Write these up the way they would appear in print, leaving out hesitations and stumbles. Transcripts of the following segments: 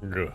dog.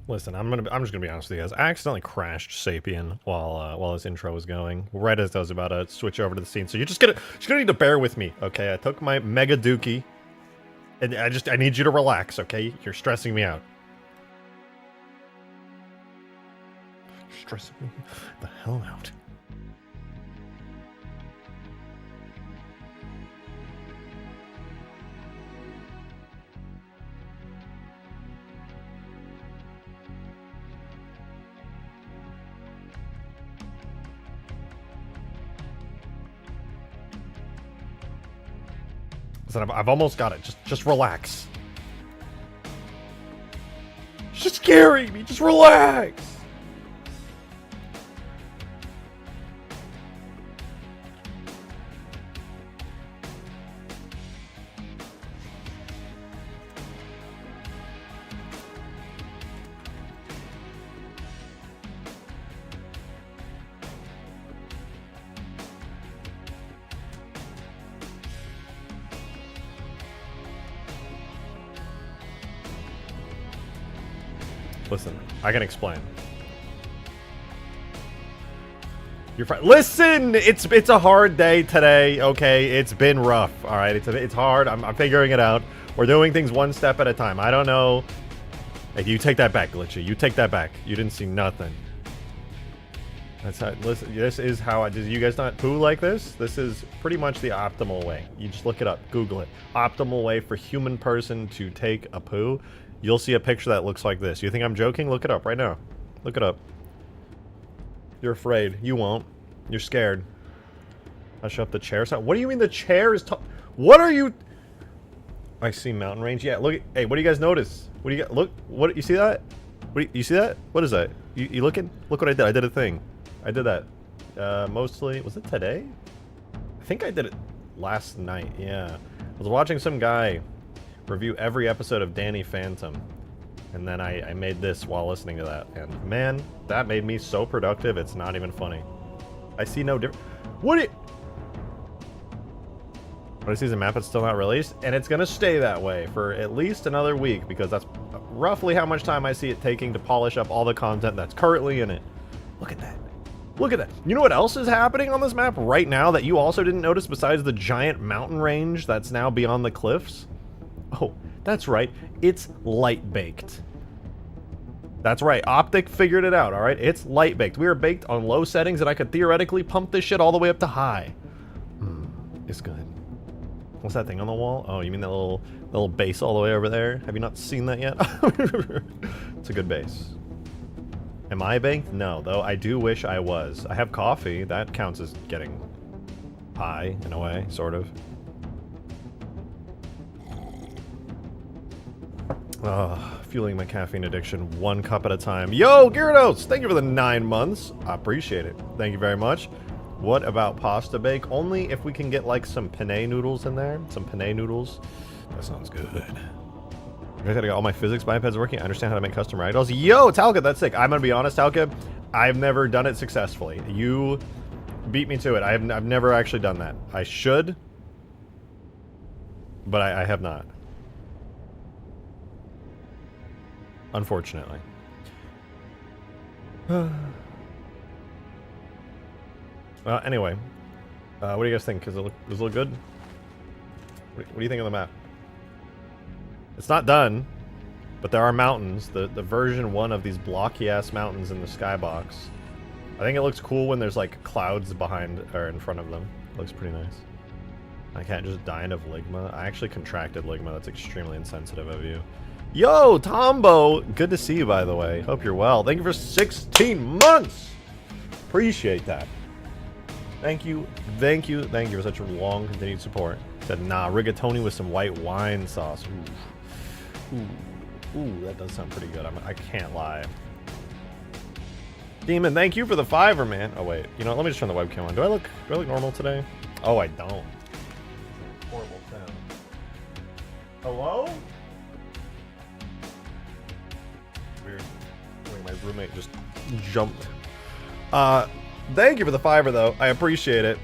Listen, I'm just gonna be honest with you guys. I accidentally crashed Sapien while this intro was going, right as I was about to switch over to the scene. So you're just gonna need to bear with me, okay? I took my Mega Dookie, and I need you to relax, okay? You're stressing me out. Stressing me the hell out. Listen, I've almost got it. Just relax. It's just scaring me. Just relax. Listen, I can explain. You're fine. Listen, it's a hard day today. Okay, it's been rough. All right, it's hard. I'm figuring it out. We're doing things one step at a time. I don't know. Hey, you take that back, Glitchy. You take that back. You didn't see nothing. That's how. Listen, this is how I. Did you guys not poo like this? This is pretty much the optimal way. You just look it up. Google it. Optimal way for human person to take a poo. You'll see a picture that looks like this. You think I'm joking? Look it up right now. Look it up. You're afraid. You won't. You're scared. Hush up the chair. What do you mean the chair is what are you... I see mountain range. Yeah, look. Hey, what do you guys notice? What do you got? Look. What, you see that? You see that? What is that? You looking? Look what I did. I did a thing. I did that. Mostly... Was it today? I think I did it last night. Yeah. I was watching some guy review every episode of Danny Phantom, and then I made this while listening to that, and man, that made me so productive, it's not even funny. I see no difference. What I see is a map that's still not released, and it's gonna stay that way for at least another week, because that's roughly how much time I see it taking to polish up all the content that's currently in it. Look at that. Look at that. You know what else is happening on this map right now that you also didn't notice besides the giant mountain range that's now beyond the cliffs? Oh, that's right. It's light-baked. That's right. Optic figured it out, alright? It's light-baked. We are baked on low settings, and I could theoretically pump this shit all the way up to high. It's good. What's that thing on the wall? Oh, you mean that little base all the way over there? Have you not seen that yet? It's a good base. Am I baked? No, though I do wish I was. I have coffee. That counts as getting high, in a way, sort of. Fueling my caffeine addiction one cup at a time. Yo, Gyarados! Thank you for the 9 months. I appreciate it. Thank you very much. What about pasta bake? Only if we can get, like, some penne noodles in there. Some penne noodles. That sounds good. I gotta get all my physics bipeds working. I understand how to make custom ragdolls. Yo, Talca, that's sick. I'm gonna be honest, Talca. I've never done it successfully. You beat me to it. I've never actually done that. I should, but I have not. Unfortunately. Well, anyway. What do you guys think? Does it look good? What do you think of the map? It's not done, but there are mountains. The version 1 of these blocky-ass mountains in the skybox. I think it looks cool when there's like clouds behind or in front of them. It looks pretty nice. I can't just die of ligma. I actually contracted ligma. That's extremely insensitive of you. Yo, Tombo! Good to see you, by the way. Hope you're well. Thank you for 16 months! Appreciate that. Thank you, thank you, thank you for such a long continued support. Said, nah, rigatoni with some white wine sauce. Ooh, that does sound pretty good. I can't lie. Demon, thank you for the $5, man. Oh wait, you know, let me just turn the webcam on. Do I look normal today? Oh, I don't. Horrible sound. Hello? Weird. My roommate just jumped. Thank you for the $5, though. I appreciate it.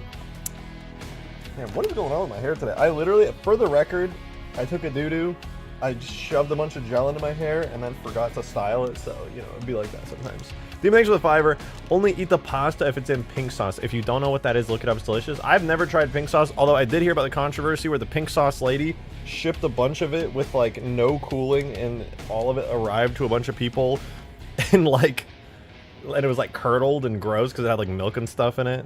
Man, what is going on with my hair today? I literally, for the record, I took a doo-doo. I just shoved a bunch of gel into my hair and then forgot to style it, so, you know, it'd be like that sometimes. Demon, thanks for the $5. Only eat the pasta if it's in pink sauce. If you don't know what that is, look it up. It's delicious. I've never tried pink sauce, although I did hear about the controversy where the pink sauce lady shipped a bunch of it with, like, no cooling, and all of it arrived to a bunch of people, and, like, and it was, like, curdled and gross because it had, like, milk and stuff in it.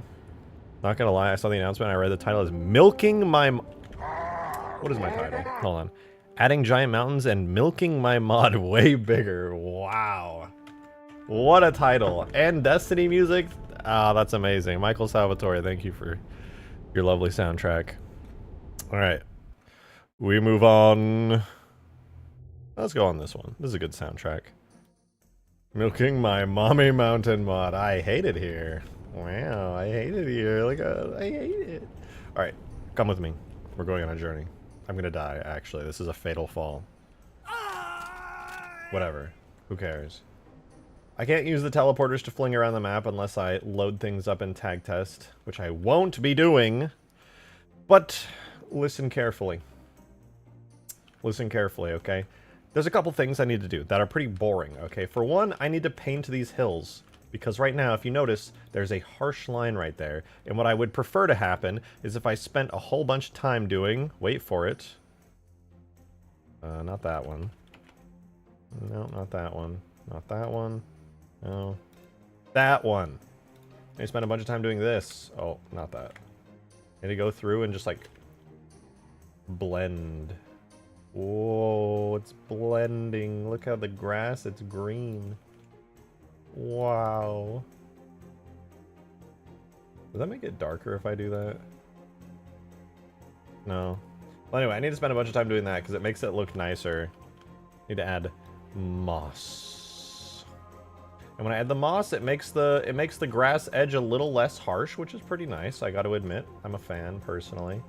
Not gonna lie, I saw the announcement, I read the title is Milking My... What is my title? Hold on. Adding giant mountains and milking my mod way bigger. Wow. What a title. And Destiny music. Ah, that's amazing. Michael Salvatore, thank you for your lovely soundtrack. Alright. We move on. Let's go on this one. This is a good soundtrack. Milking my mommy mountain mod. I hate it here. Wow, I hate it here. Like, I hate it. Alright, come with me. We're going on a journey. I'm gonna die, actually. This is a fatal fall. Whatever. Who cares? I can't use the teleporters to fling around the map unless I load things up in tag test, which I won't be doing. But listen carefully. Listen carefully, okay? There's a couple things I need to do that are pretty boring, okay? For one, I need to paint these hills. Because right now, if you notice, there's a harsh line right there. And what I would prefer to happen is if I spent a whole bunch of time doing... Wait for it. Not that one. No, not that one. Not that one. No. That one. I spent a bunch of time doing this. Oh, not that. I need to go through and just, like, blend. Whoa, it's blending. Look how the grass, it's green. Wow. Does that make it darker if I do that? No. Well, anyway, I need to spend a bunch of time doing that because it makes it look nicer. Need to add moss. And when I add the moss, it makes the grass edge a little less harsh, which is pretty nice. I got to admit, I'm a fan personally.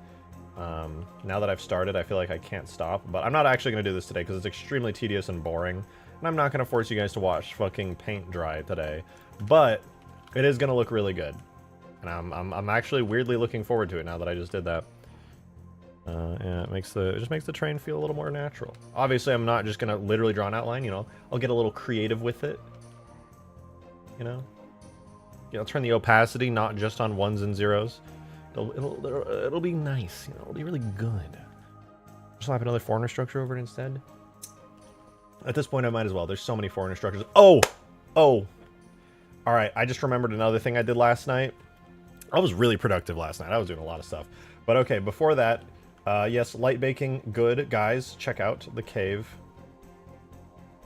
Now that I've started, I feel like I can't stop. But I'm not actually going to do this today because it's extremely tedious and boring. And I'm not going to force you guys to watch fucking paint dry today. But it is going to look really good. And I'm actually weirdly looking forward to it now that I just did that. Yeah, it just makes the terrain feel a little more natural. Obviously, I'm not just going to literally draw an outline, you know. I'll get a little creative with it. You know? Yeah, I'll turn the opacity not just on ones and zeros. It'll be nice, you know. It'll be really good. Slap another foreigner structure over it instead. At this point, I might as well. There's so many foreigner structures. Oh! Oh! Alright, I just remembered another thing I did last night. I was really productive last night. I was doing a lot of stuff. But okay, before that, yes, light baking, good. Guys, check out the cave.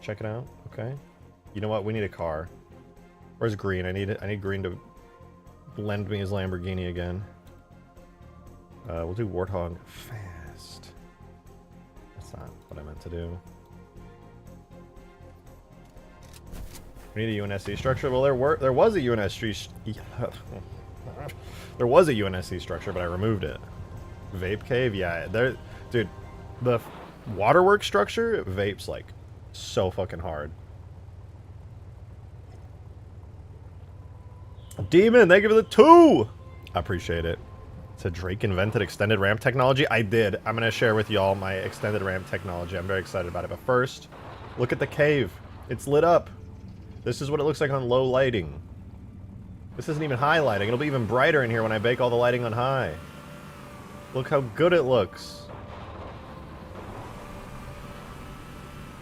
Check it out, okay? You know what? We need a car. Where's Green? I need Green to lend me his Lamborghini again. We'll do Warthog fast. That's not what I meant to do. We need a UNSC structure. Well, there was a UNSC. There was a UNSC structure, but I removed it. Vape cave, yeah. There, dude. waterwork structure vapes like so fucking hard. Demon, thank you for the 2! I appreciate it. So Drake invented extended ramp technology. I did. I'm going to share with y'all my extended ramp technology. I'm very excited about it. But first, look at the cave. It's lit up. This is what it looks like on low lighting. This isn't even high lighting. It'll be even brighter in here when I bake all the lighting on high. Look how good it looks.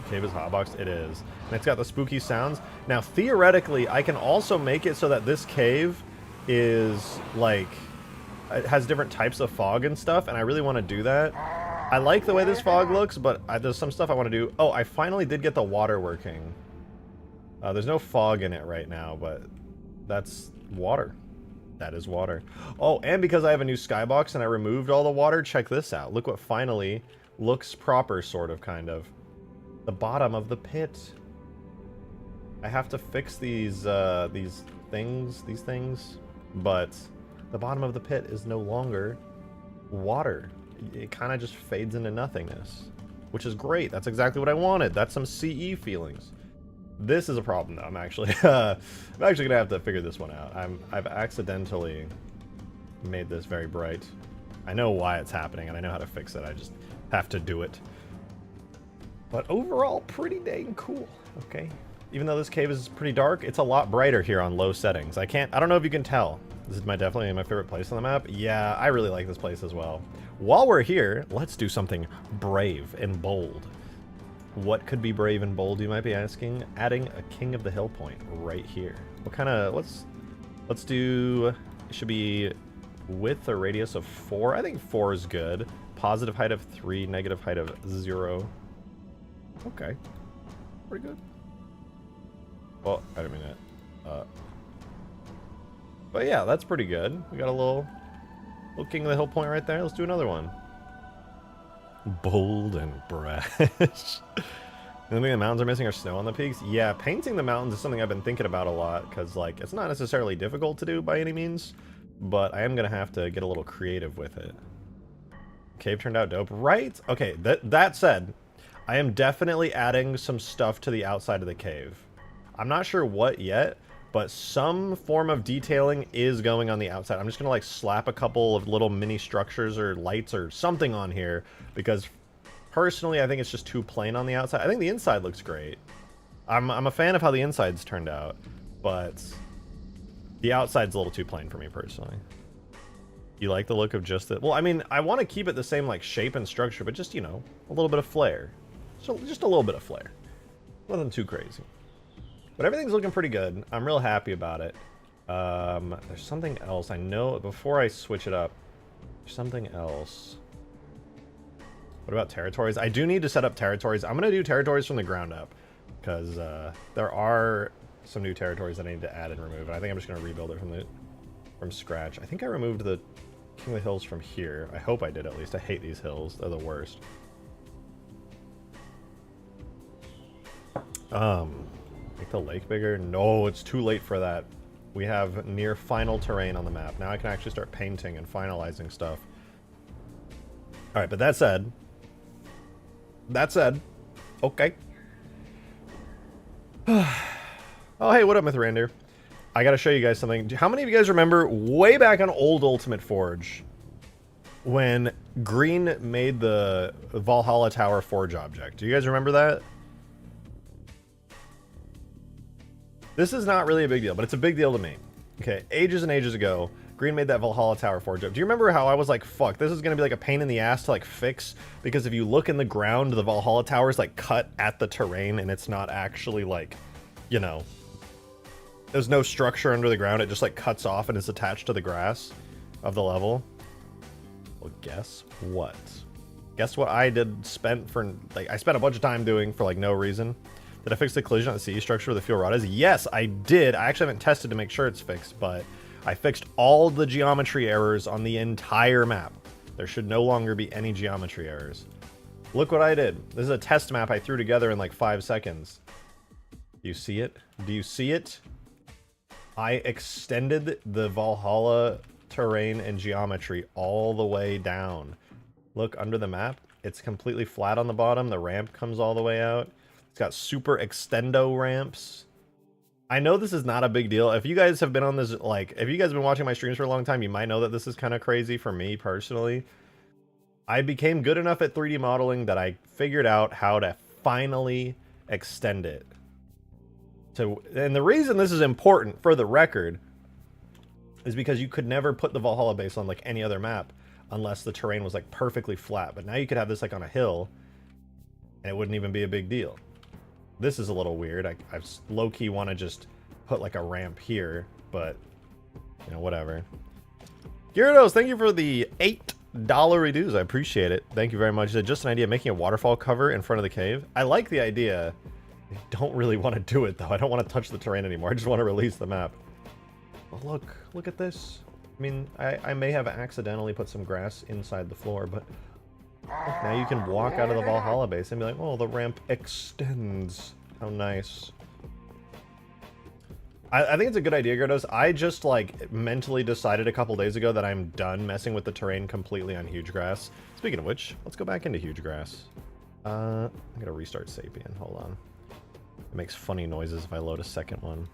The cave is hotboxed. It is. And it's got the spooky sounds. Now, theoretically, I can also make it so that this cave is, like... It has different types of fog and stuff, and I really want to do that. I like the way this fog looks, but there's some stuff I want to do. Oh, I finally did get the water working. There's no fog in it right now, but that's water. That is water. Oh, and because I have a new skybox and I removed all the water, check this out. Look what finally looks proper, sort of, kind of. The bottom of the pit. I have to fix these things, but... The bottom of the pit is no longer water. It kind of just fades into nothingness, which is great. That's exactly what I wanted. That's some CE feelings. This is a problem, though. I'm actually gonna have to figure this one out. I've accidentally made this very bright. I know why it's happening, and I know how to fix it. I just have to do it. But overall, pretty dang cool. Okay. Even though this cave is pretty dark, it's a lot brighter here on low settings. I don't know if you can tell. This is definitely my favorite place on the map. Yeah, I really like this place as well. While we're here, let's do something brave and bold. What could be brave and bold, you might be asking? Adding a King of the Hill point right here. What kind of... Let's do... It should be width or radius of 4. I think 4 is good. Positive height of 3, negative height of 0. Okay. Pretty good. Well, I didn't mean that. But yeah, that's pretty good. We got a little King of the Hill point right there. Let's do another one. Bold and brash. The only thing the mountains are missing are snow on the peaks. Yeah, painting the mountains is something I've been thinking about a lot, because, like, it's not necessarily difficult to do by any means, but I am going to have to get a little creative with it. Cave turned out dope, right? Okay, that said, I am definitely adding some stuff to the outside of the cave. I'm not sure what yet, but some form of detailing is going on the outside. I'm just going to, like, slap a couple of little mini structures or lights or something on here, because personally, I think it's just too plain on the outside. I think the inside looks great. I'm a fan of how the inside's turned out, but the outside's a little too plain for me, personally. You like the look of just it? Well, I mean, I want to keep it the same, like, shape and structure, but just, you know, a little bit of flair. So just a little bit of flair. Nothing too crazy. But everything's looking pretty good. I'm real happy about it. There's something else. I know before I switch it up, there's something else. What about territories? I do need to set up territories. I'm going to do territories from the ground up, because there are some new territories that I need to add and remove. And I think I'm just going to rebuild it from scratch. I think I removed the King of the Hills from here. I hope I did, at least. I hate these hills. They're the worst. Make the lake bigger? No, it's too late for that. We have near final terrain on the map. Now I can actually start painting and finalizing stuff. Alright, but that said, okay. Oh, hey, what up, Mythrander? I gotta show you guys something. How many of you guys remember way back on old Ultimate Forge when Green made the Valhalla Tower Forge object? Do you guys remember that? This is not really a big deal, but it's a big deal to me. Okay, ages and ages ago, Green made that Valhalla Tower Forge up. Do you remember how I was like, fuck, this is going to be like a pain in the ass to like fix? Because if you look in the ground, the Valhalla Tower is like cut at the terrain, and it's not actually like, you know, there's no structure under the ground. It just like cuts off and is attached to the grass of the level. Well, guess what? Guess what I spent a bunch of time doing for like no reason? Did I fix the collision on the CE structure where the fuel rod is? Yes, I did. I actually haven't tested to make sure it's fixed, but I fixed all the geometry errors on the entire map. There should no longer be any geometry errors. Look what I did. This is a test map I threw together in like 5 seconds. Do you see it? Do you see it? I extended the Valhalla terrain and geometry all the way down. Look under the map. It's completely flat on the bottom. The ramp comes all the way out. It's got super extendo ramps. I know this is not a big deal. If you guys have been on this, like, if you guys have been watching my streams for a long time, you might know that this is kind of crazy for me personally. I became good enough at 3D modeling that I figured out how to finally extend it. So, and the reason this is important for the record is because you could never put the Valhalla base on like any other map unless the terrain was like perfectly flat. But now you could have this like on a hill and it wouldn't even be a big deal. This is a little weird. I low-key want to just put like a ramp here, but you know, whatever. Gyarados, thank you for the $8 reduce. I appreciate it. Thank you very much. Is it just an idea making a waterfall cover in front of the cave? I like the idea. I don't really want to do it though. I don't want to touch the terrain anymore. I just want to release the map. Oh, look at this. I mean, I may have accidentally put some grass inside the floor, but look, now you can walk out of the Valhalla base and be like, oh, the ramp extends. How nice. I think it's a good idea, Gyarados. I just, like, mentally decided a couple days ago that I'm done messing with the terrain completely on Hugegrass. Speaking of which, let's go back into Hugegrass. I'm gonna restart Sapien. Hold on. It makes funny noises if I load a second one.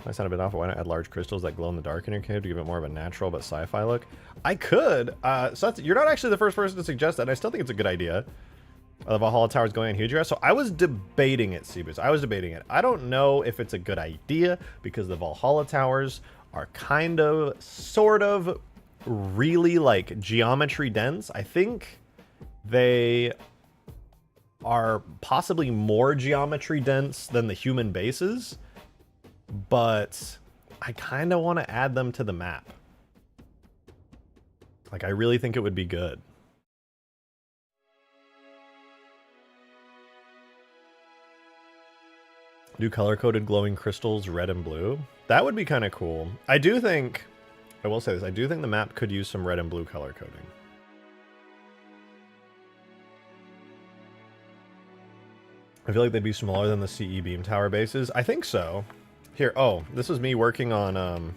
I sound a bit off. Why not add large crystals that glow in the dark in your cave to give it more of a natural but sci-fi look? I could. So you're not actually the first person to suggest that, and I still think it's a good idea. The Valhalla Towers going on Hugegrass. So I was debating it, Seabus. I was debating it. I don't know if it's a good idea because the Valhalla Towers are kind of, sort of, really like geometry dense. I think they are possibly more geometry dense than the human bases, but I kind of want to add them to the map. Like, I really think it would be good. Do color-coded glowing crystals red and blue? That would be kind of cool. I do think, I will say this, I do think the map could use some red and blue color coding. I feel like they'd be smaller than the CE beam tower bases. I think so. Here, oh, this is me working on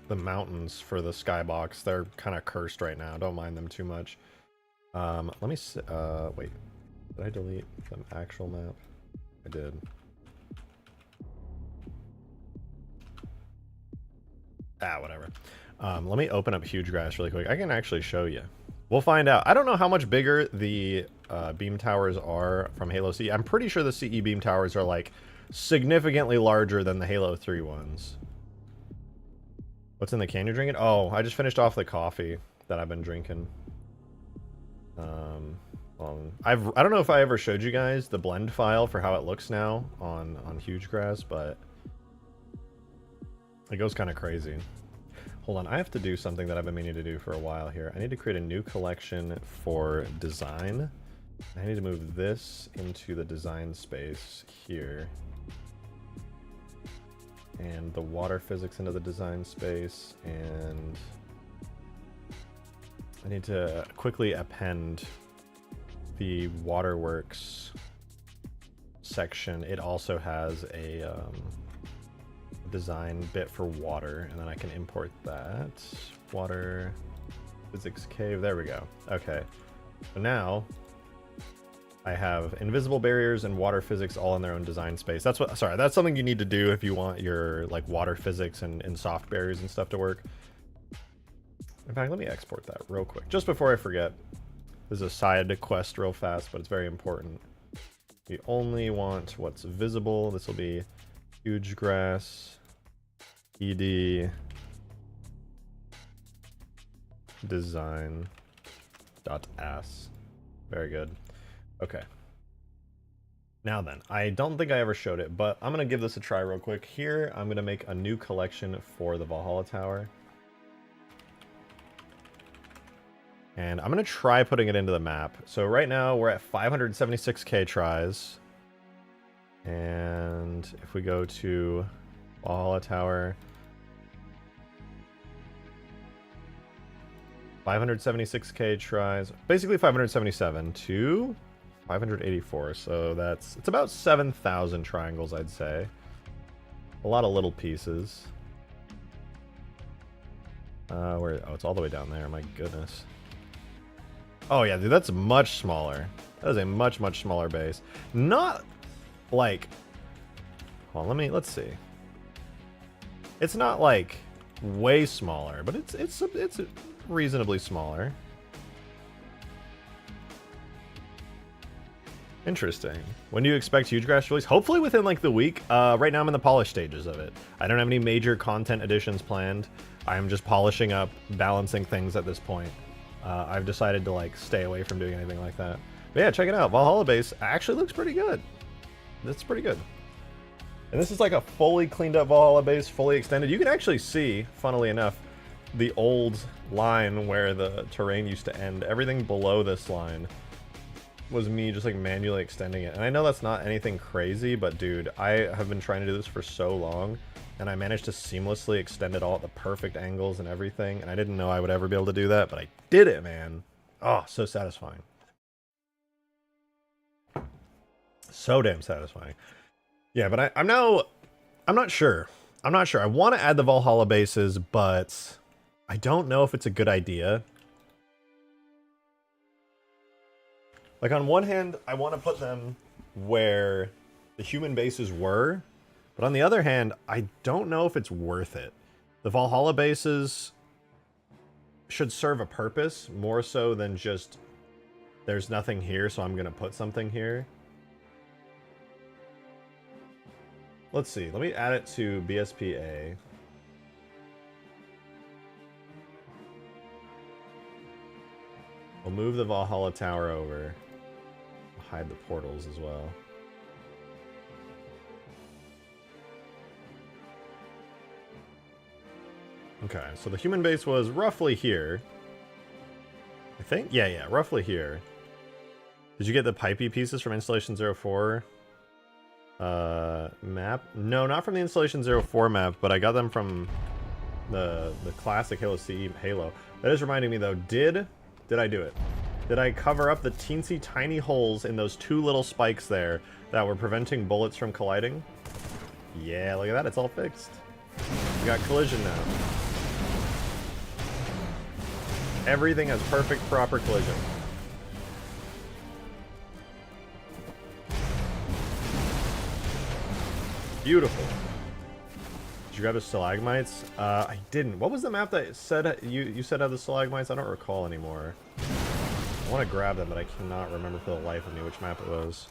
the mountains for the skybox. They're kind of cursed right now. Don't mind them too much. Let me wait. Did I delete the actual map? I did. Whatever. Let me open up Hugegrass really quick. I can actually show you. We'll find out. I don't know how much bigger the beam towers are from Halo CE. I'm pretty sure the CE beam towers are like significantly larger than the Halo 3 ones. What's in the can you're drinking? Oh, I just finished off the coffee that I've been drinking. I don't know if I ever showed you guys the blend file for how it looks now on Hugegrass, but it goes kind of crazy. Hold on, I have to do something that I've been meaning to do for a while here. I need to create a new collection for design. I need to move this into the design space here. And the water physics into the design space, and I need to quickly append the waterworks section. It also has a design bit for water, and then I can import that. Water physics cave, there we go. Okay, so now I have invisible barriers and water physics all in their own design space. That's what, sorry, that's something you need to do if you want your like water physics and soft barriers and stuff to work. In fact, let me export that real quick, just before I forget. This is a side quest real fast, but it's very important. We only want what's visible. This will be Hugegrass, ED, design, .as. Very good. Okay. Now then, I don't think I ever showed it, but I'm going to give this a try real quick. Here, I'm going to make a new collection for the Valhalla Tower. And I'm going to try putting it into the map. So right now, we're at 576k tries. And if we go to Valhalla Tower, 576k tries, basically 577 to 584. So it's about 7,000 triangles, I'd say. A lot of little pieces. Oh, it's all the way down there. My goodness. Oh yeah, dude, that's much smaller. That is a much, much smaller base. Not like... Well, let's see. It's not like way smaller, but it's reasonably smaller. Interesting. When do you expect Hugegrass release? Hopefully within like the week. Right now I'm in the polish stages of it. I don't have any major content additions planned. I'm just polishing up, balancing things at this point. I've decided to like stay away from doing anything like that. But yeah, check it out. Valhalla base actually looks pretty good. That's pretty good. And this is like a fully cleaned up Valhalla base, fully extended. You can actually see, funnily enough, the old line where the terrain used to end. Everything below this line was me just like manually extending it. And I know that's not anything crazy, but dude, I have been trying to do this for so long, and I managed to seamlessly extend it all at the perfect angles and everything, and I didn't know I would ever be able to do that, but I did it, man. Oh, so satisfying. So damn satisfying. Yeah, but I'm not sure. I'm not sure. I want to add the Valhalla bases, but I don't know if it's a good idea. Like, on one hand, I want to put them where the human bases were, but on the other hand, I don't know if it's worth it. The Valhalla bases should serve a purpose, more so than just, there's nothing here, so I'm going to put something here. Let's see. Let me add it to BSPA. We'll move the Valhalla tower over. Hide the portals as well. Okay, so the human base was roughly here. I think? Yeah, roughly here. Did you get the pipey pieces from Installation 04 map? No, not from the Installation 04 map, but I got them from the classic Halo CE Halo. That is reminding me though, did I do it? Did I cover up the teensy tiny holes in those two little spikes there that were preventing bullets from colliding? Yeah, look at that, it's all fixed. We got collision now. Everything has perfect, proper collision. Beautiful. Did you grab the stalagmites? I didn't. What was the map that said you said had the stalagmites? I don't recall anymore. I want to grab them, but I cannot remember for the life of me which map it was.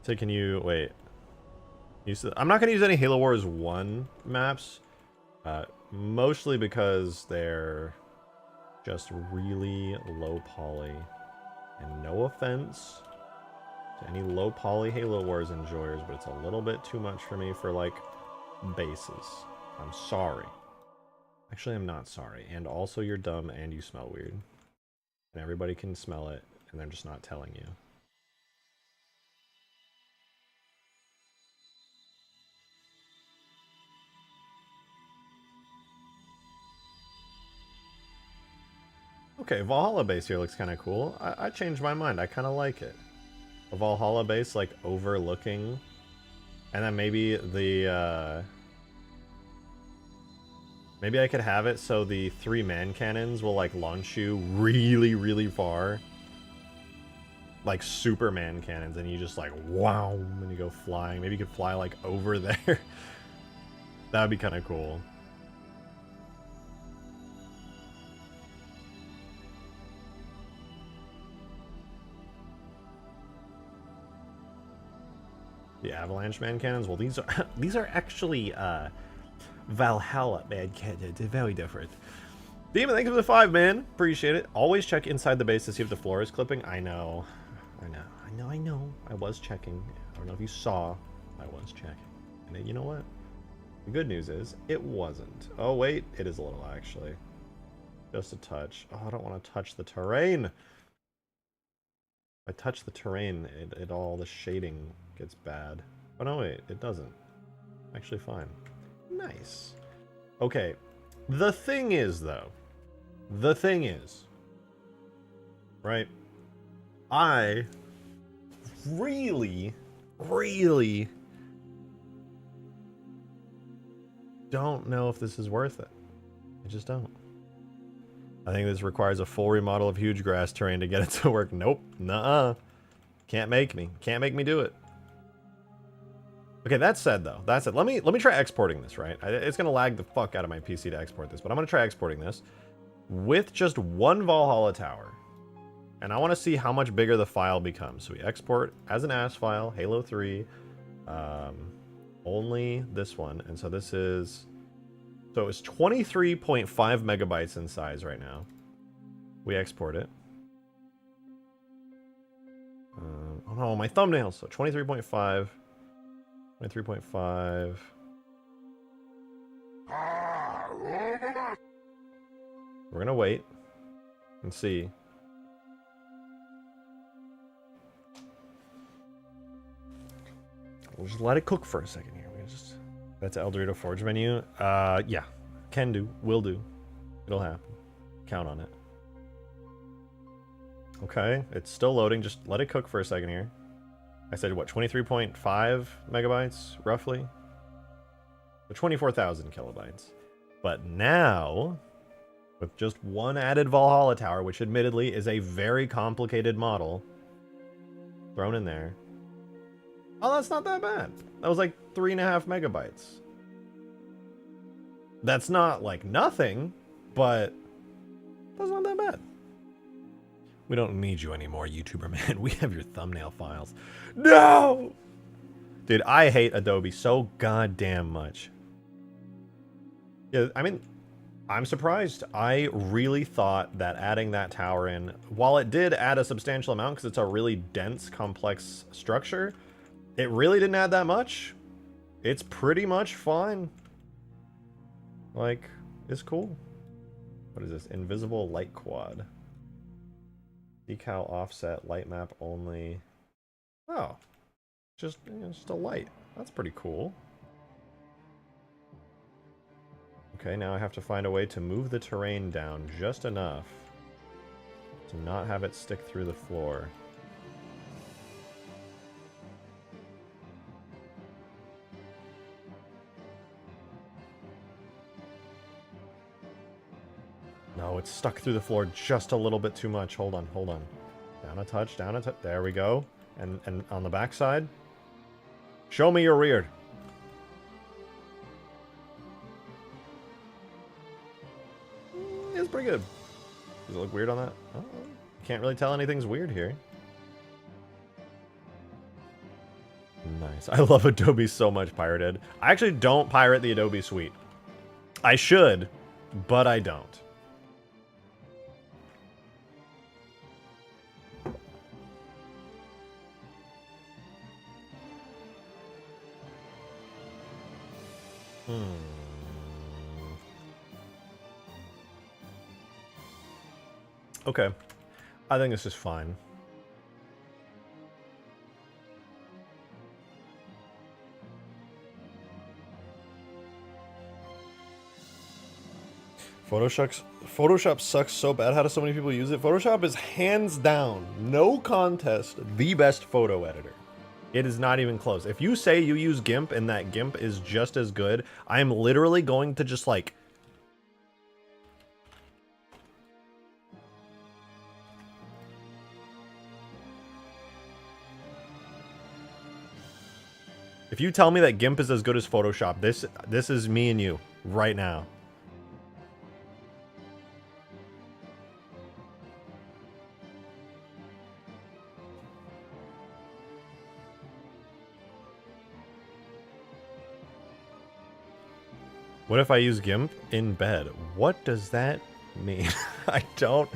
So can you wait? I'm not going to use any Halo Wars 1 maps, mostly because they're just really low poly. And no offense to any low poly Halo Wars enjoyers, but it's a little bit too much for me for like bases. I'm sorry. Actually, I'm not sorry. And also, you're dumb and you smell weird. And everybody can smell it, and they're just not telling you. Okay, Valhalla base here looks kind of cool. I changed my mind. I kind of like it. A Valhalla base, like, overlooking. And then maybe the, maybe I could have it so the 3 man cannons will, like, launch you really, really far. Like, Superman cannons, and you just, like, wow, and you go flying. Maybe you could fly, like, over there. That would be kind of cool. The avalanche man cannons? Well, these are actually Valhalla man cannons. They're very different. Demon, thank you for the 5, man. Appreciate it. Always check inside the base to see if the floor is clipping. I know. I was checking. I don't know if you saw. I was checking. And then, you know what? The good news is it wasn't. Oh wait, it is a little actually. Just a touch. Oh, I don't want to touch the terrain. If I touch the terrain, it all the shading gets bad. Oh no, wait, it doesn't. Actually fine. Nice. Okay. The thing is, though. The thing is. Right? I really don't know if this is worth it. I just don't. I think this requires a full remodel of Hugegrass terrain to get it to work. Nope. Nuh-uh. Can't make me. Can't make me do it. Okay, that said, though. That said, let me try exporting this, right? It's going to lag the fuck out of my PC to export this, but I'm going to try exporting this with just one Valhalla tower. And I want to see how much bigger the file becomes. So we export as an AS file, Halo 3, only this one. And so this is... So it's 23.5 megabytes in size right now. We export it. Oh no, my thumbnails. So 23.5. 23.5. We're gonna wait and see. We'll just let it cook for a second here. We just... That's El Dorito Forge menu. Yeah. Can do. Will do. It'll happen. Count on it. Okay. It's still loading. Just let it cook for a second here. I said, what, 23.5 megabytes, roughly? So 24,000 kilobytes. But now, with just one added Valhalla tower, which admittedly is a very complicated model, thrown in there. Oh, that's not that bad. That was like 3.5 megabytes. That's not like nothing, but that's not that bad. We don't need you anymore, YouTuber man. We have your thumbnail files. No! Dude, I hate Adobe so goddamn much. Yeah, I mean, I'm surprised. I really thought that adding that tower in, while it did add a substantial amount because it's a really dense, complex structure, it really didn't add that much. It's pretty much fine. Like, it's cool. What is this? Invisible light quad. Decal offset, light map only. Oh. Just a light. That's pretty cool. Okay, now I have to find a way to move the terrain down just enough to not have it stick through the floor. No, it's stuck through the floor just a little bit too much. Hold on, hold on. Down a touch, down a touch. There we go. And on the back side, show me your rear. It's pretty good. Does it look weird on that? Oh, can't really tell anything's weird here. Nice. I love Adobe so much, pirated. I actually don't pirate the Adobe suite. I should, but I don't. Okay. I think this is fine. Photoshop sucks so bad. How do so many people use it? Photoshop is hands down, no contest, the best photo editor. It is not even close. If you say you use GIMP and that GIMP is just as good, I am literally going to just like... If you tell me that GIMP is as good as Photoshop, this is me and you right now. What if I use GIMP in bed? What does that mean? I don't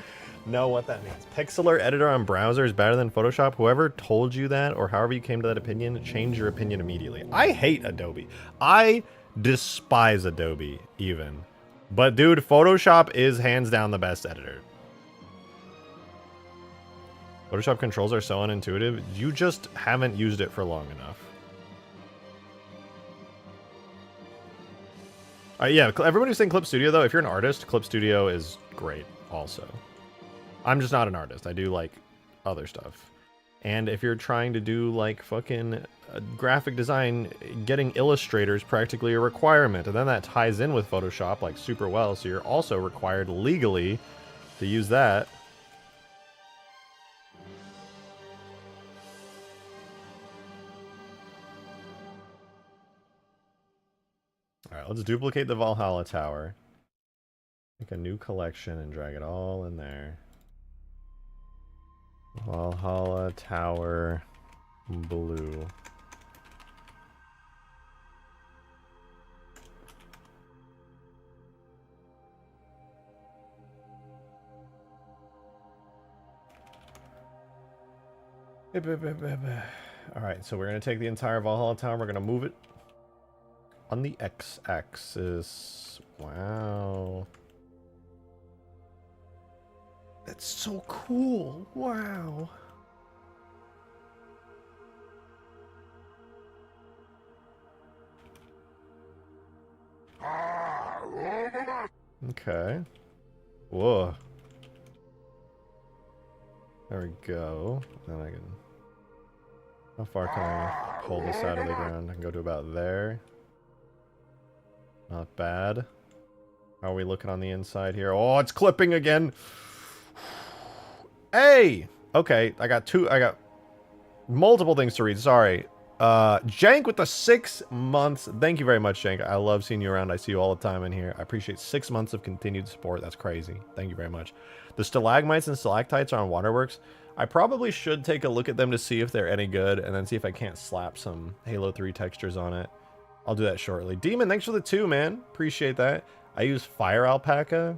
know what that means. Pixlr editor on browser is better than Photoshop. Whoever told you that, or however you came to that opinion, change your opinion immediately. I hate Adobe. I despise Adobe, even. But dude, Photoshop is hands down the best editor. Photoshop controls are so unintuitive. You just haven't used it for long enough. Yeah, everybody who's saying Clip Studio, though, if you're an artist, Clip Studio is great also. I'm just not an artist. I do, like, other stuff. And if you're trying to do like fucking graphic design, getting Illustrator is practically a requirement. And then that ties in with Photoshop like super well. So you're also required legally to use that. All right, let's duplicate the Valhalla tower. Make a new collection and drag it all in there. Valhalla tower blue. Alright, so we're going to take the entire Valhalla tower, we're going to move it on the x-axis. Wow. That's so cool. Wow. Okay. Whoa. There we go. Then I can... How far can I pull this out of the ground? I can go to about there. Not bad. How are we looking on the inside here? Oh, it's clipping again! Hey! Okay, I got multiple things to read, sorry. Jank with the 6 months. Thank you very much, Jank. I love seeing you around. I see you all the time in here. I appreciate 6 months of continued support. That's crazy. Thank you very much. The stalagmites and stalactites are on Waterworks. I probably should take a look at them to see if they're any good, and then see if I can't slap some Halo 3 textures on it. I'll do that shortly. Demon, thanks for the 2, man. Appreciate that. I use Fire Alpaca.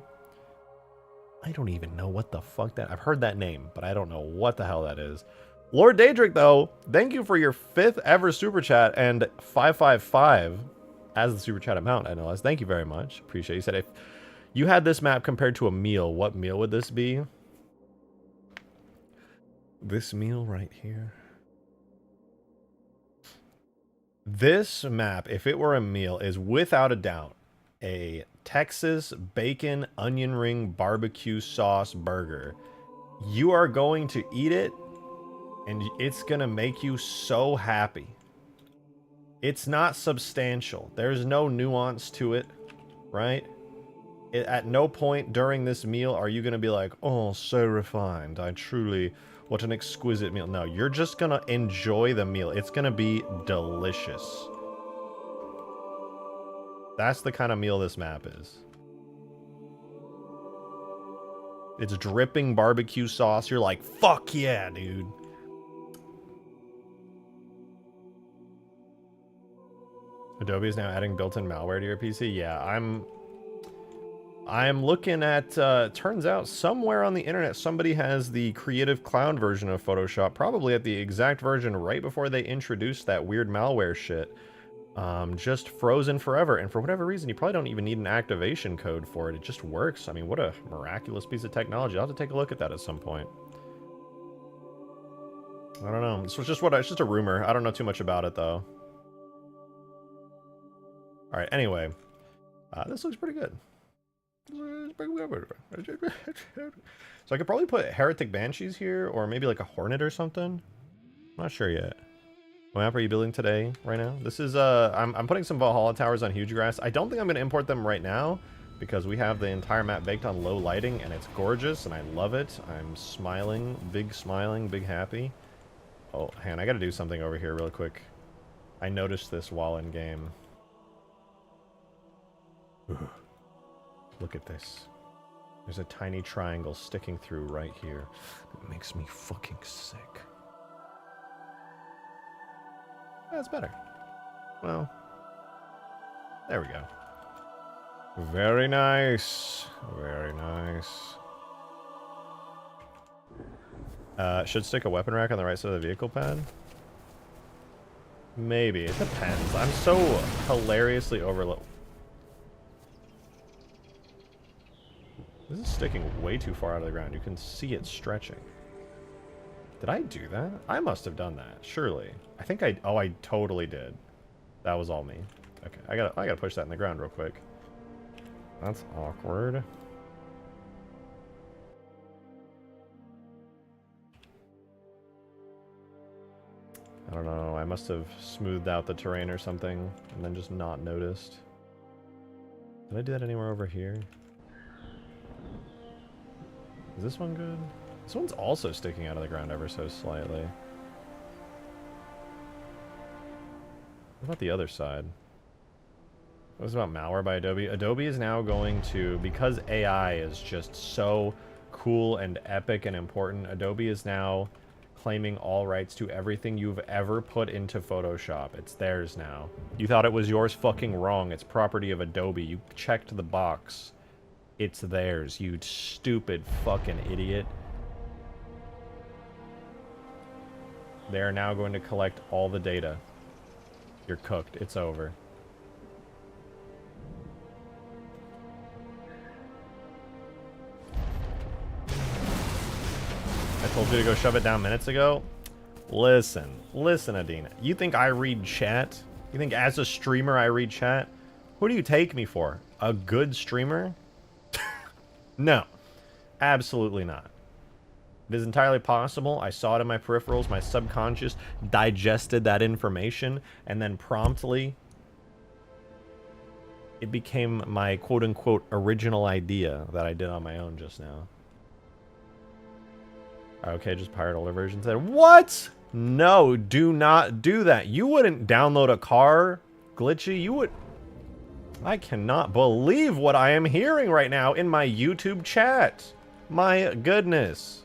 I don't even know what the fuck that... I've heard that name, but I don't know what the hell that is. Lord Daedric, though, thank you for your 5th ever super chat, and 555 as the super chat amount, I know. Thank you very much. Appreciate it. You said if you had this map compared to a meal, what meal would this be? This meal right here. This map, if it were a meal, is without a doubt a Texas bacon onion ring barbecue sauce burger. You are going to eat it, and it's gonna make you so happy. It's not substantial. There's no nuance to it, right? At no point during this meal are you gonna be like, oh, so refined. I truly, what an exquisite meal. No, you're just gonna enjoy the meal. It's gonna be delicious. That's the kind of meal this map is. It's dripping barbecue sauce. You're like, fuck yeah, dude. Adobe is now adding built-in malware to your PC. Yeah, I'm looking at, turns out somewhere on the internet somebody has the Creative Cloud version of Photoshop, probably at the exact version right before they introduced that weird malware shit. Just frozen forever, and for whatever reason, you probably don't even need an activation code for it. It just works. I mean, what a miraculous piece of technology. I'll have to take a look at that at some point. I don't know. It's just a rumor. I don't know too much about it, though. Alright, anyway. This looks pretty good. So I could probably put Heretic Banshees here, or maybe like a Hornet or something. I'm not sure yet. What map are you building today, right now? This is, I'm putting some Valhalla towers on Hugegrass. I don't think I'm going to import them right now, because we have the entire map baked on low lighting, and it's gorgeous, and I love it. I'm smiling, big happy. Oh, hang on, I got to do something over here real quick. I noticed this while in game. Look at this. There's a tiny triangle sticking through right here. It makes me fucking sick. That's better. Well, there we go. Very nice. Very nice. Should stick a weapon rack on the right side of the vehicle pad? Maybe. It depends. I'm so hilariously overloaded. This is sticking way too far out of the ground. You can see it stretching. Did I do that? I must have done that, surely. I think I... Oh, I totally did. That was all me. Okay, I gotta push that in the ground real quick. That's awkward. I don't know, I must have smoothed out the terrain or something and then just not noticed. Did I do that anywhere over here? Is this one good? This one's also sticking out of the ground ever so slightly. What about the other side? What was about malware by Adobe? Adobe is now going to, because AI is just so cool and epic and important, Adobe is now claiming all rights to everything you've ever put into Photoshop. It's theirs now. You thought it was yours, fucking wrong. It's property of Adobe. You checked the box. It's theirs, you stupid fucking idiot. They are now going to collect all the data. You're cooked. It's over. I told you to go shove it down minutes ago. Listen, Adina. You think I read chat? You think as a streamer I read chat? Who do you take me for? A good streamer? No, absolutely not. It is entirely possible. I saw it in my peripherals. My subconscious digested that information, and then promptly it became my quote-unquote original idea that I did on my own just now. Okay, just pirate older version said, what? No, do not do that. You wouldn't download a car, Glitchy. You would... I cannot believe what I am hearing right now in my YouTube chat. My goodness.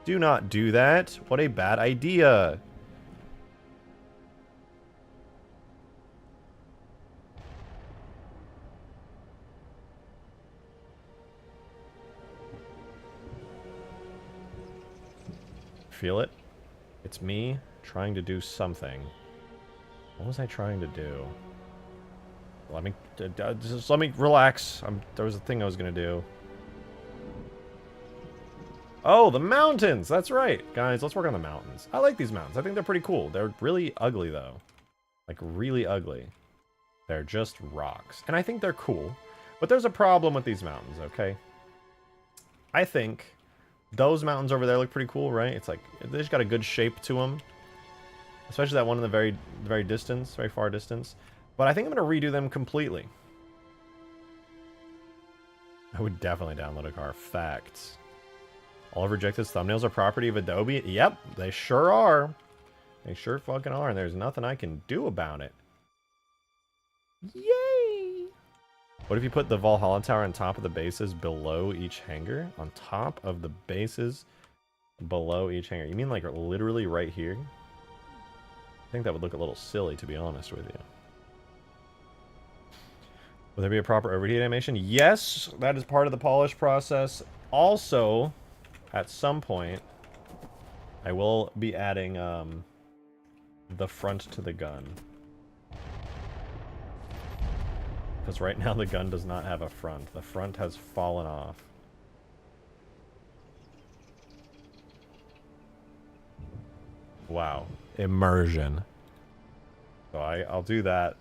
Do not do that. What a bad idea. Feel it? It's me trying to do something. What was I trying to do? Let me just let me relax. There was a thing I was gonna do. Oh, the mountains! That's right, guys. Let's work on the mountains. I like these mountains. I think they're pretty cool. They're really ugly though, like really ugly. They're just rocks, and I think they're cool. But there's a problem with these mountains. Okay. I think those mountains over there look pretty cool, right? It's like they just got a good shape to them, especially that one in the very far distance. But I think I'm going to redo them completely. I would definitely download a car. Facts. All of Rejected's thumbnails are property of Adobe. Yep, they sure are. They sure fucking are, and there's nothing I can do about it. Yay! What if you put the Valhalla tower on top of the bases below each hangar? On top of the bases below each hangar. You mean like literally right here? I think that would look a little silly, to be honest with you. Will there be a proper overheat animation? Yes, that is part of the polish process. Also, at some point, I will be adding the front to the gun. Because right now the gun does not have a front. The front has fallen off. Wow. Immersion. So I'll do that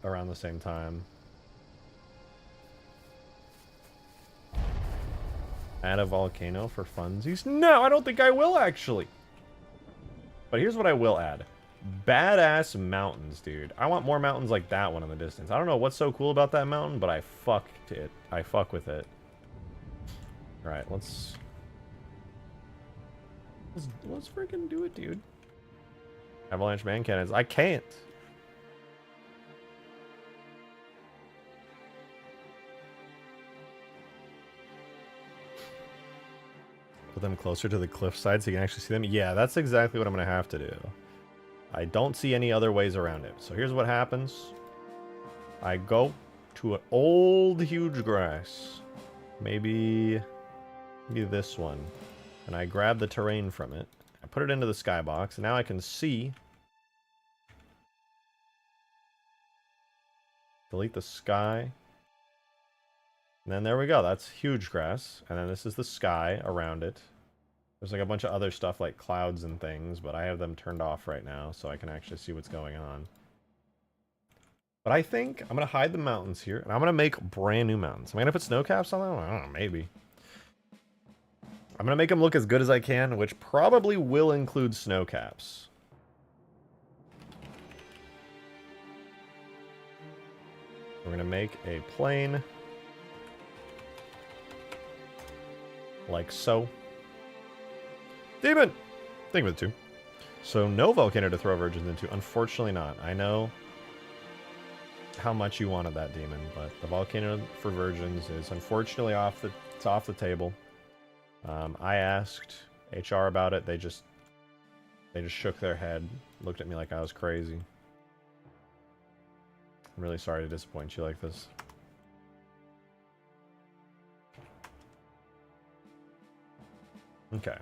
around the same time. Add a volcano for funsies? No, I don't think I will, actually. But here's what I will add. Badass mountains, dude. I want more mountains like that one in the distance. I don't know what's so cool about that mountain, but I fucked it. I fuck with it. Alright, let's freaking do it, dude. Avalanche man cannons. I can't. Put them closer to the cliffside so you can actually see them. Yeah, that's exactly what I'm going to have to do. I don't see any other ways around it. So here's what happens. I go to an old Hugegrass. Maybe this one. And I grab the terrain from it. I put it into the skybox. And now I can see. Delete the sky. And then there we go. That's Hugegrass. And then this is the sky around it. There's like a bunch of other stuff like clouds and things, but I have them turned off right now so I can actually see what's going on. But I think I'm going to hide the mountains here, and I'm going to make brand new mountains. Am I going to put snow caps on them? I don't know, maybe. I'm going to make them look as good as I can, which probably will include snow caps. We're going to make a plane. Like so. Demon! Think of it too. So no volcano to throw virgins into. Unfortunately not. I know how much you wanted that demon, but the volcano for virgins is unfortunately off the table. I asked HR about it. They just shook their head, looked at me like I was crazy. I'm really sorry to disappoint you like this. Okay.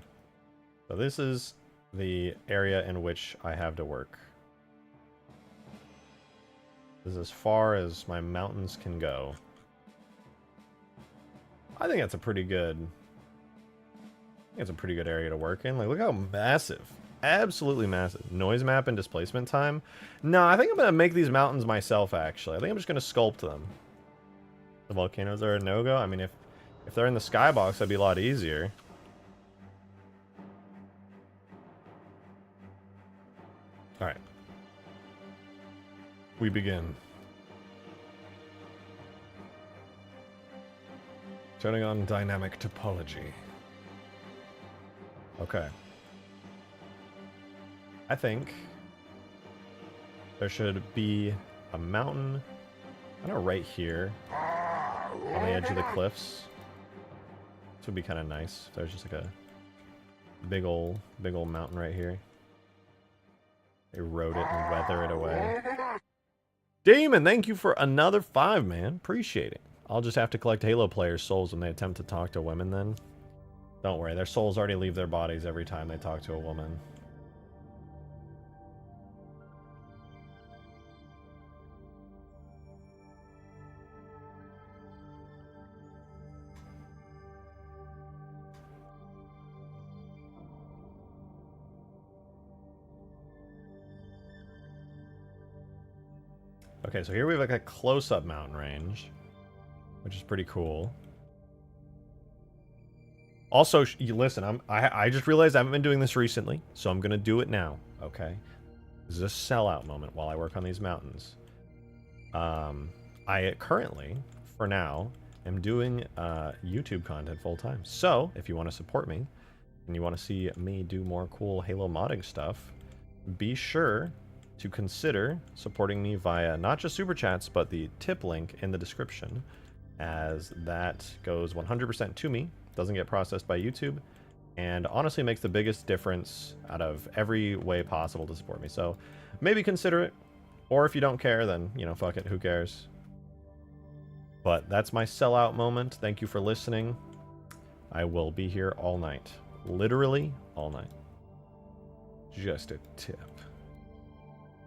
So this is the area in which I have to work. This is as far as my mountains can go. I think that's a pretty good... area to work in. Like, look how massive. Absolutely massive. Noise map and displacement time. No, I think I'm going to make these mountains myself, actually. I think I'm just going to sculpt them. The volcanoes are a no-go. I mean, if they're in the skybox, that'd be a lot easier. Alright. We begin. Turning on dynamic topology. Okay. I think there should be a mountain, kind of right here on the edge of the cliffs. This would be kind of nice. If there's just like a big old mountain right here. Erode it and weather it away. Damon, thank you for another 5, man. Appreciate it. I'll just have to collect Halo players' souls when they attempt to talk to women then. Don't worry, their souls already leave their bodies every time they talk to a woman. Okay, so here we have like a close-up mountain range, which is pretty cool. Also, you listen, I just realized I haven't been doing this recently, so I'm going to do it now, okay? This is a sellout moment while I work on these mountains. I currently, for now, am doing YouTube content full-time. So, if you want to support me, and you want to see me do more cool Halo modding stuff, be sure to consider supporting me via not just Super Chats, but the tip link in the description, as that goes 100% to me, doesn't get processed by YouTube, and honestly makes the biggest difference out of every way possible to support me. So maybe consider it, or if you don't care, then, you know, fuck it, who cares? But that's my sellout moment. Thank you for listening. I will be here all night. Literally all night. Just a tip.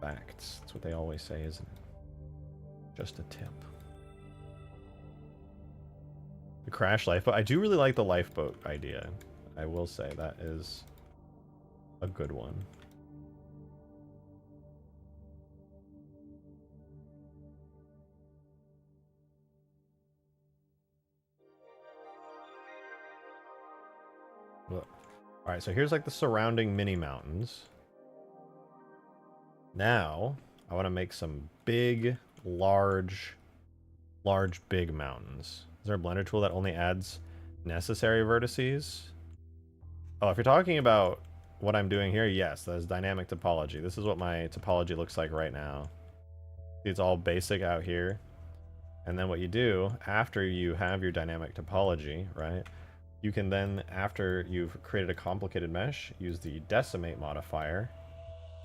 Facts. That's what they always say, isn't it? Just a tip. The crash lifeboat. I do really like the lifeboat idea. I will say that is a good one. Look. Alright, so here's like the surrounding mini mountains. Now, I want to make some big, large, big mountains. Is there a blender tool that only adds necessary vertices? Oh, if you're talking about what I'm doing here, yes, that is dynamic topology. This is what my topology looks like right now. It's all basic out here. And then what you do, after you have your dynamic topology, right, you can then, after you've created a complicated mesh, use the decimate modifier,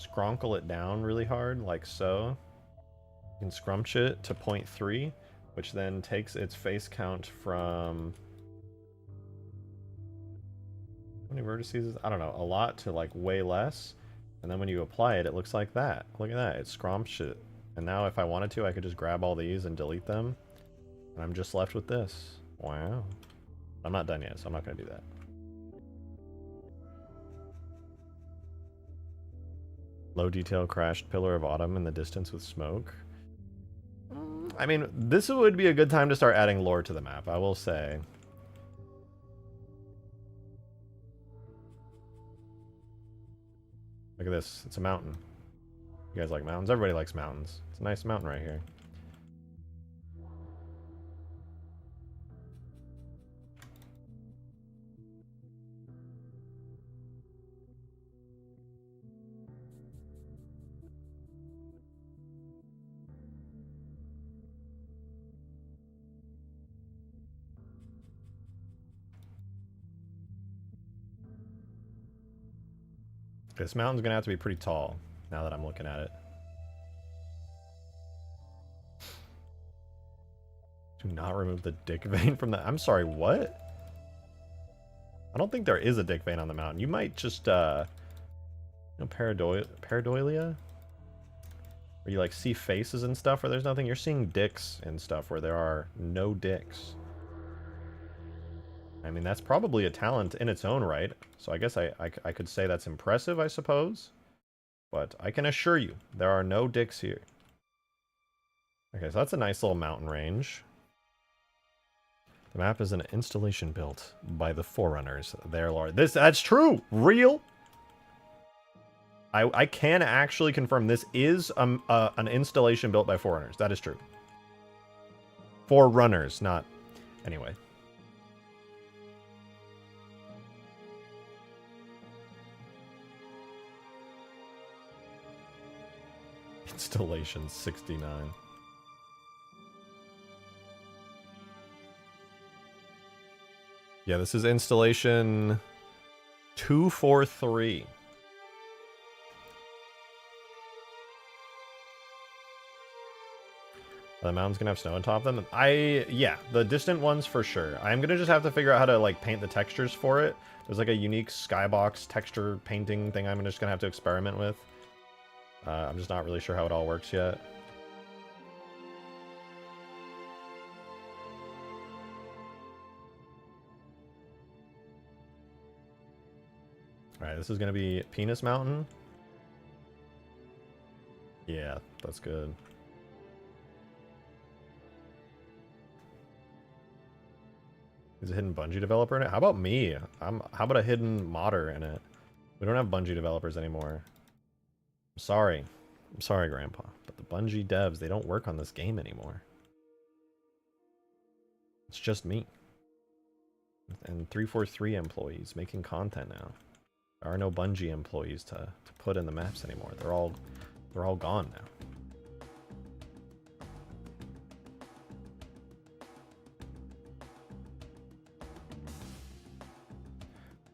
scrunkle it down really hard, like so. You can scrunch it to 0.3, which then takes its face count from... how many vertices? I don't know, a lot to like way less. And then when you apply it, it looks like that. Look at that, it scrunched it. And now if I wanted to, I could just grab all these and delete them. And I'm just left with this. Wow. I'm not done yet, so I'm not going to do that. Low detail crashed pillar of autumn in the distance with smoke. I mean, this would be a good time to start adding lore to the map, I will say. Look at this, it's a mountain. You guys like mountains? Everybody likes mountains. It's a nice mountain right here. This mountain's gonna have to be pretty tall, now that I'm looking at it. Do not remove the dick vein from that. I'm sorry, what? I don't think there is a dick vein on the mountain. You might just, you know, pareidolia? Where you, like, see faces and stuff where there's nothing. You're seeing dicks and stuff where there are no dicks. I mean, that's probably a talent in its own right. So I guess I could say that's impressive, I suppose. But I can assure you, there are no dicks here. Okay, so that's a nice little mountain range. The map is an installation built by the Forerunners. They're large. That's true! Real! I can actually confirm this is an installation built by Forerunners. That is true. Forerunners, not... Anyway. Installation 69. Yeah, this is installation 243. The mountain's gonna have snow on top of them. Yeah, the distant ones for sure. I'm gonna just have to figure out how to like paint the textures for it. There's like a unique skybox texture painting thing I'm just gonna have to experiment with. I'm just not really sure how it all works yet. Alright, this is gonna be Penis Mountain. Yeah, that's good. Is a hidden Bungie developer in it? How about me? How about a hidden modder in it? We don't have Bungie developers anymore. I'm sorry. I'm sorry, Grandpa. But the Bungie devs, they don't work on this game anymore. It's just me. And 343 employees making content now. There are no Bungie employees to put in the maps anymore. They're all gone now.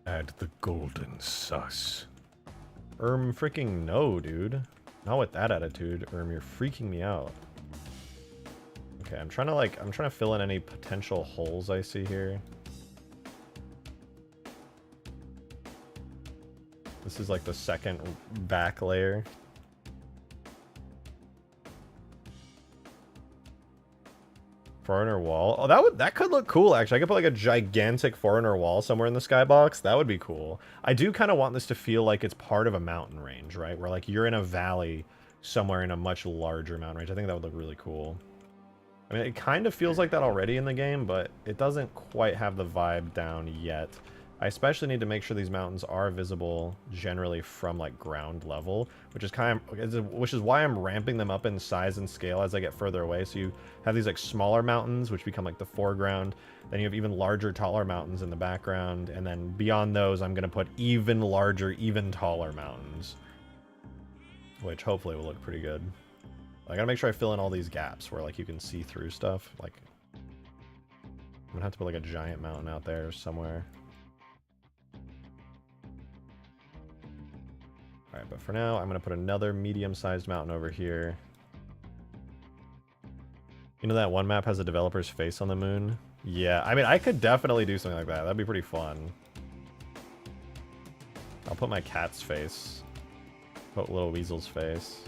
Add the golden sus. Freaking no, dude. Not with that attitude. You're freaking me out. Okay, I'm trying to fill in any potential holes I see here. This is like the second back layer. Foreigner wall. Oh, that could look cool, actually. I could put like a gigantic foreigner wall somewhere in the skybox. That would be cool. I do kind of want this to feel like it's part of a mountain range, right? Where like you're in a valley somewhere in a much larger mountain range. I think that would look really cool. I mean, it kind of feels like that already in the game, but it doesn't quite have the vibe down yet. I especially need to make sure these mountains are visible generally from like ground level, which is why I'm ramping them up in size and scale as I get further away. So you have these like smaller mountains, which become like the foreground. Then you have even larger, taller mountains in the background. And then beyond those, I'm going to put even larger, even taller mountains, which hopefully will look pretty good. I gotta make sure I fill in all these gaps where like you can see through stuff. Like I'm gonna have to put like a giant mountain out there somewhere. Alright, but for now, I'm going to put another medium-sized mountain over here. You know that one map has a developer's face on the moon? Yeah, I mean, I could definitely do something like that. That'd be pretty fun. I'll put my cat's face. Put Little Weasel's face.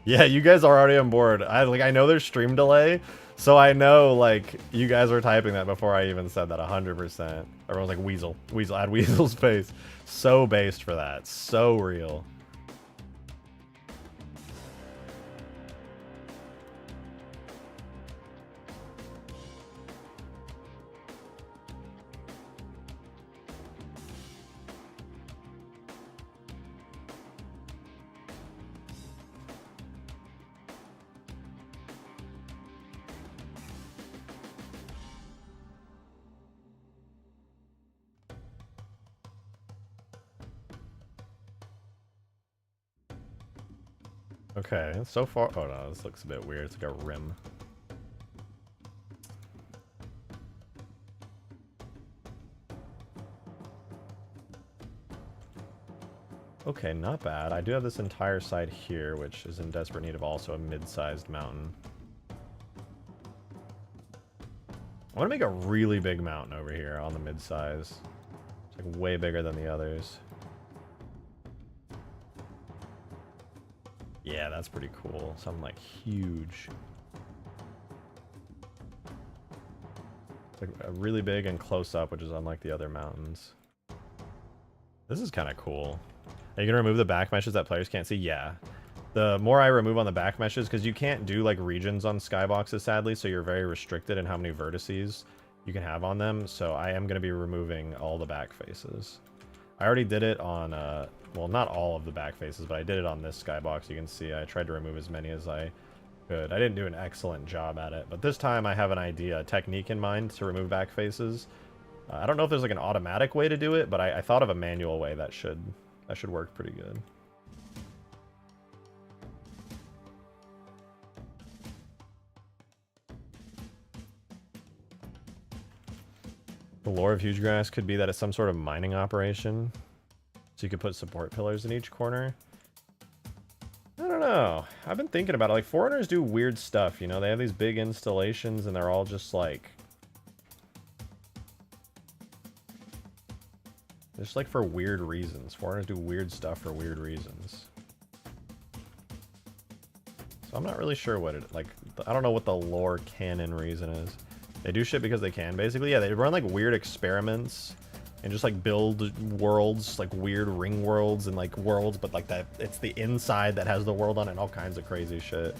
Yeah, you guys are already on board. I know there's stream delay. So I know, like, you guys were typing that before I even said that, 100%. Everyone's like, Weasel. Weasel, add Weasel's face. So based for that. So real. Okay, so far... Oh no, this looks a bit weird. It's like a rim. Okay, not bad. I do have this entire side here, which is in desperate need of also a mid-sized mountain. I want to make a really big mountain over here on the mid-size. It's like way bigger than the others. Yeah, that's pretty cool. Something like huge. It's like a really big and close up, which is unlike the other mountains. This is kind of cool. Are you going to remove the back meshes that players can't see? Yeah. The more I remove on the back meshes, because you can't do like regions on skyboxes, sadly, so you're very restricted in how many vertices you can have on them. So I am going to be removing all the back faces. I already did it on, well, not all of the back faces, but I did it on this skybox. You can see I tried to remove as many as I could. I didn't do an excellent job at it, but this time I have an idea, a technique in mind to remove back faces. I don't know if there's like an automatic way to do it, but I thought of a manual way that should work pretty good. The lore of Hugegrass could be that it's some sort of mining operation. So you could put support pillars in each corner. I don't know. I've been thinking about it. Like, foreigners do weird stuff, you know? They have these big installations and they're all just like... just like for weird reasons. Foreigners do weird stuff for weird reasons. So I'm not really sure what it... like, I don't know what the lore canon reason is. They do shit because they can, basically. Yeah, they run like weird experiments and just like build worlds, like weird ring worlds and like worlds, but like that it's the inside that has the world on it and all kinds of crazy shit.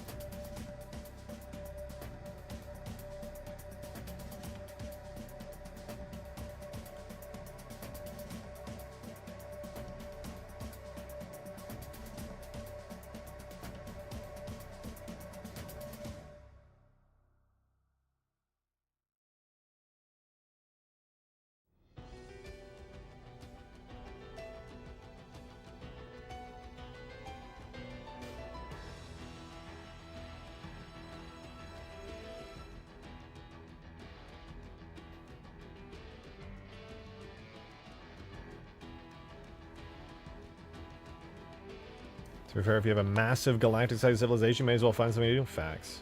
To be fair, if you have a massive galactic-sized civilization, you may as well find something to do. Facts.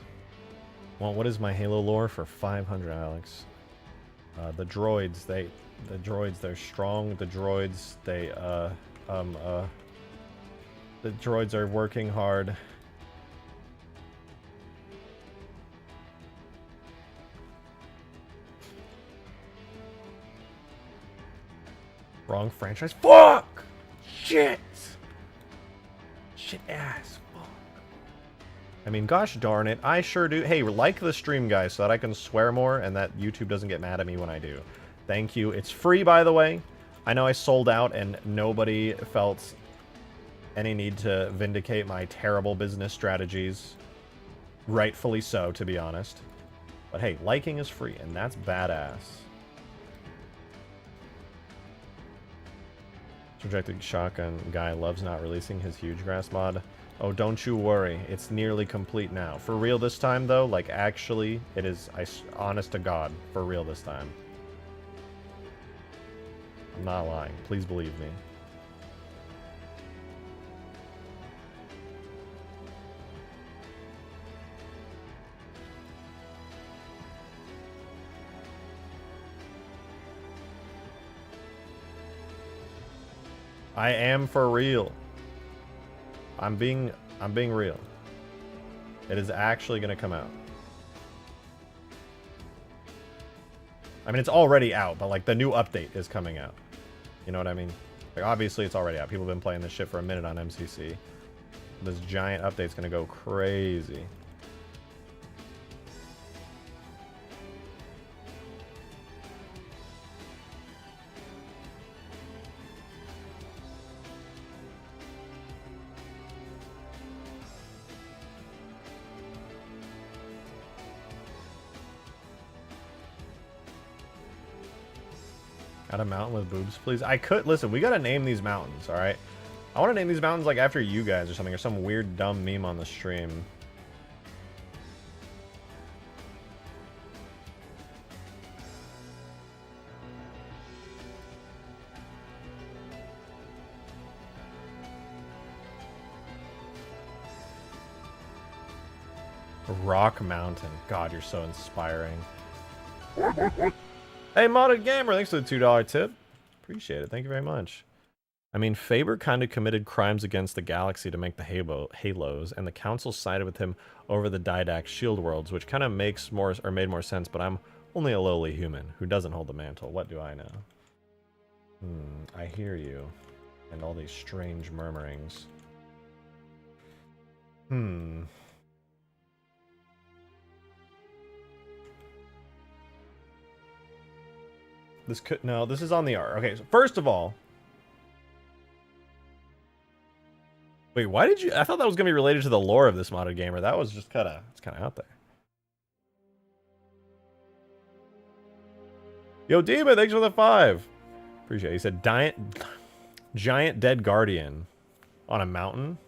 Well, what is my Halo lore for 500, Alex? The droids, they're strong. The droids, the droids are working hard. Wrong franchise. Fuck! Shit! Shit ass. Fuck. I mean, gosh darn it. I sure do. Hey, like the stream, guys, so that I can swear more and that YouTube doesn't get mad at me when I do. Thank you. It's free, by the way. I know I sold out and nobody felt any need to vindicate my terrible business strategies. Rightfully so, to be honest. But hey, liking is free, and that's badass. Projected Shotgun guy loves not releasing his Hugegrass mod. Oh, don't you worry. It's nearly complete now. For real this time, though? Like, actually, it is, honest to God, for real this time. I'm not lying. Please believe me. I am for real. I'm being real. It is actually going to come out. I mean, it's already out, but like the new update is coming out. You know what I mean? Like, obviously it's already out. People have been playing this shit for a minute on MCC. This giant update's going to go crazy. Got a mountain with boobs, please. I could listen. We gotta name these mountains, all right? I want to name these mountains like after you guys or something, or some weird dumb meme on the stream. Rock Mountain. God, you're so inspiring. Hey, Modded Gamer, thanks for the $2 tip. Appreciate it. Thank you very much. I mean, Faber kind of committed crimes against the galaxy to make the Halos, and the Council sided with him over the Didact Shield Worlds, which kind of makes more, or made more sense, but I'm only a lowly human who doesn't hold the mantle. What do I know? I hear you. And all these strange murmurings. This could, no, this is on the art. Okay, so first of all, wait, why did you, I thought that was going to be related to the lore of this modded gamer. That was just kind of, it's kind of out there. Yo, Demon, thanks for the 5. Appreciate it. He said, giant dead guardian on a mountain.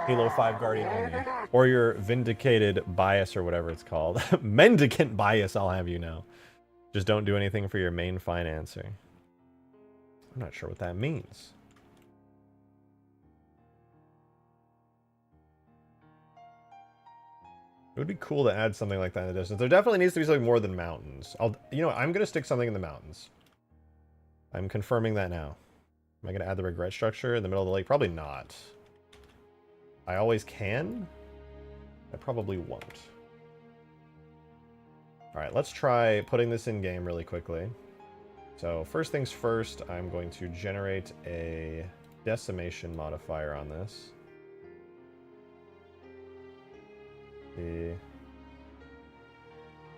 Halo 5 guardian only. Or your vindicated bias or whatever it's called. Mendicant bias, I'll have you know. Just don't do anything for your main financer. I'm not sure what that means. It would be cool to add something like that in the distance. There definitely needs to be something more than mountains. You know what, I'm going to stick something in the mountains. I'm confirming that now. Am I going to add the regret structure in the middle of the lake? Probably not. I always can. I probably won't. Alright, let's try putting this in game really quickly. So first things first, I'm going to generate a decimation modifier on this.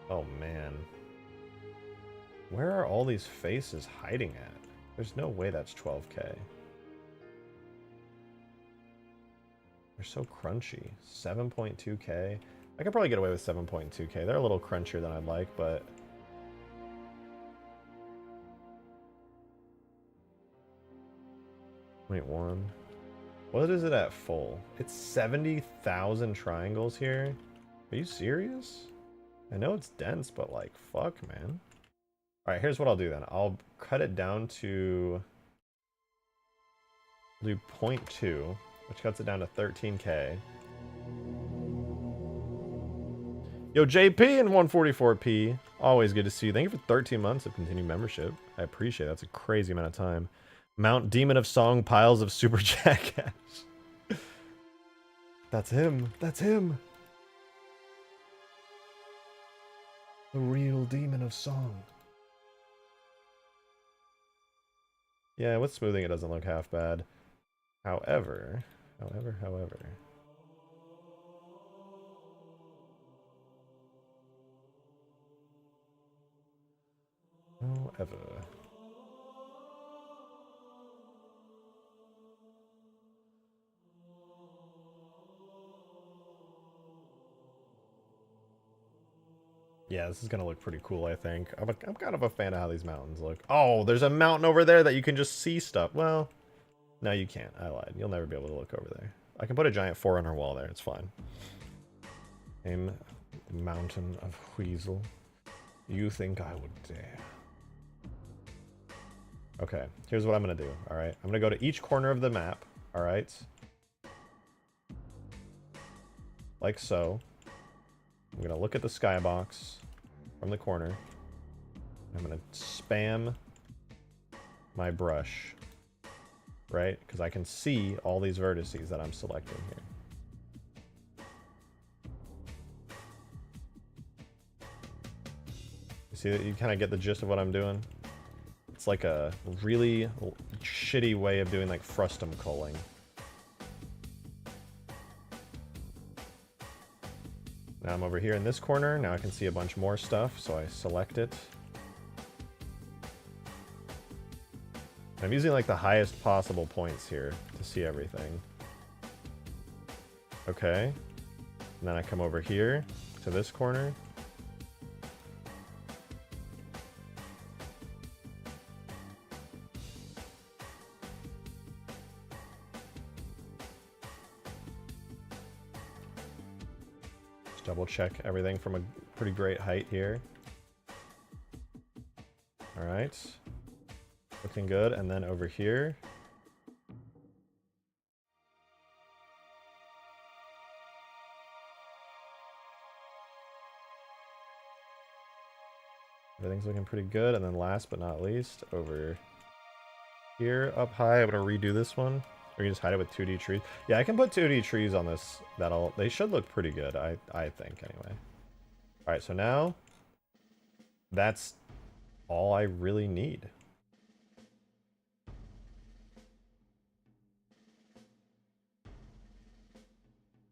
Oh man. Where are all these faces hiding at? There's no way that's 12k. They're so crunchy. 7.2k. I could probably get away with 7.2k. They're a little crunchier than I'd like, but... Wait, one. What is it at full? It's 70,000 triangles here? Are you serious? I know it's dense, but like, fuck, man. Alright, here's what I'll do then. I'll cut it down to... I'll do 0.2, which cuts it down to 13k. Yo, JP and 144p. Always good to see you. Thank you for 13 months of continued membership. I appreciate it. That's a crazy amount of time. Mount Demon of Song piles of Super Jackass. That's him. That's him. The real Demon of Song. Yeah, with smoothing it doesn't look half bad. However. Yeah, this is gonna look pretty cool, I think. I'm kind of a fan of how these mountains look. Oh, there's a mountain over there that you can just see stuff. Well, no, you can't. I lied. You'll never be able to look over there. I can put a giant Forerunner wall there. It's fine. In the mountain of Weasel. You think I would dare? Okay, here's what I'm gonna do. All right, I'm gonna go to each corner of the map. All right, like so. I'm gonna look at the skybox from the corner. I'm gonna spam my brush, right? Because I can see all these vertices that I'm selecting here. You see that you kind of get the gist of what I'm doing? It's like a really shitty way of doing like frustum culling. Now I'm over here in this corner. Now I can see a bunch more stuff, so I select it. I'm using like the highest possible points here to see everything. Okay. And then I come over here to this corner. Double check everything from a pretty great height here. All right, looking good. And then over here, everything's looking pretty good. And then last but not least, over here up high, I'm gonna redo this one. Or you can just hide it with 2D trees. Yeah, I can put 2D trees on this. They should look pretty good, I think, anyway. Alright, so now that's all I really need.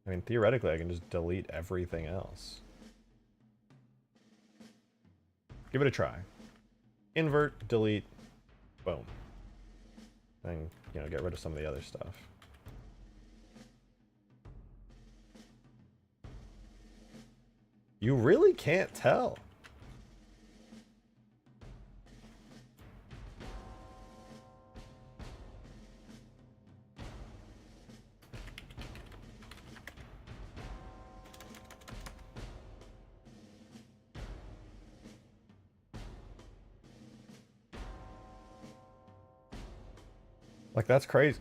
I mean, theoretically, I can just delete everything else. Give it a try. Invert, delete, boom. And, you know, get rid of some of the other stuff. You really can't tell. Like, that's crazy.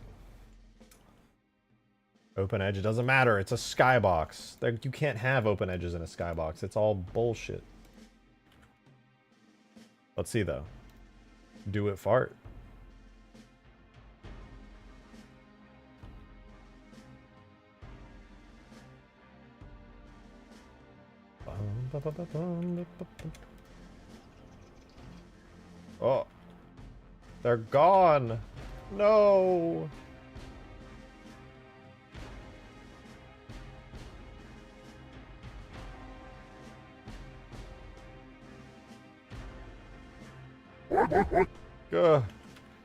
Open edge, it doesn't matter. It's a skybox. You can't have open edges in a skybox. It's all bullshit. Let's see, though. Do it fart. Oh. They're gone. No.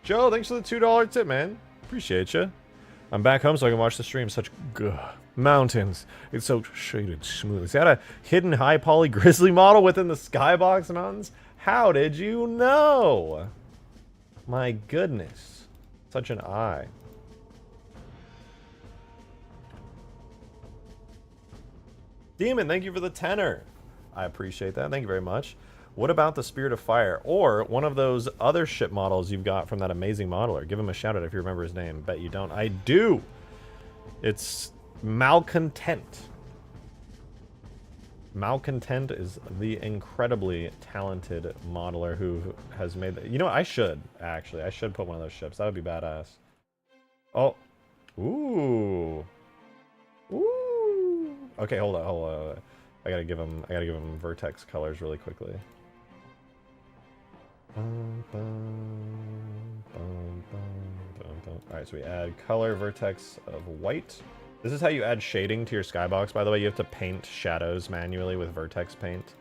Joe, thanks for the $2 tip, man. Appreciate you. I'm back home so I can watch the stream. Such mountains. It's so shaded smooth. Is that a hidden high poly grizzly model within the Skybox Mountains? How did you know? My goodness. Such an eye. Demon, thank you for the tenor. I appreciate that. Thank you very much. What about the Spirit of Fire? Or one of those other ship models you've got from that amazing modeler. Give him a shout out if you remember his name. Bet you don't. I do. It's Malcontent. Malcontent is the incredibly talented modeler who has made the... You know what? I should put one of those ships. That would be badass. Oh. Ooh. Ooh. Okay, hold on. I gotta give him vertex colors really quickly. Alright, so we add color vertex of white. This is how you add shading to your skybox, by the way. You have to paint shadows manually with vertex paint.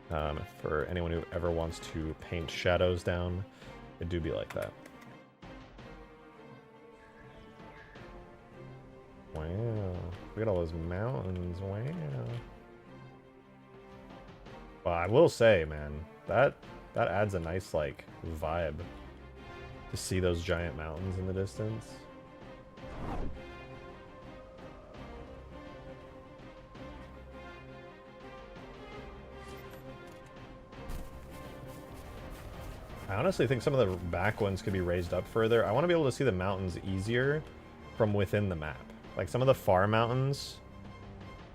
For anyone who ever wants to paint shadows down, it do be like that. Wow. Look at all those mountains. Wow. Well, I will say, man, that adds a nice, like, vibe to see those giant mountains in the distance. I honestly think some of the back ones could be raised up further. I want to be able to see the mountains easier from within the map. Like, some of the far mountains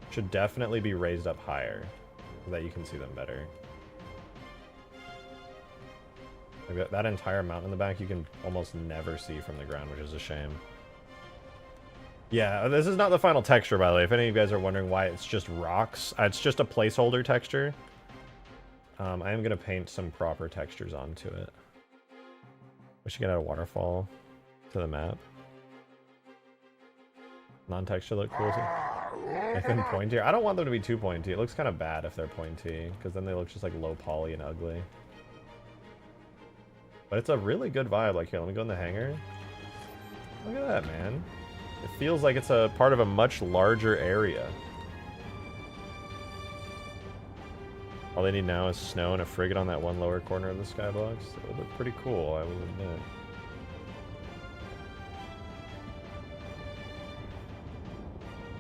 should definitely be raised up higher so that you can see them better. Like that entire mountain in the back you can almost never see from the ground, which is a shame. Yeah, this is not the final texture, by the way. If any of you guys are wondering why it's just rocks, it's just a placeholder texture. I am going to paint some proper textures onto it. We should get a waterfall to the map. Non-texture look cool too. Make them pointy. I don't want them to be too pointy. It looks kind of bad if they're pointy, because then they look just like low poly and ugly. But it's a really good vibe. Like, here, let me go in the hangar. Look at that, man. It feels like it's a part of a much larger area. All they need now is snow and a frigate on that one lower corner of the skybox. It would look pretty cool, I will admit.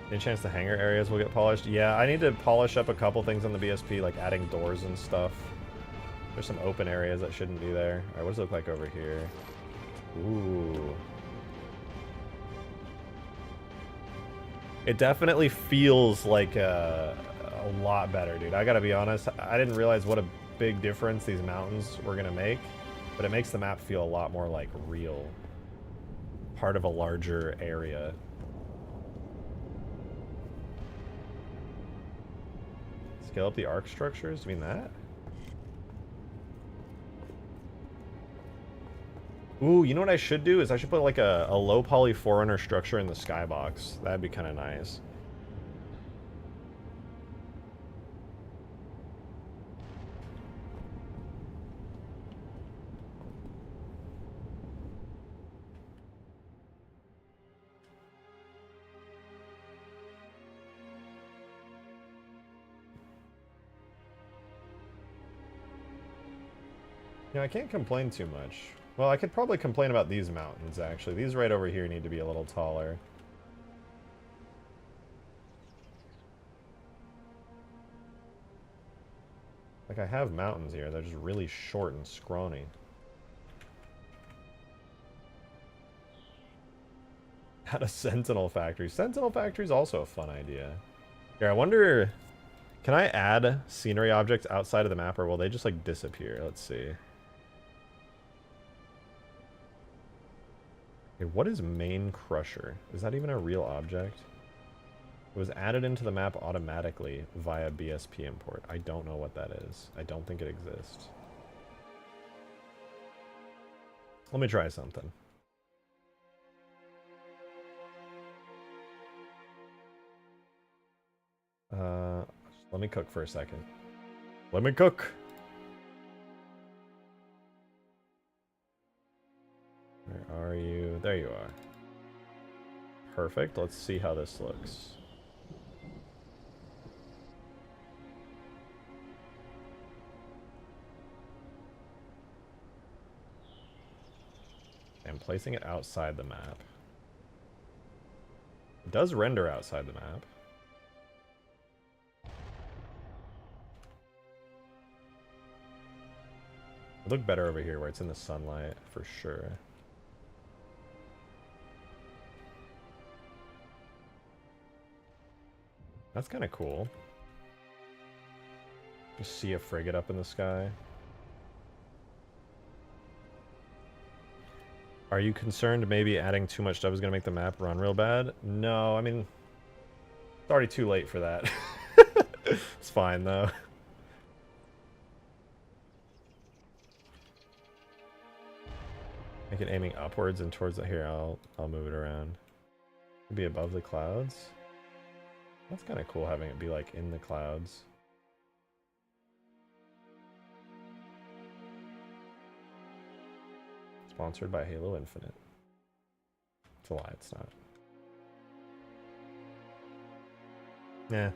Any chance the hangar areas will get polished? Yeah, I need to polish up a couple things on the BSP, like adding doors and stuff. There's some open areas that shouldn't be there. Alright, what does it look like over here? Ooh. It definitely feels like a lot better, dude. I gotta be honest. I didn't realize what a big difference these mountains were gonna make, but it makes the map feel a lot more like real. Part of a larger area. Scale up the arc structures? Do you mean that? Ooh, you know what I should do is I should put like a low poly Forerunner structure in the skybox. That'd be kind of nice. Yeah, I can't complain too much. Well, I could probably complain about these mountains, actually. These right over here need to be a little taller. Like, I have mountains here. They're just really short and scrawny. At a Sentinel Factory. Sentinel Factory is also a fun idea. Here, I wonder... Can I add scenery objects outside of the map, or will they just, like, disappear? Let's see. Okay, what is Main Crusher? Is that even a real object? It was added into the map automatically via BSP import. I don't know what that is. I don't think it exists. Let me try something. Let me cook for a second. Let me cook! Where are you? There you are. Perfect. Let's see how this looks. I'm placing it outside the map. It does render outside the map. It look better over here where it's in the sunlight for sure. That's kind of cool. Just see a frigate up in the sky. Are you concerned maybe adding too much stuff is going to make the map run real bad? No, I mean, it's already too late for that. It's fine though. Make it aiming upwards and towards the... Here, I'll move it around. It'd be above the clouds. That's kind of cool having it be like in the clouds. Sponsored by Halo Infinite. It's a lie, it's not. Nah,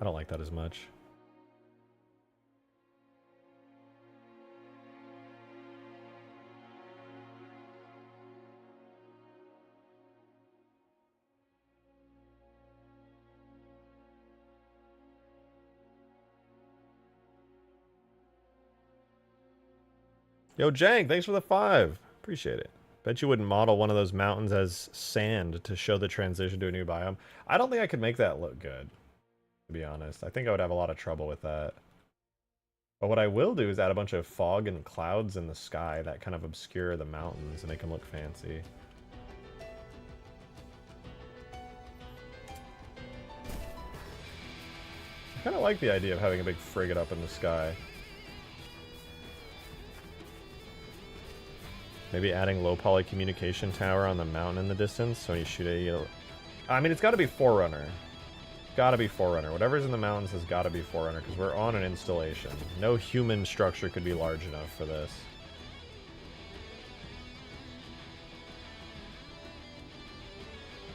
I don't like that as much. Yo, Jank, thanks for the 5. Appreciate it. Bet you wouldn't model one of those mountains as sand to show the transition to a new biome. I don't think I could make that look good, to be honest. I think I would have a lot of trouble with that. But what I will do is add a bunch of fog and clouds in the sky that kind of obscure the mountains and make them look fancy. I kind of like the idea of having a big frigate up in the sky. Maybe adding low poly communication tower on the mountain in the distance, so when you shoot it, you... I mean, it's got to be Forerunner. Got to be Forerunner. Whatever's in the mountains has got to be Forerunner, because we're on an installation. No human structure could be large enough for this.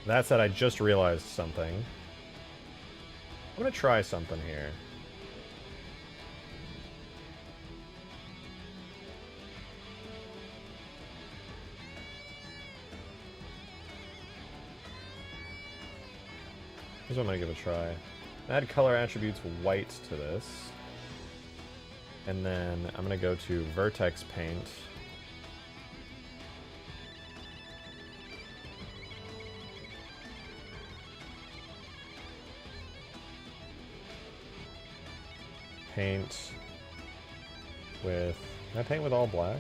That said, I just realized something. I'm going to try something here. Here's what I'm going to give a try. Add color attributes white to this. And then I'm going to go to vertex paint. Paint with... Can I paint with all black?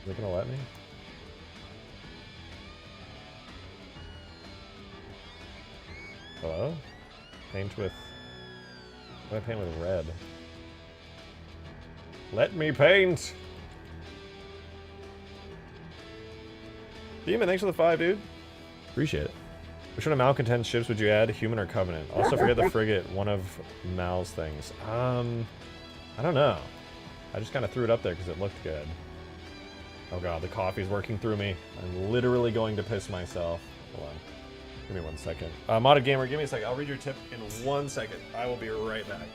Is it gonna let me? Hello? Paint with... What do I paint with red? Let me paint! Demon, thanks for the 5, dude. Appreciate it. Which one of Malcontent's ships would you add, human or covenant? Also forget the frigate, one of Mal's things. I don't know. I just kind of threw it up there because it looked good. Oh god, the coffee's working through me. I'm literally going to piss myself. Hold on. Give me 1 second. Modded Gamer, give me a second. I'll read your tip in 1 second. I will be right back.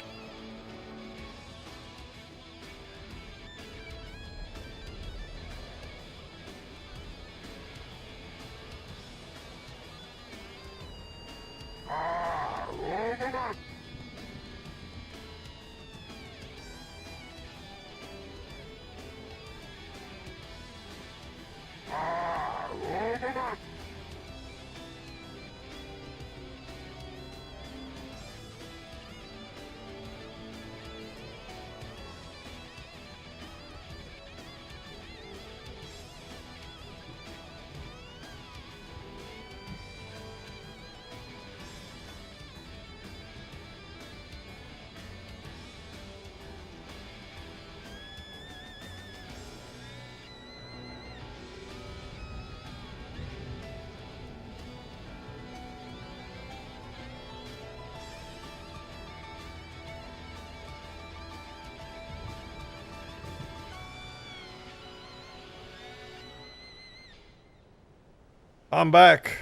I'm back.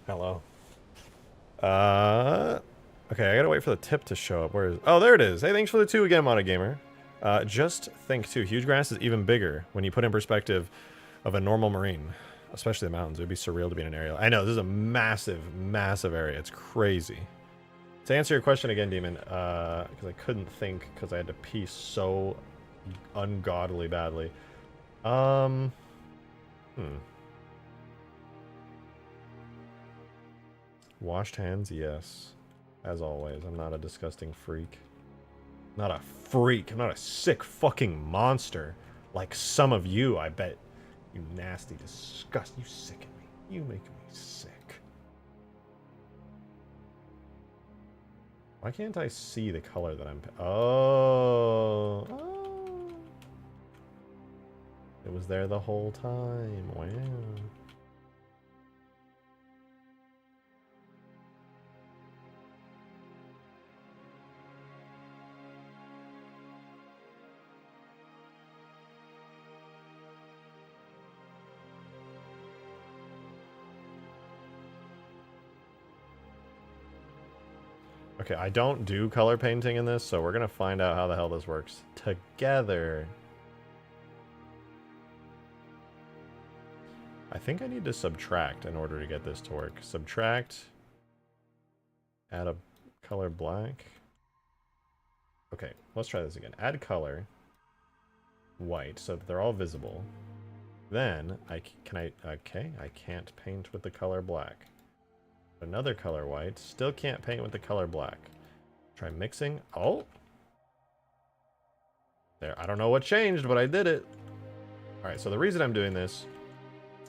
Hello. Okay, I gotta wait for the tip to show up. Where is... Oh, there it is. Hey, thanks for the 2 again, Modded Gamer. Just think, too, Hugegrass is even bigger when you put in perspective of a normal marine. Especially the mountains. It would be surreal to be in an area. I know, this is a massive, massive area. It's crazy. To answer your question again, Demon, because I couldn't think because I had to pee so ungodly badly. Washed hands, yes. As always, I'm not a disgusting freak. Not a freak. I'm not a sick fucking monster. Like some of you, I bet. You nasty, disgusting. You sicken me. You make me sick. Why can't I see the color that I'm... Oh. Oh. It was there the whole time. Wow. Okay, I don't do color painting in this, so we're gonna find out how the hell this works together. I think I need to subtract in order to get this to work. Subtract. Add a color black. Okay, let's try this again. Add color. White, so that they're all visible. Then, I can't paint with the color black. Another color white. Still can't paint with the color black. Try mixing. Oh! There. I don't know what changed, but I did it. Alright, so the reason I'm doing this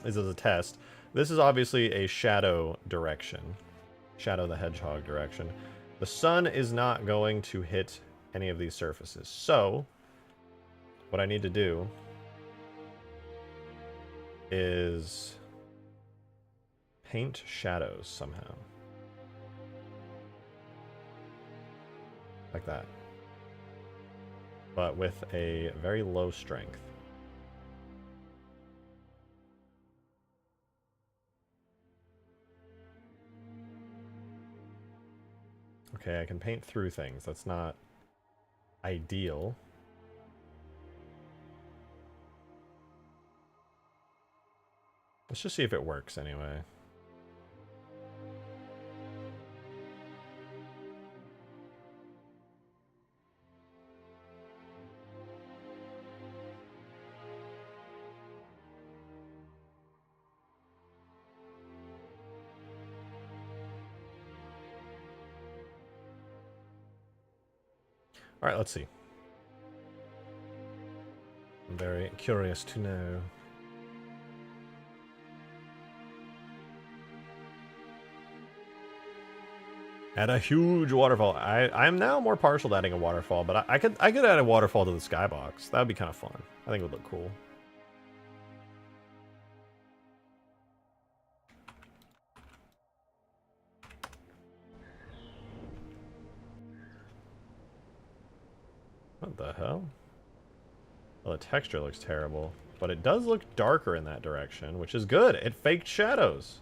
is as a test. This is obviously a shadow direction. Shadow the Hedgehog direction. The sun is not going to hit any of these surfaces. So, what I need to do is paint shadows somehow. Like that. But with a very low strength. Okay, I can paint through things. That's not ideal. Let's just see if it works anyway. All right, let's see. very curious to know. Add a huge waterfall. I'm now more partial to adding a waterfall, but I could add a waterfall to the skybox. That would be kind of fun. I think it would look cool. What the hell? Well, the texture looks terrible, but it does look darker in that direction, which is good. It faked shadows.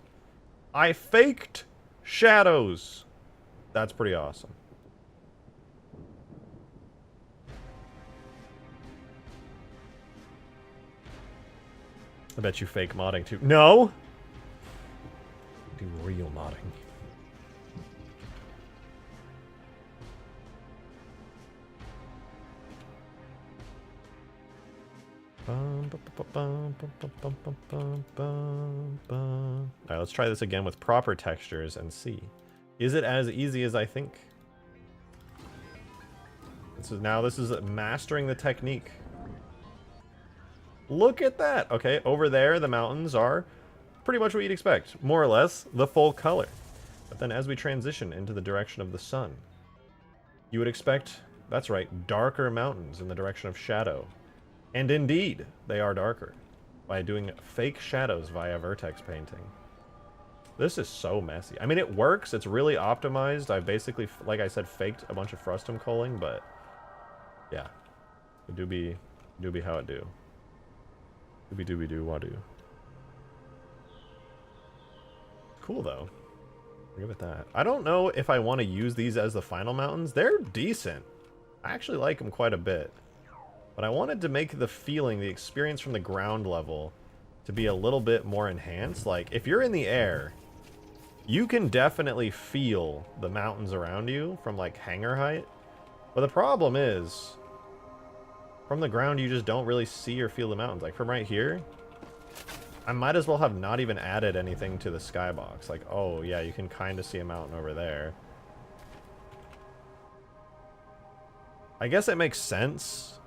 I faked shadows. That's pretty awesome. I bet you fake modding too. No! Do real modding. Alright, let's try this again with proper textures and see. Is it as easy as I think? This is mastering the technique. Look at that! Okay, over there the mountains are pretty much what you'd expect. More or less the full color. But then as we transition into the direction of the sun, you would expect, that's right, darker mountains in the direction of shadow. And indeed, they are darker by doing fake shadows via vertex painting. This is so messy. I mean, it works. It's really optimized. I've basically, like I said, faked a bunch of frustum culling, but yeah, it do be how it do. Doobie do wado. Cool though. Give it that. I don't know if I want to use these as the final mountains. They're decent. I actually like them quite a bit. But I wanted to make the feeling, the experience from the ground level, to be a little bit more enhanced. Like, if you're in the air, you can definitely feel the mountains around you from, like, hangar height. But the problem is, from the ground, you just don't really see or feel the mountains. Like, from right here, I might as well have not even added anything to the skybox. Like, oh, yeah, you can kind of see a mountain over there. I guess it makes sense,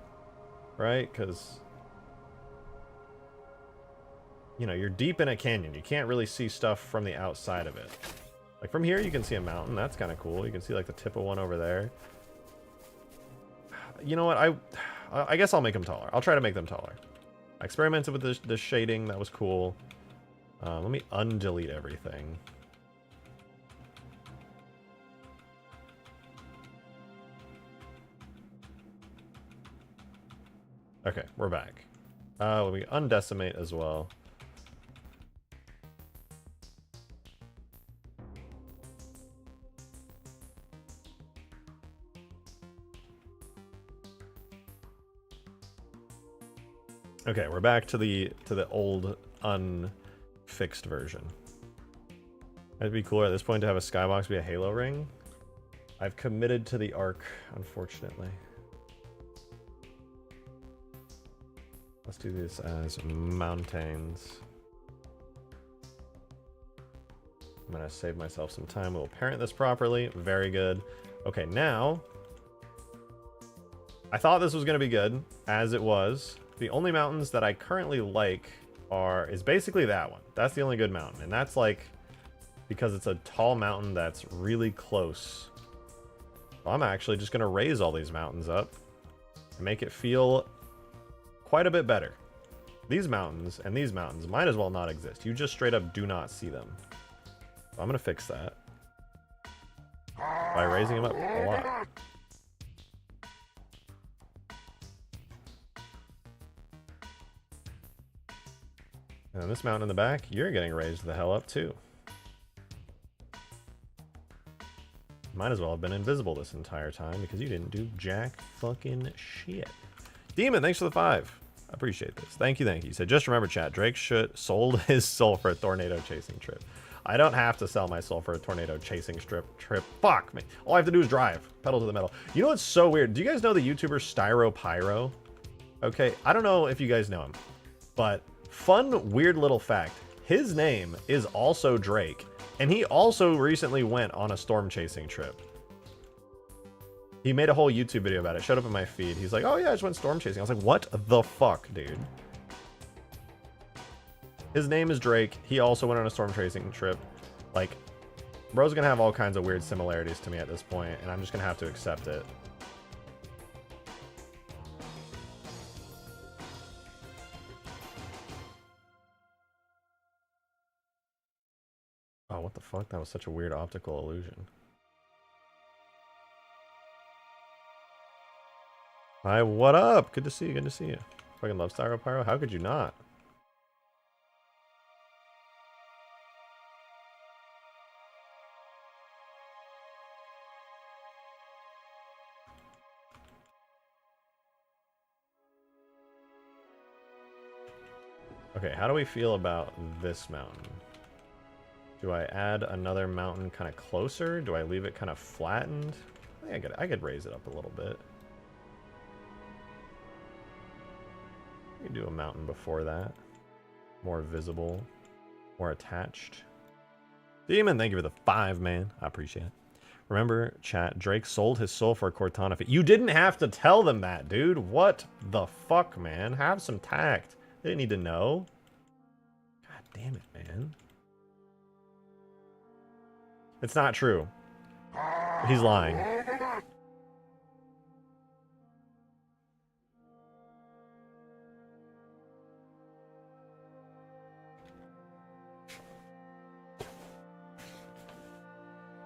right? Because, you know, you're deep in a canyon. You can't really see stuff from the outside of it. Like, from here, you can see a mountain. That's kind of cool. You can see, like, the tip of one over there. You know what? I guess I'll make them taller. I'll try to make them taller. I experimented with the shading. That was cool. Let me undelete everything. Okay, we're back. Let me undecimate as well. Okay, we're back to the old unfixed version. It'd be cooler at this point to have a skybox be a halo ring. I've committed to the arc, unfortunately. Let's do this as mountains. I'm gonna save myself some time. We'll parent this properly. Very good. Okay, now I thought this was gonna be good, as it was. The only mountains that I currently like is basically that one. That's the only good mountain, and that's like because it's a tall mountain that's really close. I'm actually just gonna raise all these mountains up and make it feel quite a bit better. These mountains and these mountains might as well not exist. You just straight up do not see them. So I'm gonna fix that by raising them up a lot. And this mountain in the back, you're getting raised the hell up too. Might as well have been invisible this entire time because you didn't do jack fucking shit. Demon, thanks for the 5. I appreciate this. Thank you, thank you. So just remember, chat, Drake sold his soul for a tornado chasing trip. I don't have to sell my soul for a tornado chasing trip. Fuck me. All I have to do is drive. Pedal to the metal. You know what's so weird? Do you guys know the YouTuber Styro Pyro? Okay, I don't know if you guys know him, but fun, weird little fact. His name is also Drake, and he also recently went on a storm chasing trip. He made a whole YouTube video about it. Showed up in my feed. He's like, oh yeah, I just went storm chasing. I was like, what the fuck, dude? His name is Drake. He also went on a storm chasing trip. Like, bro's gonna have all kinds of weird similarities to me at this point, and I'm just gonna have to accept it. Oh, what the fuck? That was such a weird optical illusion. Hi, what up? Good to see you. Good to see you. Fucking love Styro Pyro. How could you not? Okay, how do we feel about this mountain? Do I add another mountain kind of closer? Do I leave it kind of flattened? I think I could raise it up a little bit. You can do a mountain before that. More visible. More attached. Demon, thank you for the 5, man. I appreciate it. Remember, chat, Drake sold his soul for a Cortana fee. You didn't have to tell them that, dude. What the fuck, man? Have some tact. They didn't need to know. God damn it, man. It's not true. He's lying.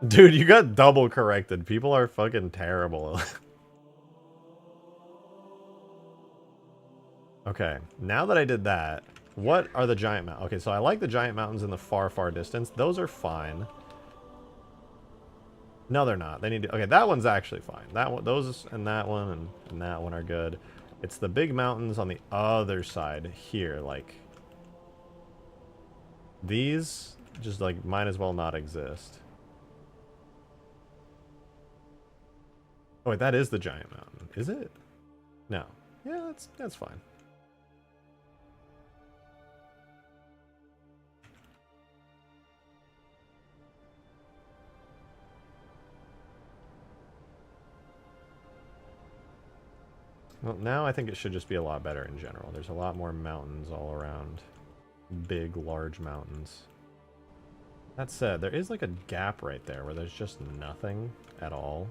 Dude, you got double corrected. People are fucking terrible. Okay, now that I did that, what are the giant mountains? Okay, so I like the giant mountains in the far, far distance. Those are fine. No, they're not. They need to... Okay, that one's actually fine. That one, those, and that one, and that one are good. It's the big mountains on the other side here, like... These just, like, might as well not exist. Oh, wait, that is the giant mountain. Is it? No. Yeah, that's fine. Well, now I think it should just be a lot better in general. There's a lot more mountains all around. Big, large mountains. That said, there is like a gap right there where there's just nothing at all.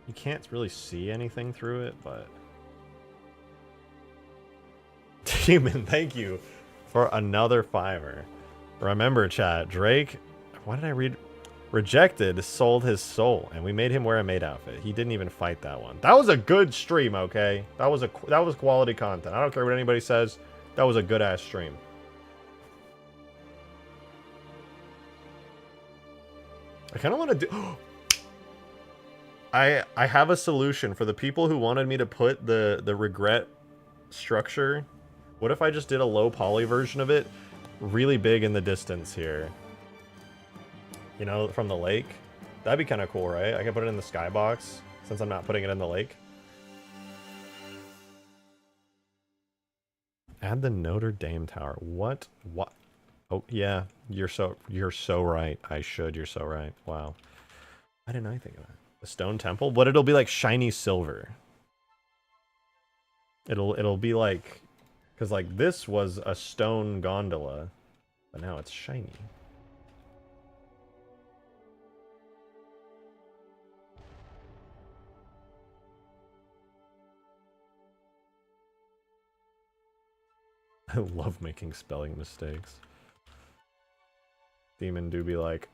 You can't really see anything through it, but... Demon, thank you for another 5er. Remember, chat, Drake... Why did I read... Rejected sold his soul, and we made him wear a maid outfit. He didn't even fight that one. That was a good stream, okay? That was quality content. I don't care what anybody says. That was a good ass stream. I kind of want to do. I have a solution for the people who wanted me to put the regret structure. What if I just did a low poly version of it, really big in the distance here? You know, from the lake. That'd be kind of cool, right? I can put it in the skybox, since I'm not putting it in the lake. Add the Notre Dame Tower. What? What? Oh, yeah. You're so right. I should. You're so right. Wow. Why didn't I think of that? The stone temple? But it'll be like shiny silver. It'll be like... Because, like, this was a stone gondola. But now it's shiny. I love making spelling mistakes. Demon do be like,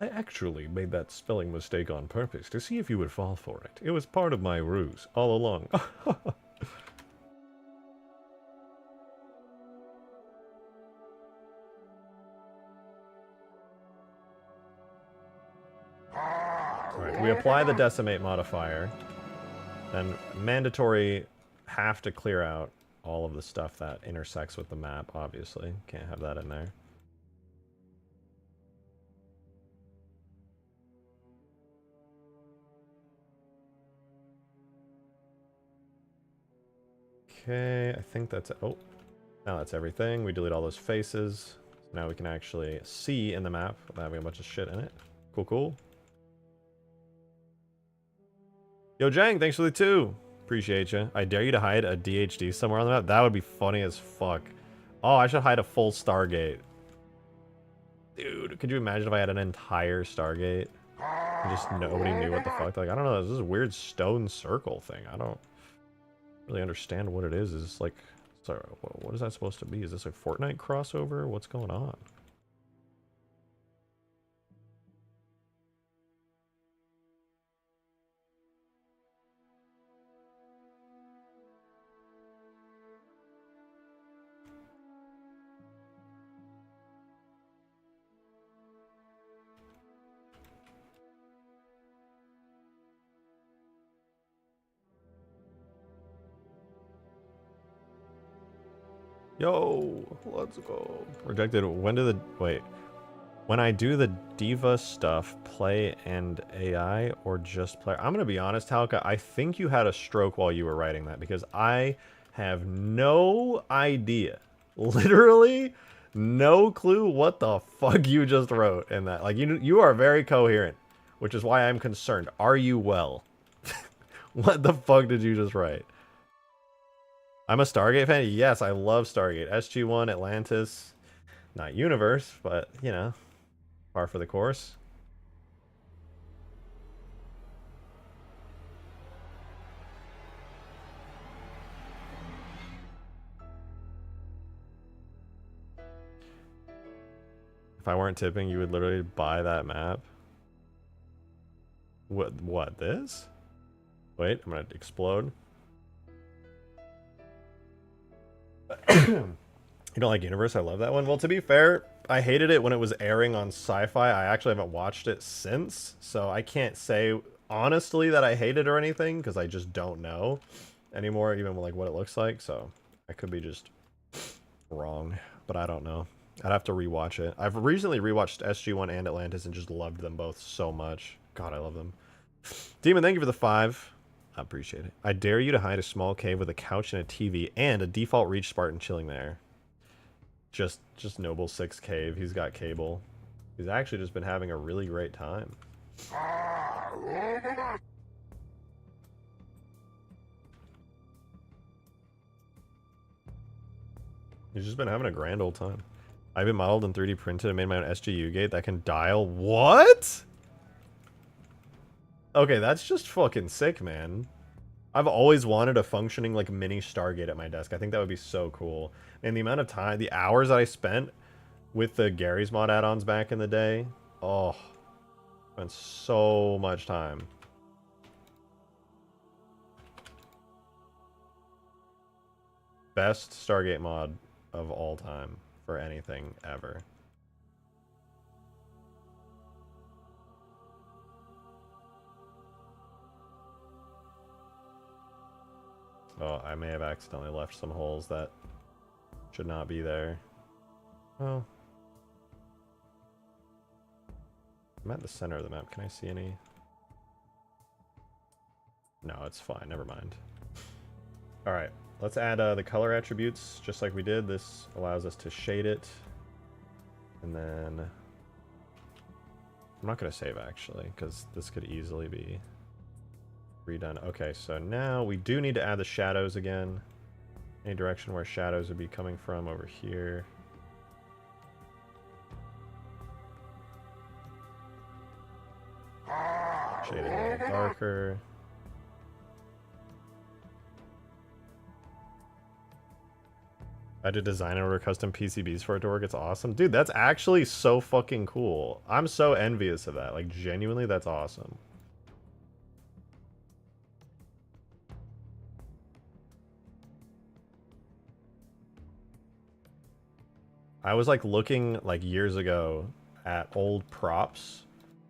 I actually made that spelling mistake on purpose to see if you would fall for it. It was part of my ruse all along. Alright, we apply the decimate modifier. Then mandatory have to clear out all of the stuff that intersects with the map, obviously. Can't have that in there. Okay, I think that's it. Oh, now that's everything. We delete all those faces. So now we can actually see in the map without having a bunch of shit in it. Cool, cool. Yo, Jang, thanks for the 2. Appreciate you. I dare you to hide a DHD somewhere on the map. That would be funny as fuck. Oh, I should hide a full Stargate. Dude, could you imagine if I had an entire Stargate? And just nobody knew what the fuck. Like, I don't know. This is a weird stone circle thing. I don't really understand what it is. Is this like, sorry, what is that supposed to be? Is this a Fortnite crossover? What's going on? Yo, let's go. Rejected. When do the wait? When I do the diva stuff, play and AI or just play? I'm gonna be honest, Halka. I think you had a stroke while you were writing that because I have no idea, literally no clue what the fuck you just wrote in that. Like you are very coherent, which is why I'm concerned. Are you well? What the fuck did you just write? I'm a Stargate fan? Yes, I love Stargate. SG-1, Atlantis. Not Universe, but, you know, par for the course. If I weren't tipping, you would literally buy that map. What, this? Wait, I'm gonna explode. You don't like Universe? I love that one. Well, to be fair, I hated it when it was airing on Sci-Fi. I actually haven't watched it since, so I can't say honestly that I hate it or anything because I just don't know anymore, even like what it looks like. So I could be just wrong, but I don't know. I'd have to rewatch it. I've recently rewatched SG-1 and Atlantis and just loved them both so much. God, I love them. Demon, thank you for the 5. I appreciate it. I dare you to hide a small cave with a couch and a TV and a default reach Spartan chilling there. Just Noble 6 cave. He's got cable. He's actually just been having a really great time. He's just been having a grand old time. I've been modeled and 3D printed and made my own SGU gate that can dial. What? Okay, that's just fucking sick, man. I've always wanted a functioning like mini Stargate at my desk. I think that would be so cool. And the amount of time, the hours that I spent with the Gary's Mod add-ons back in the day. Oh, spent so much time. Best Stargate mod of all time for anything ever. Oh, I may have accidentally left some holes that should not be there. Oh. I'm at the center of the map. Can I see any? No, it's fine. Never mind. Alright, let's add the color attributes just like we did. This allows us to shade it. And then... I'm not going to save actually, because this could easily be redone. Okay, so now we do need to add the shadows again. Any direction where shadows would be coming from over here. Shade it a little darker. I had to design and order custom PCBs for it to work. It's awesome. Dude, that's actually so fucking cool. I'm so envious of that. Like, genuinely, that's awesome. I was like looking like years ago at old props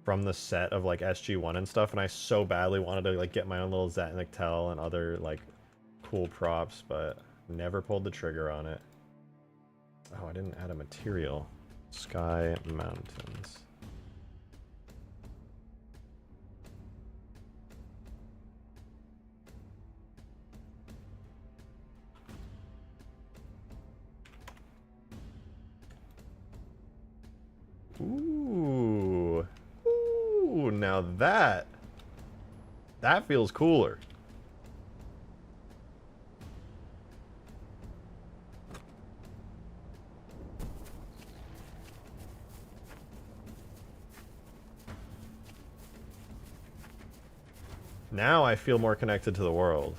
from the set of like SG-1 and stuff, and I so badly wanted to like get my own little Zatniktel and other like cool props, but never pulled the trigger on it. Oh, I didn't add a material. Sky Mountains. Ooh. Ooh, now that That feels cooler. Now I feel more connected to the world.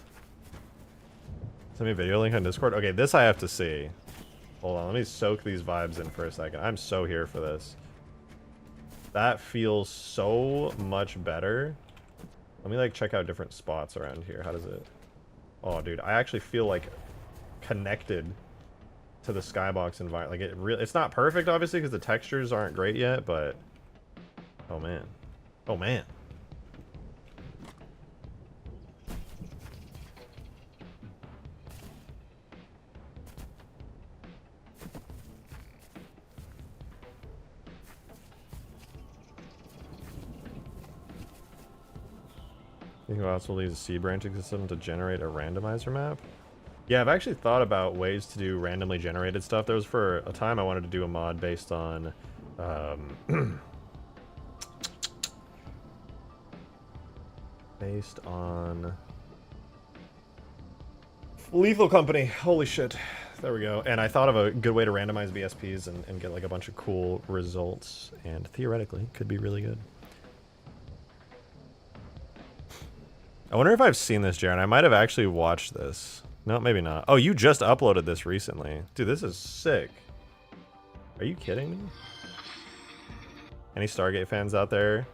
Send me a video link on Discord. Okay, this I have to see. Hold on, let me soak these vibes in for a second. I'm so here for this. That feels so much better. Let me like check out different spots around here. How does it? Oh, dude, I actually feel like connected to the skybox environment. Like it's not perfect, obviously, because the textures aren't great yet. But oh man, oh man. Think about also use a C branching system to generate a randomizer map. Yeah, I've actually thought about ways to do randomly generated stuff. There was for a time I wanted to do a mod based on based on Lethal Company. Holy shit. There we go. And I thought of a good way to randomize VSPs and get like a bunch of cool results, and theoretically could be really good. I wonder if I've seen this, Jaren. I might have actually watched this. No, maybe not. Oh, you just uploaded this recently. Dude, this is sick. Are you kidding me? Any Stargate fans out there?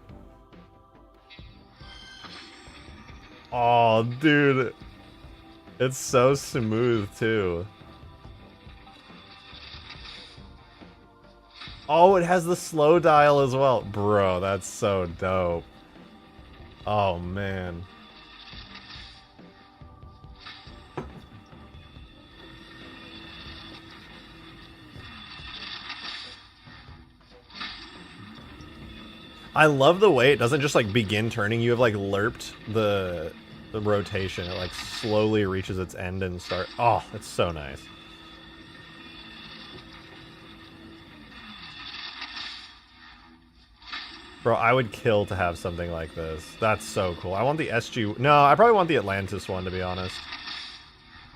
Oh, dude. It's so smooth, too. Oh, it has the slow dial as well. Bro, that's so dope. Oh, man. I love the way it doesn't just like begin turning. You have like lerped the rotation. It like slowly reaches its end and start. Oh, that's so nice. Bro, I would kill to have something like this. That's so cool. I want the SG. No, I probably want the Atlantis one, to be honest.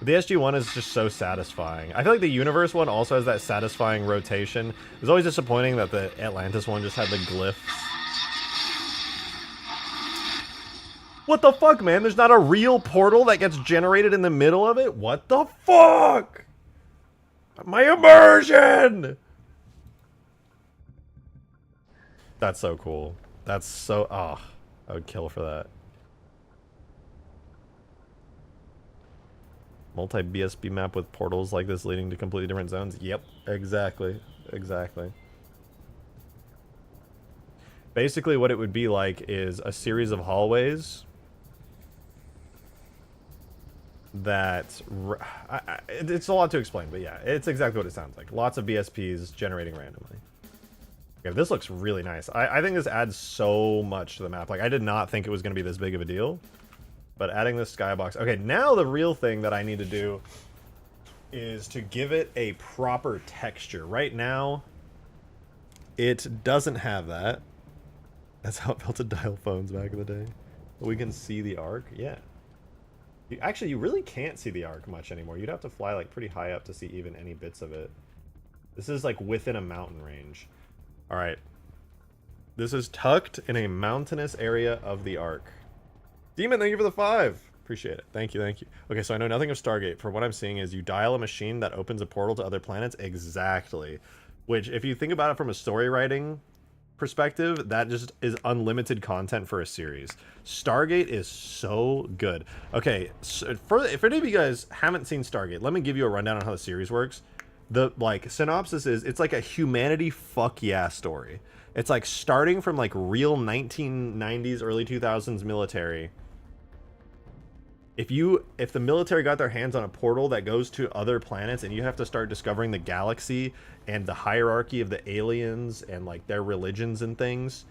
The SG one is just so satisfying. I feel like the Universe one also has that satisfying rotation. It was always disappointing that the Atlantis one just had the glyphs. What the fuck, man? There's not a real portal that gets generated in the middle of it? What the fuck? My immersion! That's so cool. That's so... Oh, I would kill for that. Multi-BSB map with portals like this leading to completely different zones? Yep, exactly. Exactly. Basically what it would be like is a series of hallways that... it's a lot to explain, but yeah, it's exactly what it sounds like. Lots of BSPs generating randomly. Okay, this looks really nice. I think this adds so much to the map. Like, I did not think it was going to be this big of a deal. But adding this skybox... Okay, now the real thing that I need to do is to give it a proper texture. Right now, it doesn't have that. That's how it felt to dial phones back in the day. But we can see the arc. Yeah. Actually, you really can't see the arc much anymore. You'd have to fly like pretty high up to see even any bits of it. This is like within a mountain range. All right. This is tucked in a mountainous area of the arc. Demon, thank you for the 5. Appreciate it. Thank you, thank you. Okay, so I know nothing of Stargate. From what I'm seeing is you dial a machine that opens a portal to other planets. Exactly. Which, if you think about it from a story writing perspective, that just is unlimited content for a series. Stargate is so good. Okay, so if any of you guys haven't seen Stargate, let me give you a rundown on how the series works. The like synopsis is it's like a humanity fuck yeah story. It's like starting from like real 1990s, early 2000s military. If the military got their hands on a portal that goes to other planets and you have to start discovering the galaxy and the hierarchy of the aliens and like their religions and things,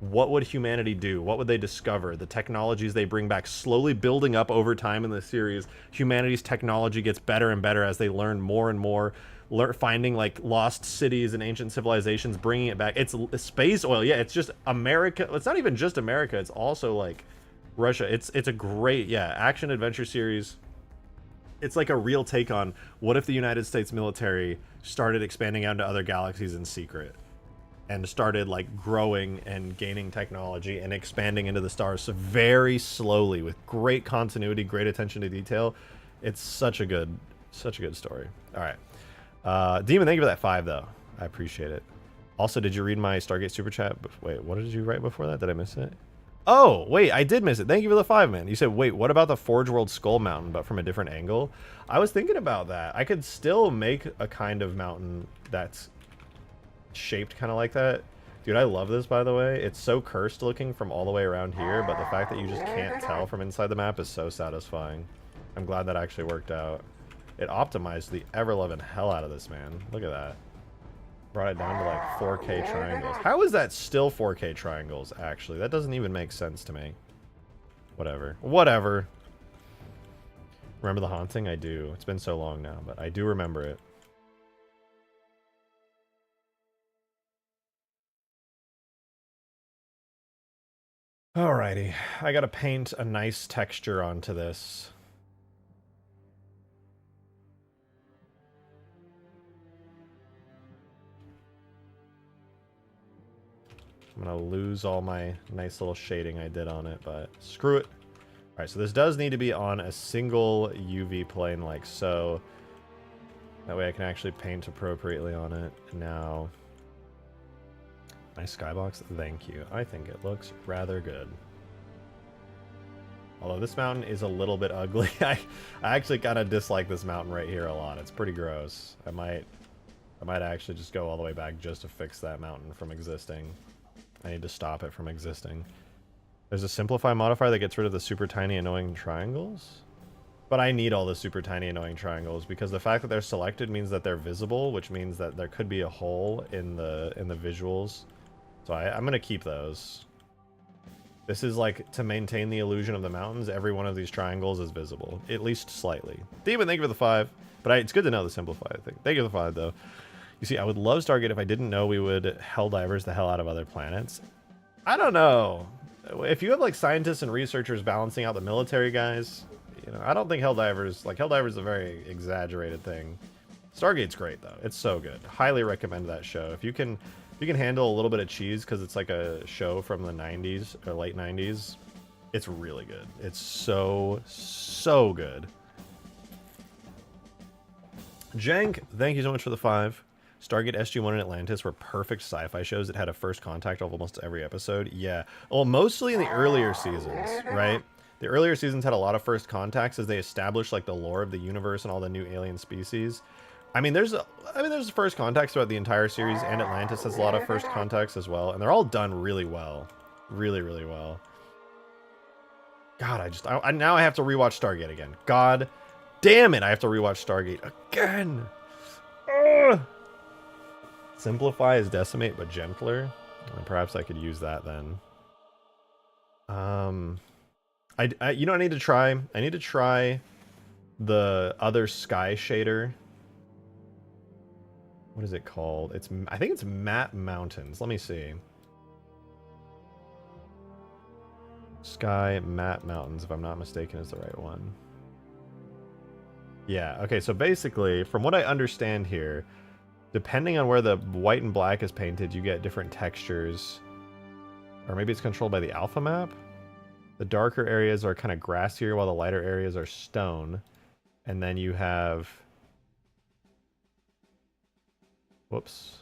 what would humanity do? What would they discover? The technologies they bring back, slowly building up over time in the series. Humanity's technology gets better and better as they learn more and more, finding like lost cities and ancient civilizations, bringing it back. It's space oil. Yeah, it's just America. It's not even just America. It's also like Russia. It's a great, yeah, action adventure series. It's like a real take on what if the United States military started expanding out into other galaxies in secret and started like growing and gaining technology and expanding into the stars so very slowly with great continuity, great attention to detail. It's such a good story. All right. Demon, thank you for that 5 though. I appreciate it. Also, did you read my Stargate super chat? Wait, what did you write before that? Did I miss it? Oh, wait, I did miss it. Thank you for the 5, man. You said, wait, what about the Forge World Skull Mountain, but from a different angle? I was thinking about that. I could still make a kind of mountain that's shaped kind of like that. Dude, I love this, by the way. It's so cursed looking from all the way around here, but the fact that you just can't tell from inside the map is so satisfying. I'm glad that actually worked out. It optimized the ever-loving hell out of this, man. Look at that. Brought it down to like 4K triangles. How is that still 4K triangles, actually? That doesn't even make sense to me. Whatever. Whatever. Remember the haunting? I do. It's been so long now, but I do remember it. Alrighty. I gotta paint a nice texture onto this. I'm gonna lose all my nice little shading I did on it, but screw it. Alright, so this does need to be on a single UV plane like so. That way I can actually paint appropriately on it. Now, my skybox, thank you. I think it looks rather good. Although this mountain is a little bit ugly. I actually kind of dislike this mountain right here a lot. It's pretty gross. I might actually just go all the way back just to fix that mountain from existing. I need to stop it from existing. There's a simplify modifier that gets rid of the super tiny annoying triangles. But I need all the super tiny annoying triangles because the fact that they're selected means that they're visible, which means that there could be a hole in the visuals. So I'm gonna keep those. This is like to maintain the illusion of the mountains. Every one of these triangles is visible, at least slightly. Demon, thank you for the 5. But it's good to know the simplify thing. Thank you for the 5 though. You see, I would love Stargate if I didn't know we would Helldivers the hell out of other planets. I don't know. If you have like scientists and researchers balancing out the military guys, you know, I don't think Helldivers, like Helldivers is a very exaggerated thing. Stargate's great though. It's so good. Highly recommend that show. If you can handle a little bit of cheese because it's like a show from the 90s or late 90s, it's really good. It's so good. Jank, thank you so much for the 5. Stargate, SG-1, and Atlantis were perfect sci-fi shows that had a first contact of almost every episode. Yeah. Well, mostly in the earlier seasons, right? The earlier seasons had a lot of first contacts as they established like the lore of the universe and all the new alien species. I mean, there's first contacts throughout the entire series, and Atlantis has a lot of first contacts as well, and they're all done really well. Really, really well. God, now I have to rewatch Stargate again. God damn it, I have to rewatch Stargate again. Ugh. Simplify is decimate, but gentler. Perhaps I could use that then. You know what I need to try? I need to try the other sky shader. What is it called? I think it's Map Mountains. Let me see. Sky Map Mountains, if I'm not mistaken, is the right one. Yeah, okay, so basically, from what I understand here, depending on where the white and black is painted, you get different textures. Or maybe it's controlled by the alpha map? The darker areas are kind of grassier, while the lighter areas are stone. And then you have... Whoops.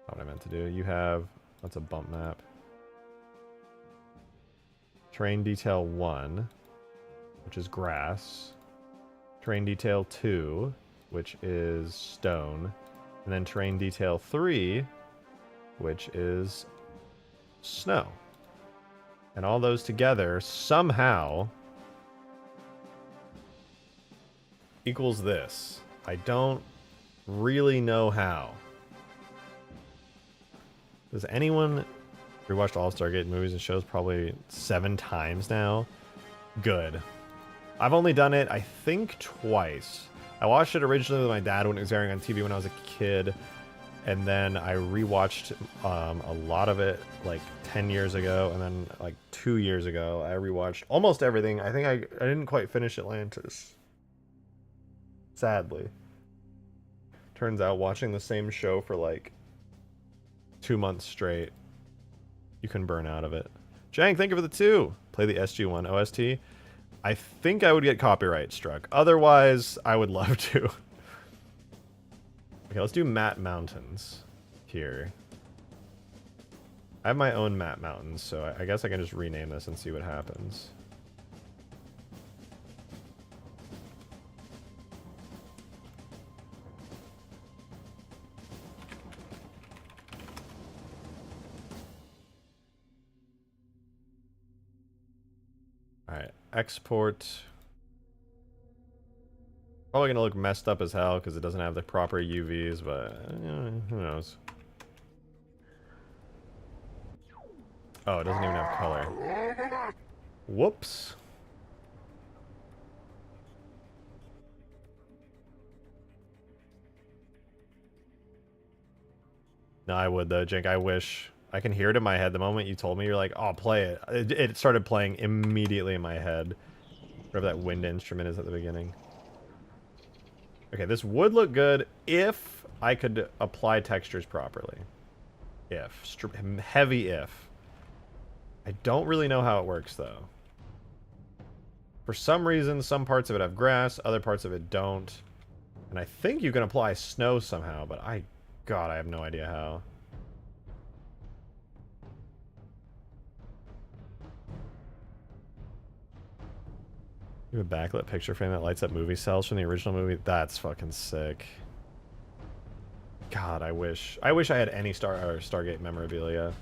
Not what I meant to do. You have... That's a bump map. Terrain Detail 1, which is grass. Terrain Detail 2, which is stone. And then Terrain Detail 3, which is snow. And all those together somehow equals this. I don't really know how. Does anyone rewatched all Stargate movies and shows probably 7 times now? Good. I've only done it, I think, twice. I watched it originally with my dad when it was airing on TV when I was a kid. And then I rewatched a lot of it like 10 years ago, and then like 2 years ago I rewatched almost everything. I think I didn't quite finish Atlantis. Sadly. Turns out watching the same show for like 2 months straight, you can burn out of it. Jank, thank you for the 2. Play the SG-1 OST. I think I would get copyright struck. Otherwise, I would love to. Okay, let's do Matte Mountains here. I have my own Matte Mountains, so I guess I can just rename this and see what happens. Alright, export. Probably gonna look messed up as hell because it doesn't have the proper UVs, but who knows. Oh, it doesn't even have color. Whoops. No, I would though, Jink. I wish. I can hear it in my head. The moment you told me, you're like, oh, play it. It started playing immediately in my head. Whatever that wind instrument is at the beginning. Okay, this would look good if I could apply textures properly. If. Heavy if. I don't really know how it works, though. For some reason, some parts of it have grass, other parts of it don't. And I think you can apply snow somehow, but God, I have no idea how. You have a backlit picture frame that lights up movie cells from the original movie? That's fucking sick. God, I wish I had any Stargate memorabilia.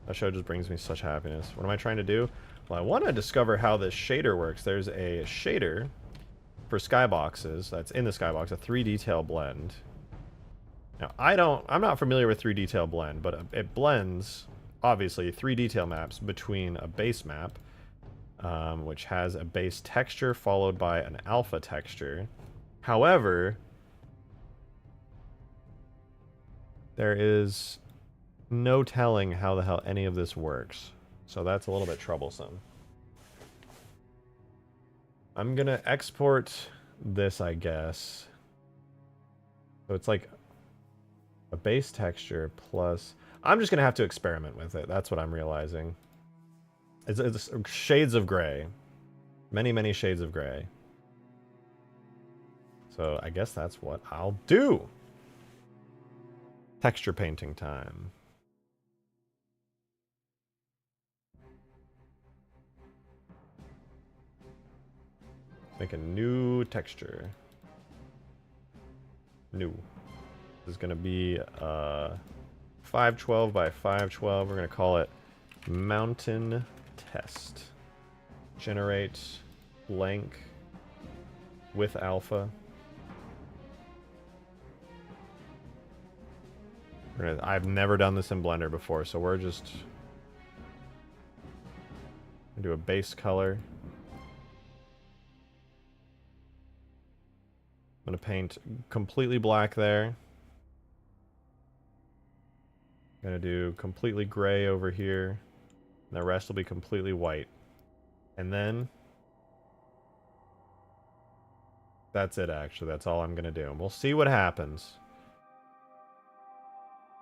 That show just brings me such happiness. What am I trying to do? Well, I want to discover how this shader works. There's a shader for skyboxes that's in the skybox, a 3 detail blend. Now, I'm not familiar with 3 detail blend, but it blends, obviously, 3 detail maps between a base map, which has a base texture followed by an alpha texture. However, there is no telling how the hell any of this works. So that's a little bit troublesome. I'm gonna export this, I guess. So it's like a base texture plus... I'm just gonna have to experiment with it. That's what I'm realizing. It's shades of gray. Many, many shades of gray. So I guess that's what I'll do. Texture painting time. Make a new texture. New. This is going to be 512 by 512. We're going to call it Mountain Test. Generate blank with alpha. I've never done this in Blender before, so we're just gonna do a base color. I'm gonna paint completely black there. I'm gonna do completely gray over here. And the rest will be completely white. And then that's it, actually. That's all I'm gonna do. And we'll see what happens.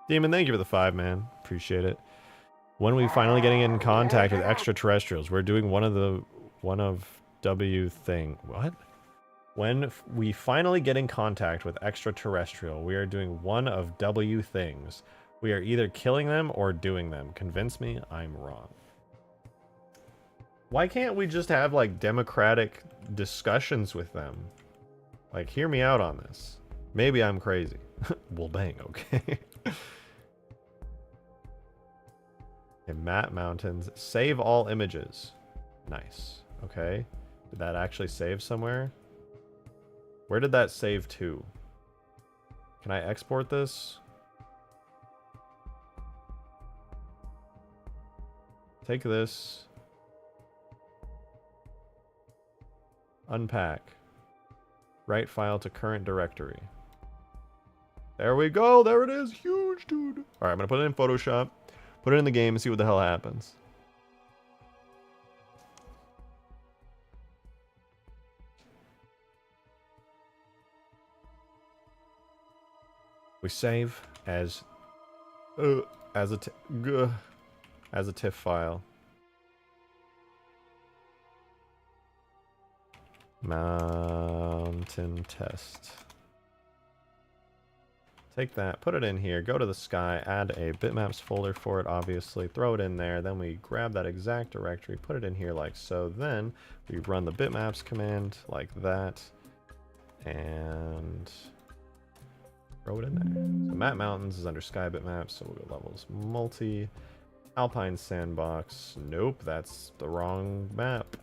Demon, thank you for the 5, man. Appreciate it. When are we finally getting in contact with extraterrestrials? We're doing one of W thing. What? When we finally get in contact with extraterrestrial, we are doing one of W things. We are either killing them or doing them. Convince me I'm wrong. Why can't we just have, like, democratic discussions with them? Like, hear me out on this. Maybe I'm crazy. Well, dang, okay. Okay, Matte Mountains. Save all images. Nice. Okay. Did that actually save somewhere? Where did that save to? Can I export this? Take this. Unpack. Write file to current directory. There we go. There it is. Huge, dude. All right, I'm going to put it in Photoshop. Put it in the game and see what the hell happens. We save as a TIFF file. Mountain test. Take that, put it in here, go to the sky, add a bitmaps folder for it, obviously, throw it in there, then we grab that exact directory, put it in here like so, then we run the bitmaps command like that, and throw it in there. So map mountains is under sky bitmaps, so we'll go levels multi, alpine sandbox, nope, that's the wrong map.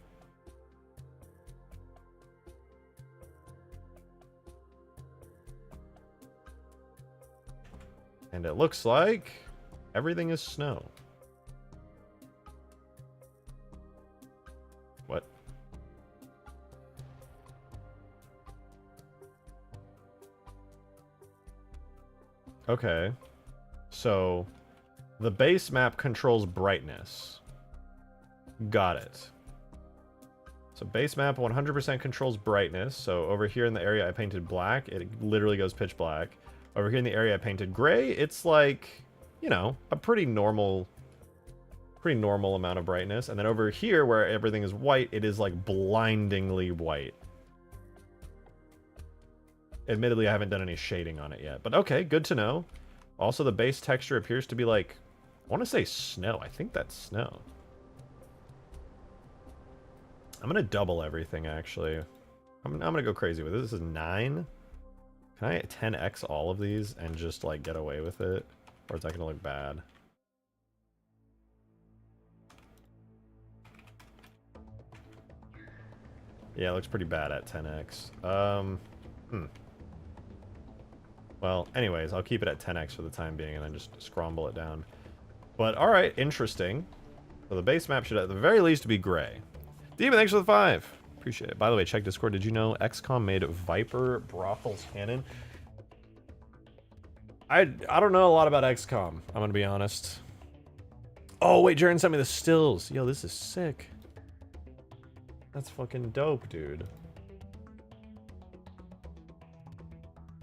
And it looks like everything is snow. What? Okay. So, the base map controls brightness. Got it. So base map 100% controls brightness. So over here in the area I painted black, it literally goes pitch black. Over here in the area I painted gray, it's like, you know, a pretty normal amount of brightness. And then over here where everything is white, it is like blindingly white. Admittedly, I haven't done any shading on it yet, but okay, good to know. Also, the base texture appears to be like, I want to say snow. I think that's snow. I'm going to double everything, actually. I'm going to go crazy with it. This is 9. Can I 10x all of these and just, like, get away with it? Or is that going to look bad? Yeah, it looks pretty bad at 10x. Well, anyways, I'll keep it at 10x for the time being and then just scrumble it down. But, alright, interesting. So the base map should at the very least be gray. Demon, thanks for the 5. Appreciate it. By the way, check Discord. Did you know XCOM made Viper brothels canon? I don't know a lot about XCOM. I'm gonna be honest. Oh wait, Jaren sent me the stills. Yo, this is sick. That's fucking dope, dude.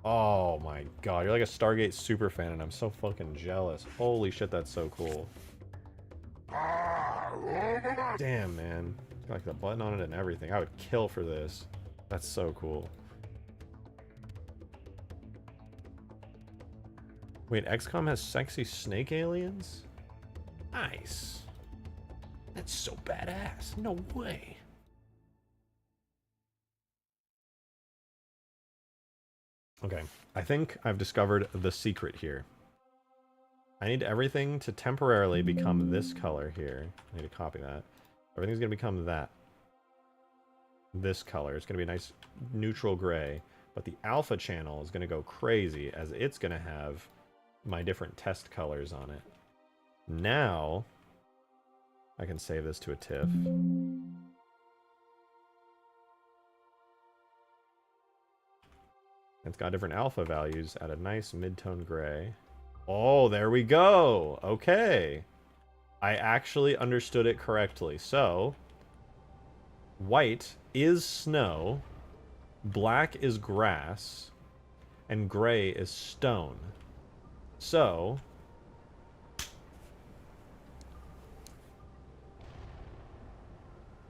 Oh my god, you're like a Stargate super fan, and I'm so fucking jealous. Holy shit, that's so cool. Damn, man. Like the button on it and everything. I would kill for this. That's so cool. Wait, XCOM has sexy snake aliens? Nice. That's so badass. No way. Okay, I think I've discovered the secret here. I need everything to temporarily become this color here. I need to copy that. Everything's going to become that. This color. It's going to be a nice neutral gray. But the alpha channel is going to go crazy as it's going to have my different test colors on it. Now, I can save this to a TIFF. It's got different alpha values at a nice mid-tone gray. Oh, there we go. Okay. I actually understood it correctly. So, white is snow, black is grass, and gray is stone. So,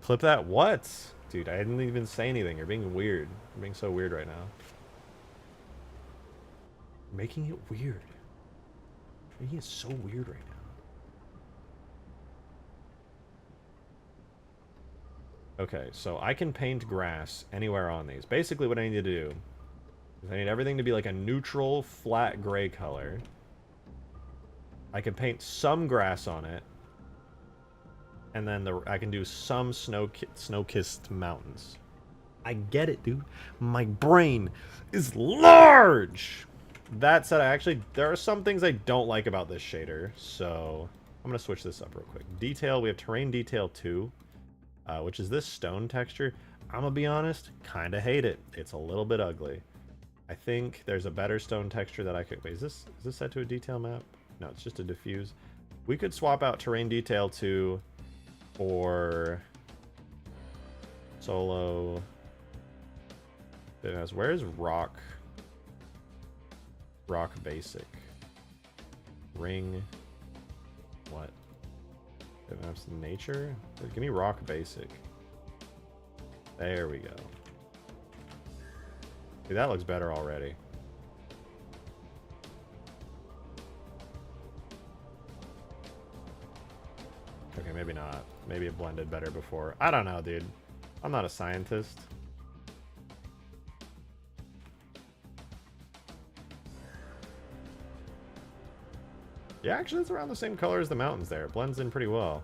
clip that. What? Dude, I didn't even say anything. You're being weird. You're being so weird right now. You're making it weird. You're making it so weird right now. Okay, so I can paint grass anywhere on these. Basically what I need to do is I need everything to be like a neutral, flat gray color. I can paint some grass on it. And then I can do some snow-kissed mountains. I get it, dude. My brain is large! That said, there are some things I don't like about this shader. So, I'm going to switch this up real quick. Detail, we have terrain detail 2. Which is this stone texture. I'm gonna be honest, kind of hate it. It's a little bit ugly. I think there's a better stone texture that I could... Wait, is this set to a detail map? No, it's just a diffuse. We could swap out terrain detail to... for... solo... Where's rock? Rock basic. Ring... What? Maps nature? Give me rock basic. There we go. See, that looks better already. Okay, maybe not. Maybe it blended better before. I don't know, dude. I'm not a scientist. Yeah, actually, it's around the same color as the mountains there. It blends in pretty well.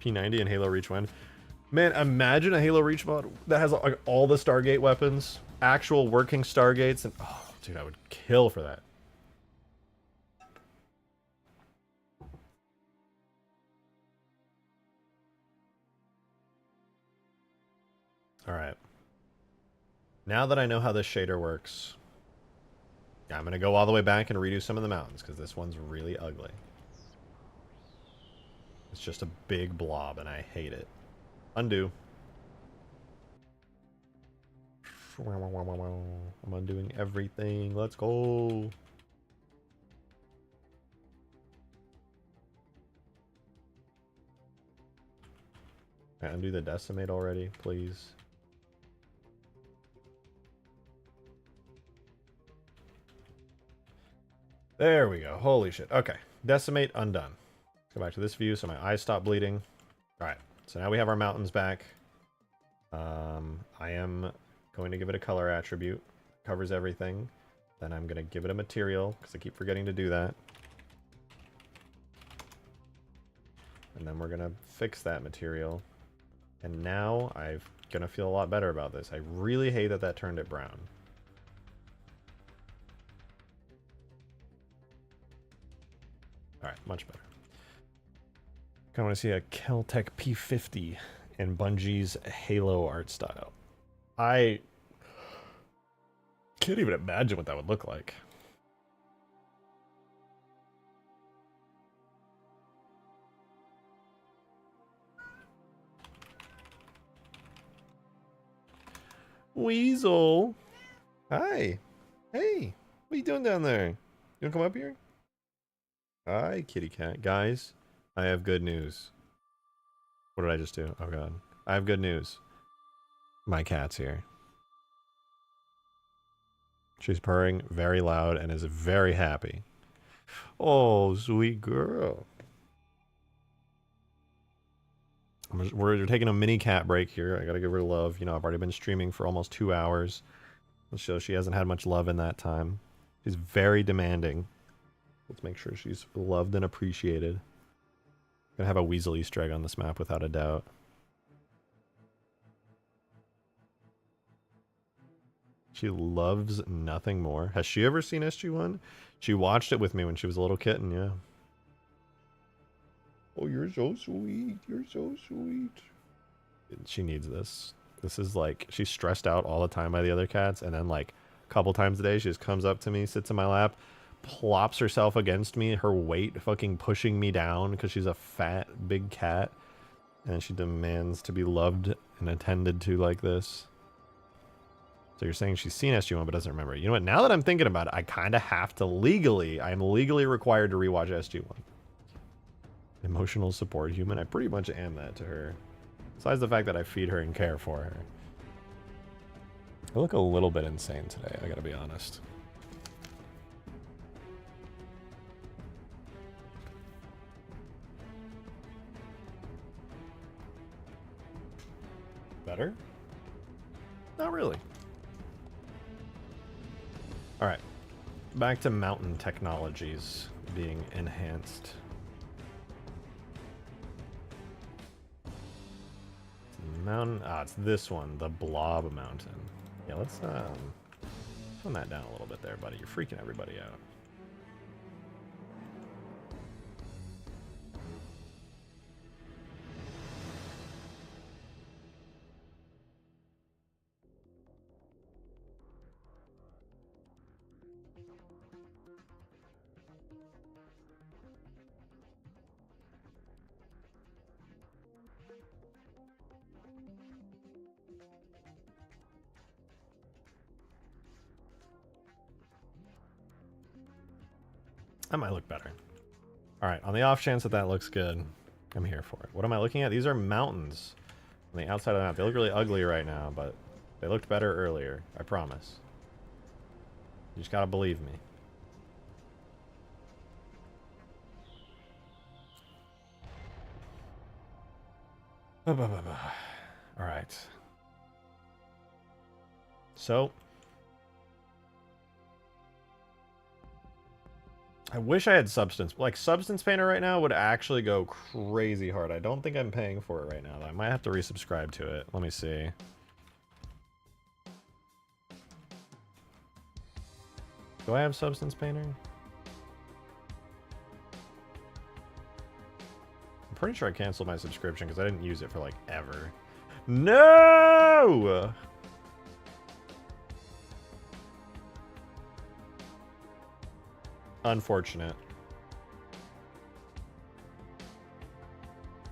P90 and Halo Reach Wind. Man, imagine a Halo Reach mod that has like all the Stargate weapons, actual working Stargates, and oh, dude, I would kill for that. All right. Now that I know how this shader works, yeah, I'm gonna go all the way back and redo some of the mountains because this one's really ugly. It's just a big blob and I hate it. Undo. I'm undoing everything. Let's go. Undo the decimate already, please. There we go. Holy shit. Okay. Decimate undone. Let's go back to this view so my eyes stop bleeding. Alright. So now we have our mountains back. I am going to give it a color attribute. Covers everything. Then I'm going to give it a material, because I keep forgetting to do that. And then we're going to fix that material. And now I'm going to feel a lot better about this. I really hate that that turned it brown. Alright, much better. I want to see a Keltec P50 in Bungie's Halo art style. I can't even imagine what that would look like. Weasel! Hi! Hey! What are you doing down there? You wanna come up here? Hi, kitty cat. Guys, I have good news. What did I just do? Oh god. I have good news. My cat's here. She's purring very loud and is very happy. Oh, sweet girl. We're taking a mini cat break here. I gotta give her love. You know, I've already been streaming for almost 2 hours. So she hasn't had much love in that time. She's very demanding. Let's make sure she's loved and appreciated. Gonna have a weasel Easter egg on this map without a doubt. She loves nothing more. Has she ever seen SG-1? She watched it with me when she was a little kitten, yeah. Oh, you're so sweet. You're so sweet. She needs this. This is like, she's stressed out all the time by the other cats, and then like a couple times a day she just comes up to me, sits in my lap, plops herself against me, her weight fucking pushing me down because she's a fat, big cat. And she demands to be loved and attended to like this. So you're saying she's seen SG-1 but doesn't remember it. You know what? Now that I'm thinking about it, I kind of have to legally, I'm legally required to rewatch SG-1. Emotional support human. I pretty much am that to her. Besides the fact that I feed her and care for her. I look a little bit insane today, I gotta be honest. Better? Not really. Alright. Back to mountain technologies being enhanced. Mountain, it's this one, the Blob Mountain. Yeah, let's tone that down a little bit there, buddy. You're freaking everybody out. That might look better. All right, on the off chance that that looks good, I'm here for it. What am I looking at? These are mountains on the outside of the map. They look really ugly right now, but they looked better earlier. I promise. You just gotta believe me. All right. So, I wish I had Substance. Like, Substance Painter right now would actually go crazy hard. I don't think I'm paying for it right now, though. I might have to resubscribe to it. Let me see. Do I have Substance Painter? I'm pretty sure I canceled my subscription because I didn't use it for, like, ever. No! Unfortunate.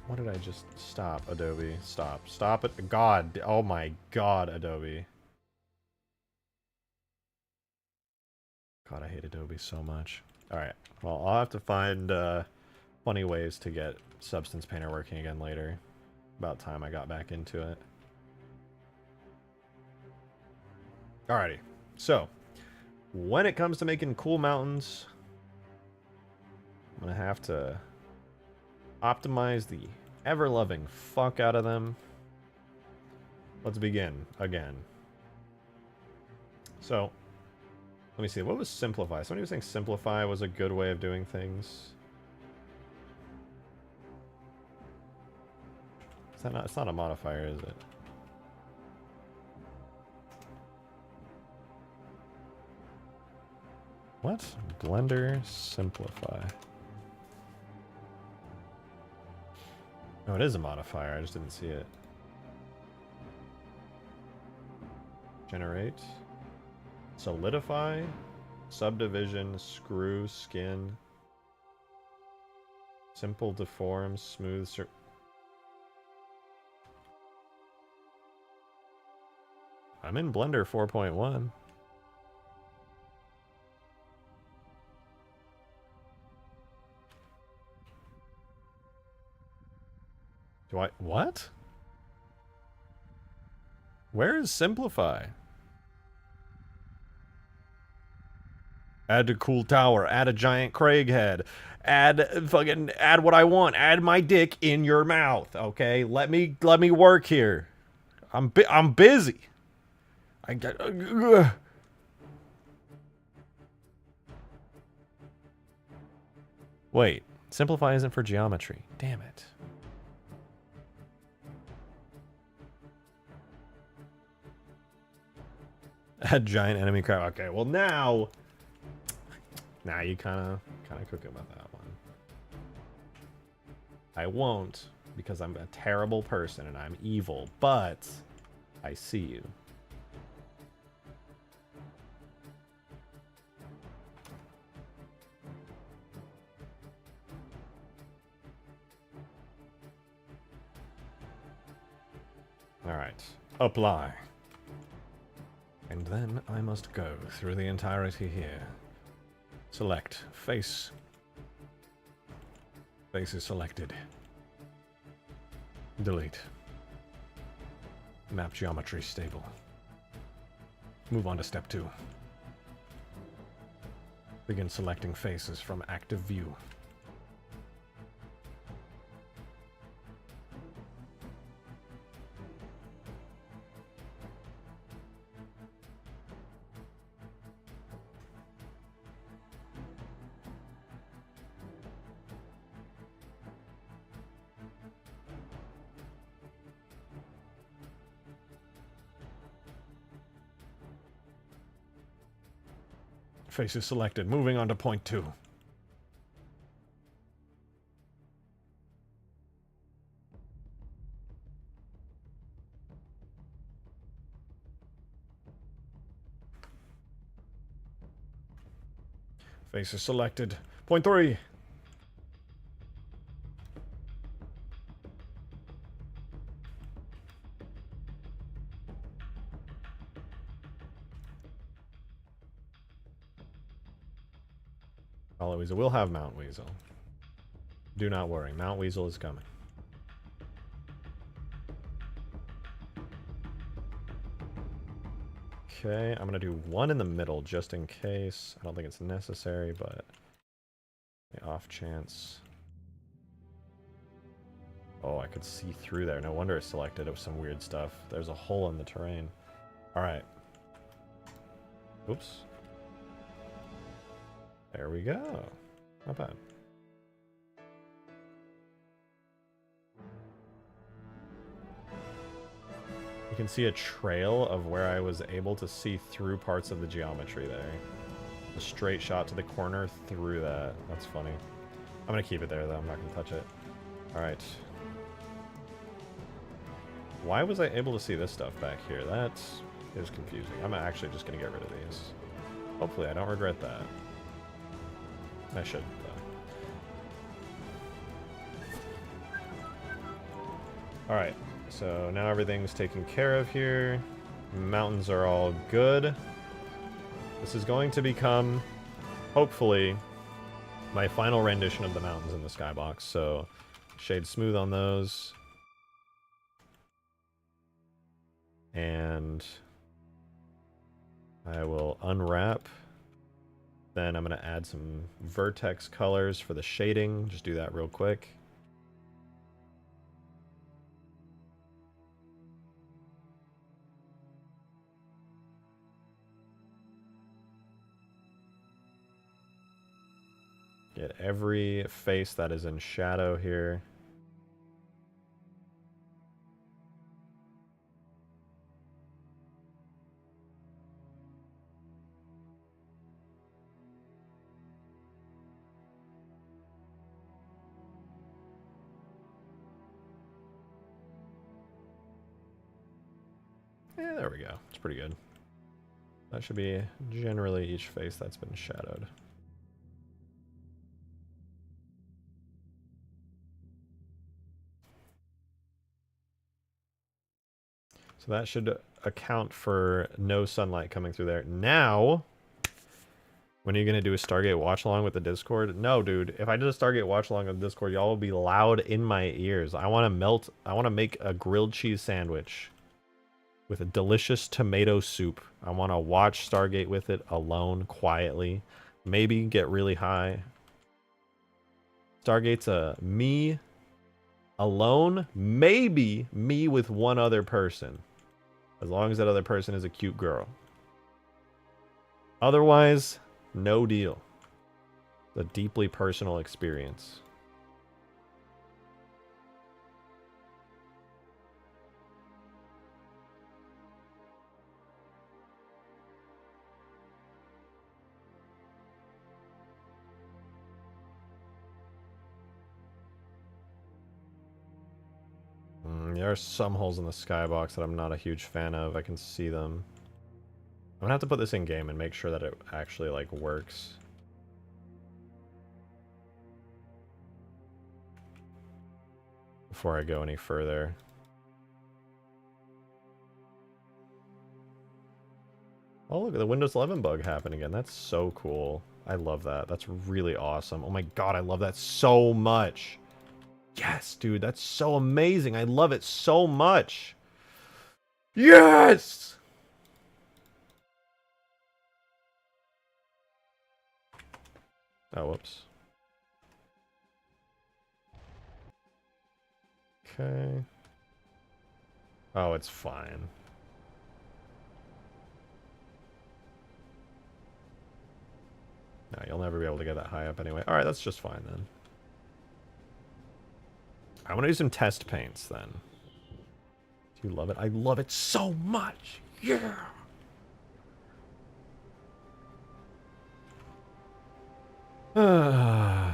What did I just stop, Adobe? Stop. Stop it. God. Oh my God, Adobe. God, I hate Adobe so much. Alright. Well, I'll have to find funny ways to get Substance Painter working again later. About time I got back into it. Alrighty. So, when it comes to making cool mountains, I'm gonna have to optimize the ever-loving fuck out of them. Let's begin again. So, let me see. What was simplify? Somebody was saying simplify was a good way of doing things. Is that not? It's not a modifier, is it? What? Blender simplify. No, it is a modifier. I just didn't see it. Generate. Solidify. Subdivision. Screw. Skin. Simple. Deform. Smooth. I'm in Blender 4.1. Do I... What? Where is simplify? Add a cool tower. Add a giant Craig head. Add what I want. Add my dick in your mouth. Okay, let me work here. I'm busy. I got. Wait, simplify isn't for geometry. Damn it. Add giant enemy crab. Okay, well now you kind of cooking with that one. I won't, because I'm a terrible person and I'm evil, but I see you. All right, apply. And then I must go through the entirety here. Select face. Face is selected. Delete. Map geometry stable. Move on to step 2. Begin selecting faces from active view. Face is selected. Moving on to point 2. Face is selected. Point 3. Hollow Weasel. We'll have Mount Weasel. Do not worry. Mount Weasel is coming. Okay, I'm going to do one in the middle just in case. I don't think it's necessary, but the off chance. Oh, I could see through there. No wonder it's selected. It was some weird stuff. There's a hole in the terrain. Alright. Oops. There we go. Not bad. You can see a trail of where I was able to see through parts of the geometry there. A straight shot to the corner through that. That's funny. I'm going to keep it there, though. I'm not going to touch it. Alright. Why was I able to see this stuff back here? That is confusing. I'm actually just going to get rid of these. Hopefully I don't regret that. I should, though. Alright, so now everything's taken care of here. Mountains are all good. This is going to become, hopefully, my final rendition of the mountains in the skybox. So, shade smooth on those. And I will unwrap. Then I'm going to add some vertex colors for the shading. Just do that real quick. Get every face that is in shadow here. Yeah, there we go. It's pretty good. That should be generally each face that's been shadowed. So that should account for no sunlight coming through there. Now, when are you going to do a Stargate watch along with the Discord? No, dude. If I did a Stargate watch along with the Discord, y'all will be loud in my ears. I want to make a grilled cheese sandwich with a delicious tomato soup. I want to watch Stargate with it alone, quietly. Maybe get really high. Stargate's a me alone, maybe me with one other person. As long as that other person is a cute girl. Otherwise, no deal. It's a deeply personal experience. There are some holes in the skybox that I'm not a huge fan of. I can see them. I'm gonna have to put this in game and make sure that it actually like works. Before I go any further. Oh, look at the Windows 11 bug happen again. That's so cool. I love that. That's really awesome. Oh my god, I love that so much. Yes, dude, that's so amazing. I love it so much. Yes! Oh, whoops. Okay. Oh, it's fine. No, you'll never be able to get that high up anyway. Alright, that's just fine then. I want to do some test paints then. Do you love it? I love it so much. Yeah. Time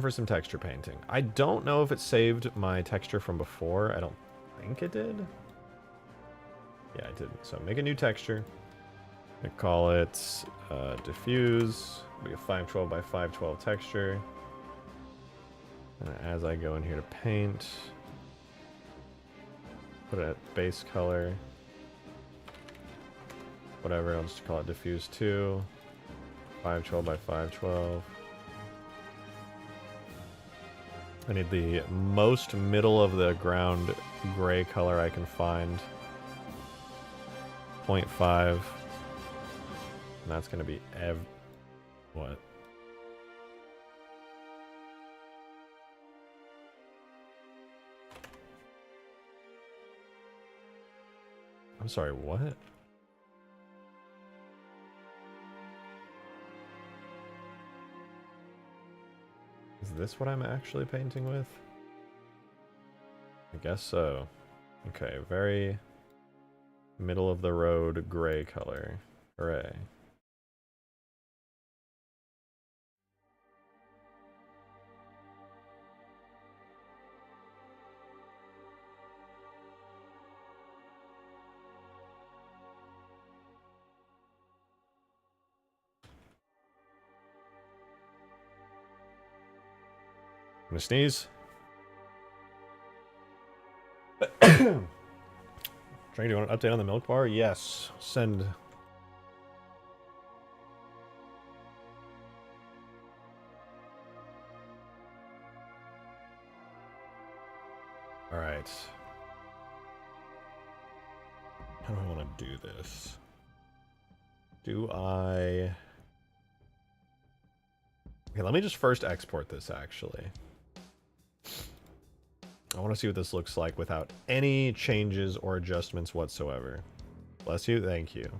for some texture painting. I don't know if it saved my texture from before. I don't think it did. Yeah, it didn't. So make a new texture. I call it diffuse. It'll be a 512 by 512 texture. And as I go in here to paint, put it at base color. Whatever, I'll just call it diffuse 2. 512 by 512. I need the most middle of the ground gray color I can find. 0.5. And that's going to be what? I'm sorry, what? Is this what I'm actually painting with? I guess so. Okay, very middle of the road gray color. Hooray. I'm gonna sneeze. Trying to do an update on the milk bar? Yes. Send. Alright. How do I want to do this? Do I... Okay, let me just first export this, actually. I want to see what this looks like without any changes or adjustments whatsoever. Bless you, thank you.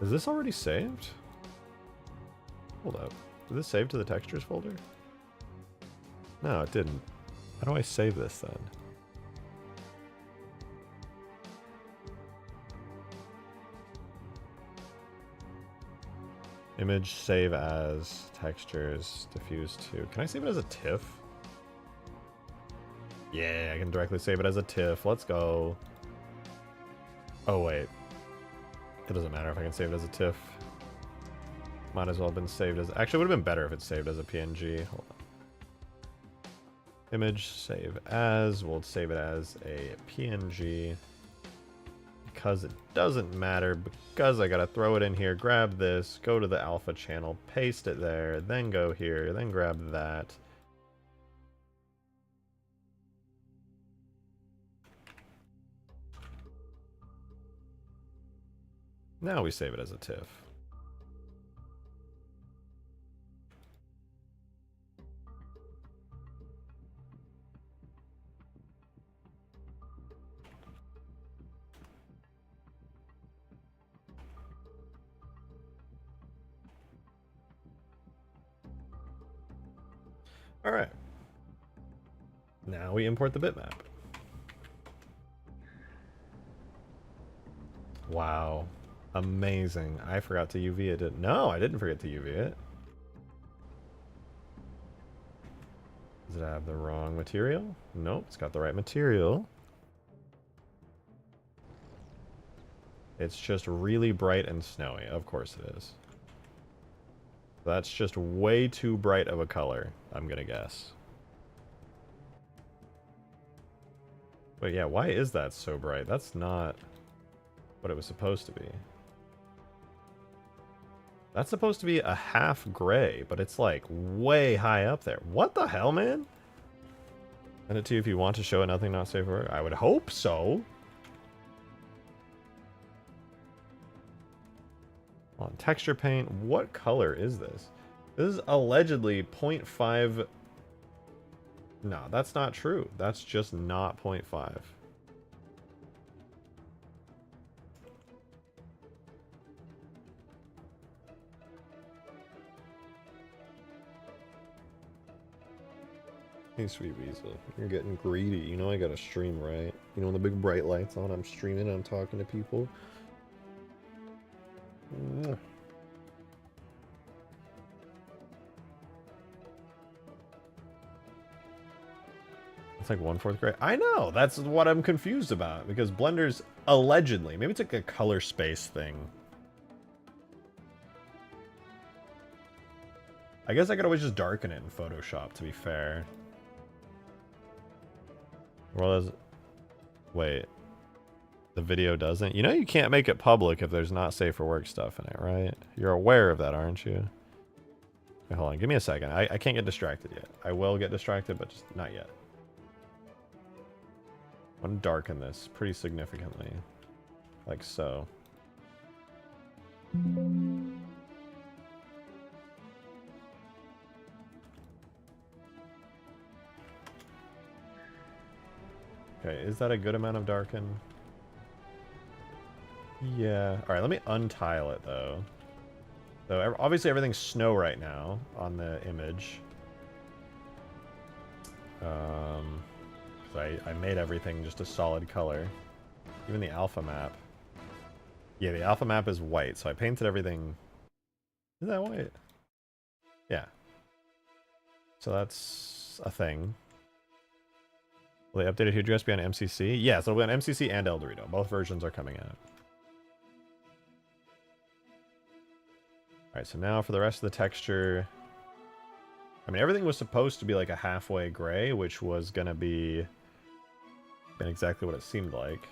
Is this already saved? Hold up. Did this save to the textures folder? No, it didn't. How do I save this then? Image, save as, textures, diffuse to. Can I save it as a TIFF? Yeah, I can directly save it as a TIFF. Let's go. Oh, wait. It doesn't matter if I can save it as a TIFF. Might as well have been saved as... Actually, it would have been better if it's saved as a PNG. Hold on. Image, save as. We'll save it as a PNG. Because it doesn't matter. Because I gotta throw it in here. Grab this. Go to the alpha channel. Paste it there. Then go here. Then grab that. Now we save it as a TIFF. All right. Now we import the bitmap. Wow. Amazing. I forgot to UV it. No, I didn't forget to UV it. Does it have the wrong material? Nope, it's got the right material. It's just really bright and snowy. Of course it is. That's just way too bright of a color, I'm gonna guess. But yeah, why is that so bright? That's not what it was supposed to be. That's supposed to be a half gray, but it's like way high up there. What the hell, man? Send it to you if you want to show it. Nothing not safe for work. I would hope so. On texture paint, what color is this? This is allegedly 0.5. No, that's not true. That's just not 0.5. Hey, sweet weasel, you're getting greedy. You know I gotta stream, right? You know when the big bright lights on, I'm streaming, I'm talking to people. It's like 1/4 gray. I know, that's what I'm confused about, because Blender's allegedly, maybe it's like a color space thing. I guess I could always just darken it in Photoshop, to be fair. Well, wait. The video doesn't? You know you can't make it public if there's not safe for work stuff in it, right? You're aware of that, aren't you? Wait, hold on. Give me a second. I can't get distracted yet. I will get distracted, but just not yet. I want to darken this pretty significantly. Like so. Okay, is that a good amount of darken? Yeah. Alright, let me untile it, though. So, obviously everything's snow right now on the image. So I made everything just a solid color. Even the alpha map. Yeah, the alpha map is white, so I painted everything... Is that white? Yeah. So that's a thing. Will they update Hugegrass be on MCC? Yeah, so it'll be on MCC and El Dorito. Both versions are coming out. Alright, so now for the rest of the texture... I mean, everything was supposed to be like a halfway gray, which was gonna be... exactly what it seemed like.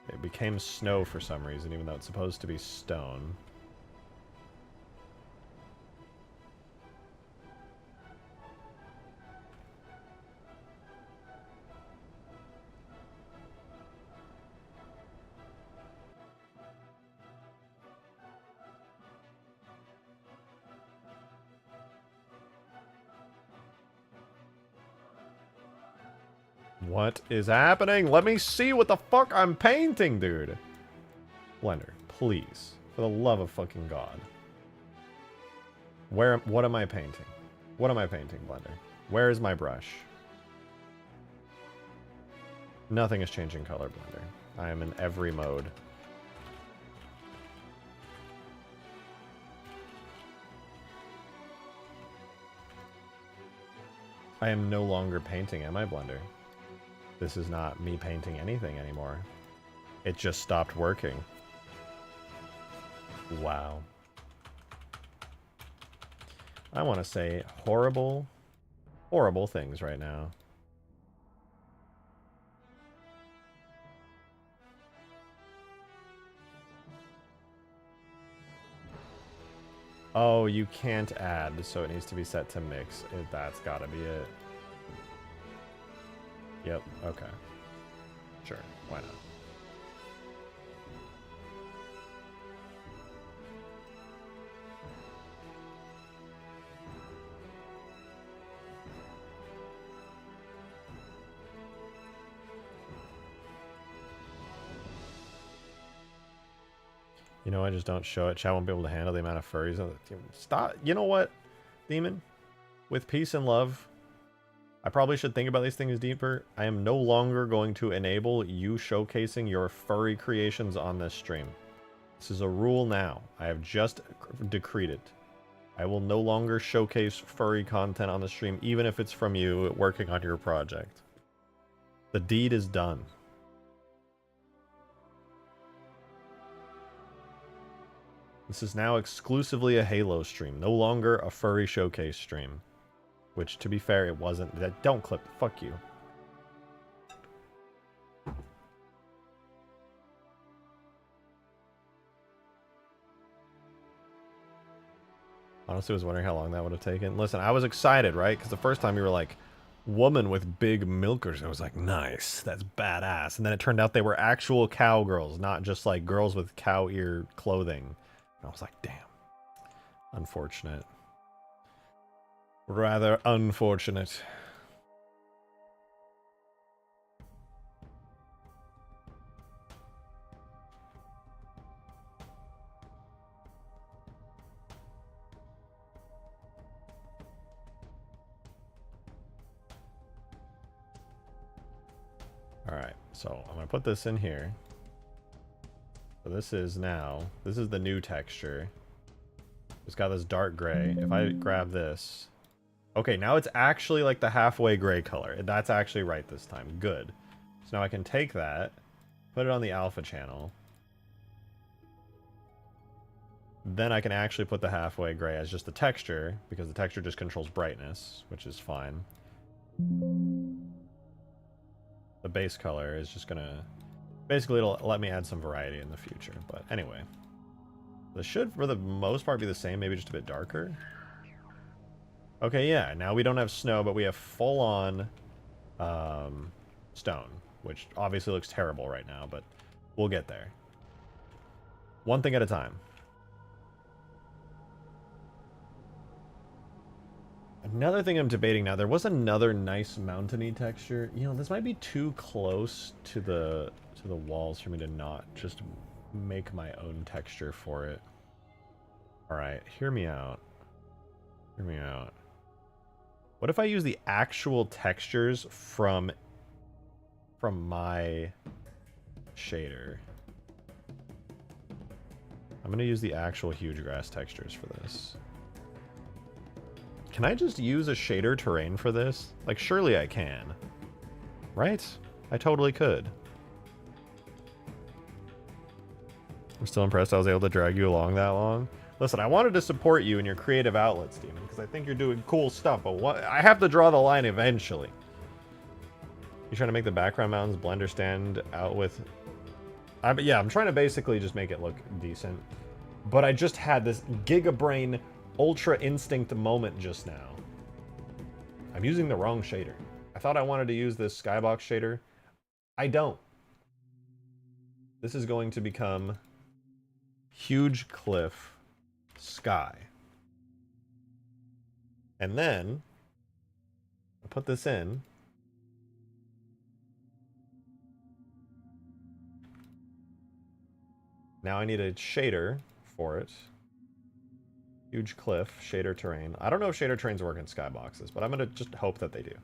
It became snow for some reason, even though it's supposed to be stone. What is happening? Let me see what the fuck I'm painting, dude. Blender, please. For the love of fucking God. What am I painting? What am I painting, Blender? Where is my brush? Nothing is changing color, Blender. I am in every mode. I am no longer painting, am I, Blender? This is not me painting anything anymore. It just stopped working. Wow. I want to say horrible, horrible things right now. Oh, you can't add, so it needs to be set to mix. That's gotta be it. Yep, okay. Sure, why not? You know, I just don't show it. Chat won't be able to handle the amount of furries. Stop. You know what, Demon? With peace and love, I probably should think about these things deeper. I am no longer going to enable you showcasing your furry creations on this stream. This is a rule now. I have just decreed it. I will no longer showcase furry content on the stream, even if it's from you working on your project. The deed is done. This is now exclusively a Halo stream, no longer a furry showcase stream. Which, to be fair, it wasn't. Don't clip. Fuck you. Honestly, I was wondering how long that would have taken. Listen, I was excited, right? Because the first time you were like, woman with big milkers. I was like, nice. That's badass. And then it turned out they were actual cowgirls, not just like girls with cow ear clothing. And I was like, damn. Unfortunate. Rather unfortunate. Alright, so I'm going to put this in here. So this is the new texture. It's got this dark gray. If I grab this... Okay, now it's actually like the halfway gray color. That's actually right this time. Good. So now I can take that, put it on the alpha channel. Then I can actually put the halfway gray as just the texture, because the texture just controls brightness, which is fine. The base color is just gonna... Basically, it'll let me add some variety in the future. But anyway. This should, for the most part, be the same, maybe just a bit darker. Okay, yeah, now we don't have snow, but we have full-on stone, which obviously looks terrible right now, but we'll get there. One thing at a time. Another thing I'm debating now, there was another nice mountainy texture. You know, this might be too close to the walls for me to not just make my own texture for it. Alright, hear me out. Hear me out. What if I use the actual textures from my shader? I'm going to use the actual Hugegrass textures for this. Can I just use a shader terrain for this? Like, surely I can. Right? I totally could. I'm still impressed I was able to drag you along that long. Listen, I wanted to support you in your creative outlets, Demon, because I think you're doing cool stuff, but I have to draw the line eventually. You trying to make the background mountains blender stand out with... yeah, I'm trying to basically just make it look decent. But I just had this gigabrain ultra instinct moment just now. I'm using the wrong shader. I thought I wanted to use this skybox shader. I don't. This is going to become Huge Cliff Sky. And then I'll put this in. Now I need a shader for it. Huge Cliff, shader terrain. I don't know if shader terrains work in skyboxes, but I'm going to just hope that they do.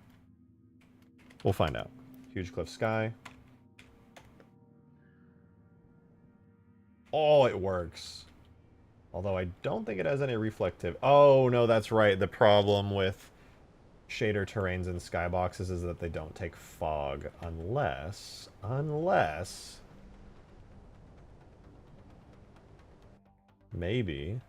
We'll find out. Huge Cliff Sky. Oh, it works. Although I don't think it has any reflective... Oh, no, that's right. The problem with shader terrains in skyboxes is that they don't take fog unless... Maybe...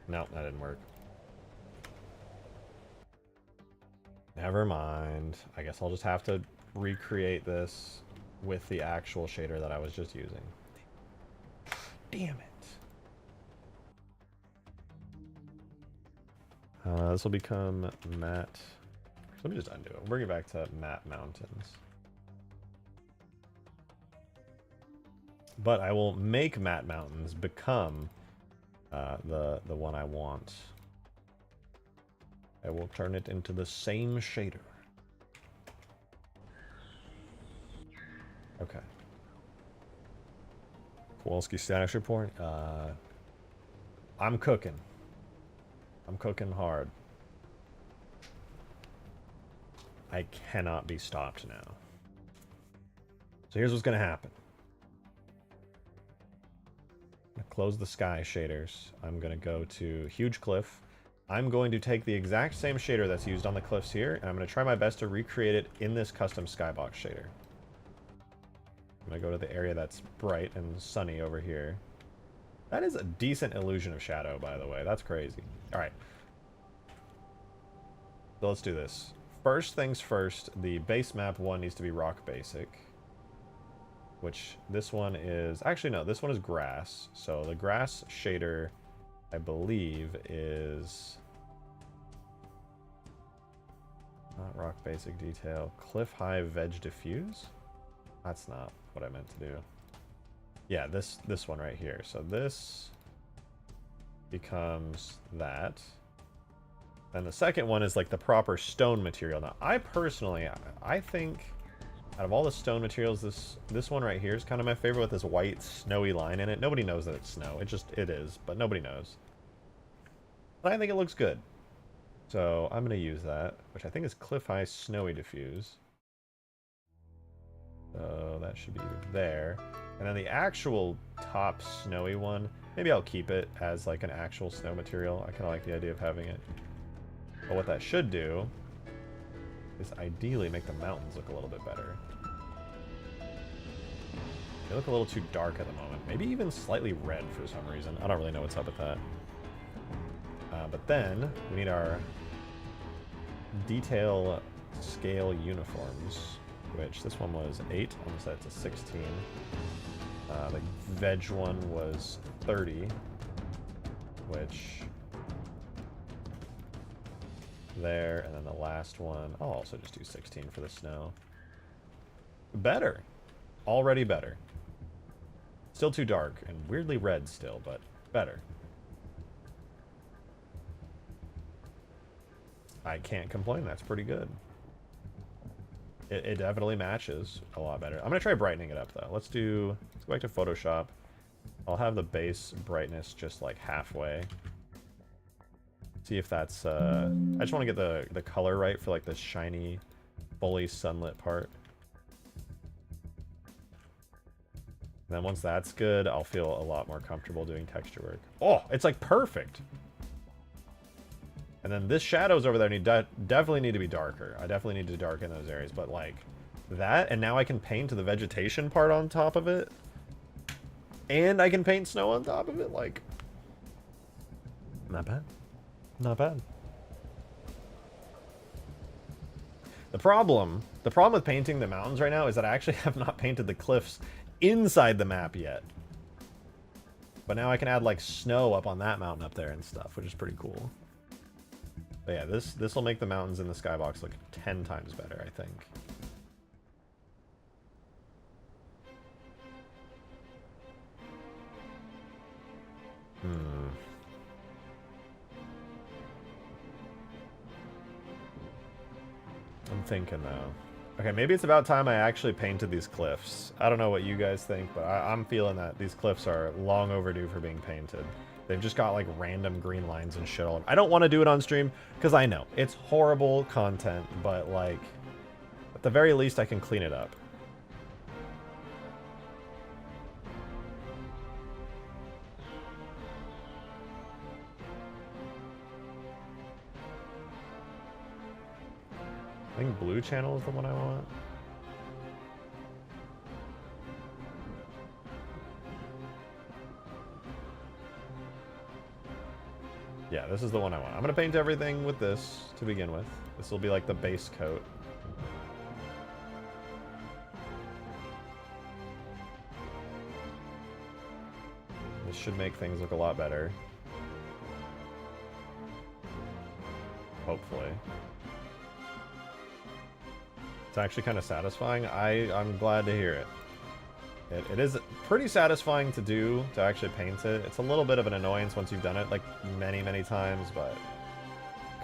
Nope, that didn't work. Never mind. I guess I'll just have to recreate this with the actual shader that I was just using. Damn it. This will become matte. Let me just undo it. We'll bring it back to matte mountains. But I will make matte mountains become the one I want. I will turn it into the same shader. Okay. Kowalski status report. I'm cooking. I'm cooking hard. I cannot be stopped now. So here's what's going to happen. I'm going to close the sky shaders. I'm going to go to Huge Cliff. I'm going to take the exact same shader that's used on the cliffs here, and I'm going to try my best to recreate it in this custom skybox shader. I'm going to go to the area that's bright and sunny over here. That is a decent illusion of shadow, by the way. That's crazy. All right. So let's do this. First things first, the base map one needs to be rock basic. Which this one is... Actually, no, this one is grass. So the grass shader... I believe is not rock basic detail. Cliff high veg diffuse? That's not what I meant to do. Yeah, this one right here. So this becomes that. And the second one is like the proper stone material. Now, I personally, I think out of all the stone materials, this one right here is kind of my favorite with this white snowy line in it. Nobody knows that it's snow. It is, but nobody knows. But I think it looks good. So I'm going to use that, which I think is Cliff High Snowy Diffuse. So that should be there. And then the actual top snowy one, maybe I'll keep it as like an actual snow material. I kind of like the idea of having it. But what that should do is ideally make the mountains look a little bit better. They look a little too dark at the moment. Maybe even slightly red for some reason. I don't really know what's up with that. But then we need our detail scale uniforms, which this one was 8. I'm going to set it to 16. The veg one was 30, which there, and then the last one, I'll also just do 16 for the snow. Better. Already better. Still too dark and weirdly red still, but better. I can't complain. That's pretty good. It definitely matches a lot better. I'm going to try brightening it up, though. Let's go back to Photoshop. I'll have the base brightness just, like, halfway. See if that's, I just want to get the color right for, like, the shiny, fully sunlit part. And then once that's good, I'll feel a lot more comfortable doing texture work. Oh, it's, like, perfect! And then this shadows over there definitely need to be darker. I definitely need to darken those areas, but like that, and now I can paint the vegetation part on top of it. And I can paint snow on top of it, like, not bad. Not bad. The problem with painting the mountains right now is that I actually have not painted the cliffs inside the map yet. But now I can add like snow up on that mountain up there and stuff, which is pretty cool. But yeah, this will make the mountains in the skybox look 10 times better, I think. I'm thinking though. Okay, maybe it's about time I actually painted these cliffs. I don't know what you guys think, but I'm feeling that these cliffs are long overdue for being painted. They've just got like random green lines and shit all over. I don't want to do it on stream because I know it's horrible content, but like at the very least I can clean it up. I think blue channel is the one I want. Yeah, this is the one I want. I'm going to paint everything with this to begin with. This will be like the base coat. This should make things look a lot better. Hopefully. It's actually kind of satisfying. I'm glad to hear it. It is pretty satisfying to do, to actually paint it. It's a little bit of an annoyance once you've done it like many, many times, but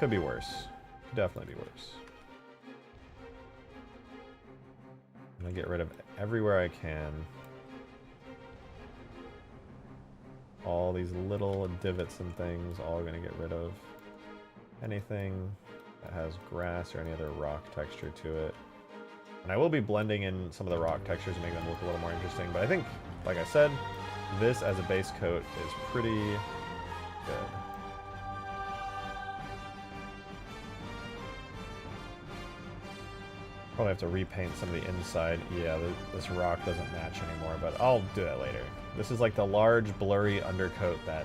could be worse. Could definitely be worse. I'm gonna get rid of everywhere I can. All these little divots and things, all gonna get rid of. Anything that has grass or any other rock texture to it. And I will be blending in some of the rock textures to make them look a little more interesting. But I think, like I said, this as a base coat is pretty good. Probably have to repaint some of the inside. Yeah, this rock doesn't match anymore, but I'll do that later. This is like the large, blurry undercoat that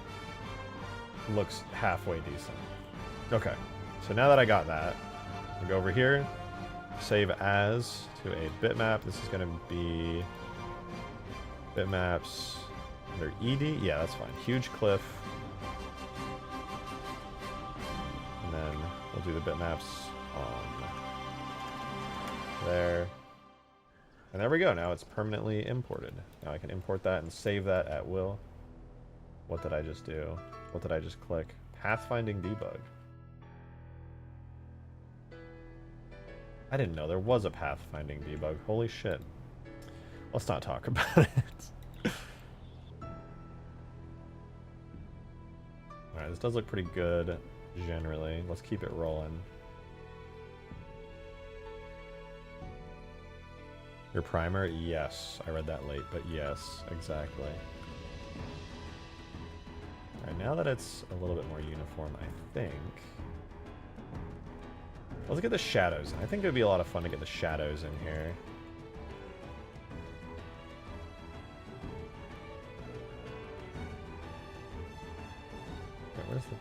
looks halfway decent. Okay, so now that I got that, I'll go over here. Save as to a bitmap. This is going to be bitmaps under ED. Yeah, that's fine. Huge cliff. And then we'll do the bitmaps on there. And there we go. Now it's permanently imported. Now I can import that and save that at will. What did I just do? What did I just click? Pathfinding debug. I didn't know there was a pathfinding debug. Holy shit. Let's not talk about it. Alright, this does look pretty good, generally. Let's keep it rolling. Your primer? Yes. I read that late, but yes, exactly. Alright, now that it's a little bit more uniform, I think Let's get the shadows. I think it would be a lot of fun to get the shadows in here. Wait, where's the...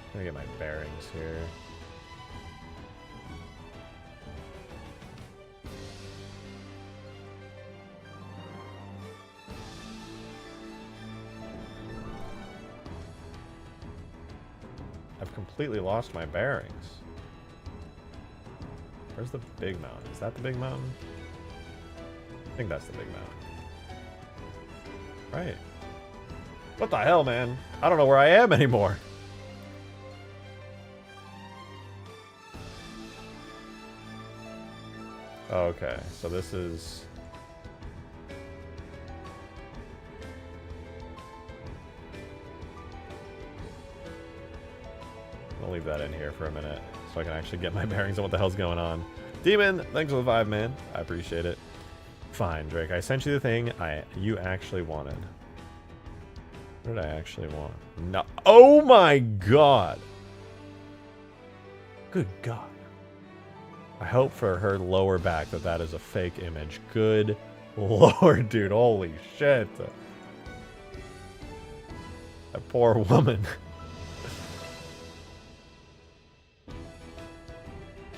I'm gonna get my bearings here. I've completely lost my bearings. Where's the big mountain? Is that the big mountain? I think that's the big mountain. Right. What the hell, man? I don't know where I am anymore. Okay, so this is... I'll leave that in here for a minute so I can actually get my bearings on what the hell's going on. Demon, thanks for the 5, man. I appreciate it. Fine, Drake. I sent you the thing you actually wanted. What did I actually want? No. Oh my god. Good god. I hope for her lower back that is a fake image. Good lord, dude. Holy shit. That poor woman.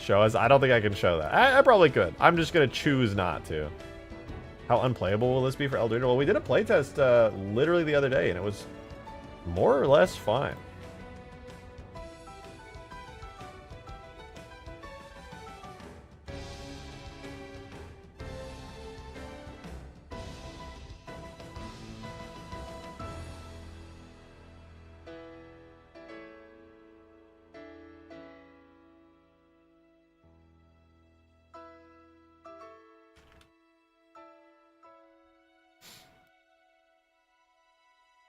Show us? I don't think I can show that. I probably could. I'm just going to choose not to. How unplayable will this be for Elder? Well, we did a playtest literally the other day, and it was more or less fine.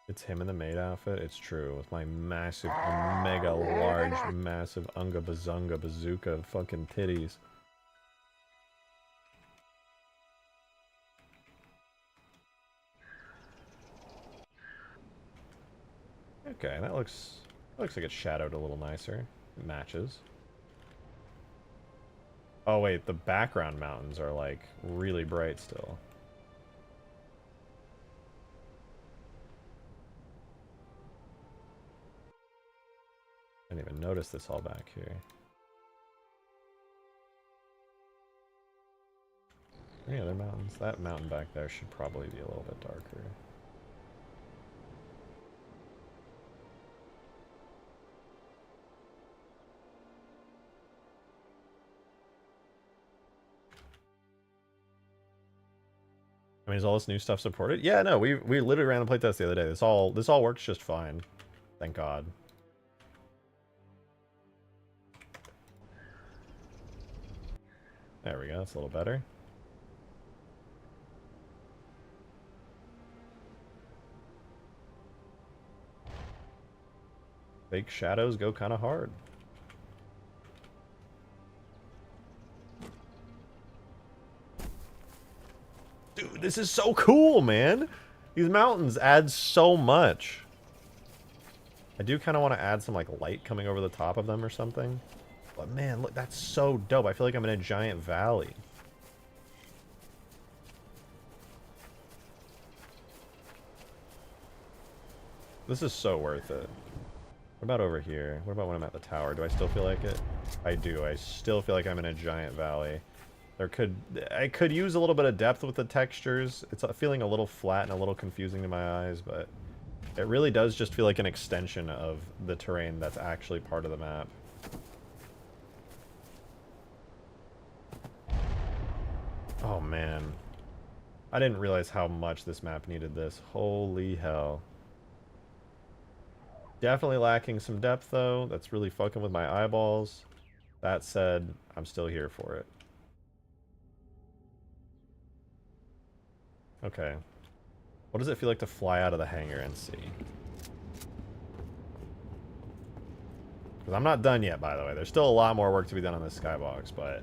It's him in the maid outfit. It's true. With my massive, mega large, massive unga bazunga bazooka fucking titties. Okay, that looks like it's shadowed a little nicer. It matches. Oh wait, the background mountains are like really bright still. I didn't even notice this all back here. Any other mountains? That mountain back there should probably be a little bit darker. I mean, is all this new stuff supported? Yeah, no, we literally ran a playtest the other day. This all works just fine. Thank God. There we go, that's a little better. Fake shadows go kind of hard. Dude, this is so cool, man. These mountains add so much. I do kind of want to add some like light coming over the top of them or something. But man, look, that's so dope. I feel like I'm in a giant valley. This is so worth it. What about over here? What about when I'm at the tower? Do I still feel like it? I do. I still feel like I'm in a giant valley. I could use a little bit of depth with the textures. It's feeling a little flat and a little confusing to my eyes, but it really does just feel like an extension of the terrain that's actually part of the map. Oh man. I didn't realize how much this map needed this. Holy hell. Definitely lacking some depth though. That's really fucking with my eyeballs. That said, I'm still here for it. Okay. What does it feel like to fly out of the hangar and see? Because I'm not done yet, by the way. There's still a lot more work to be done on this skybox, but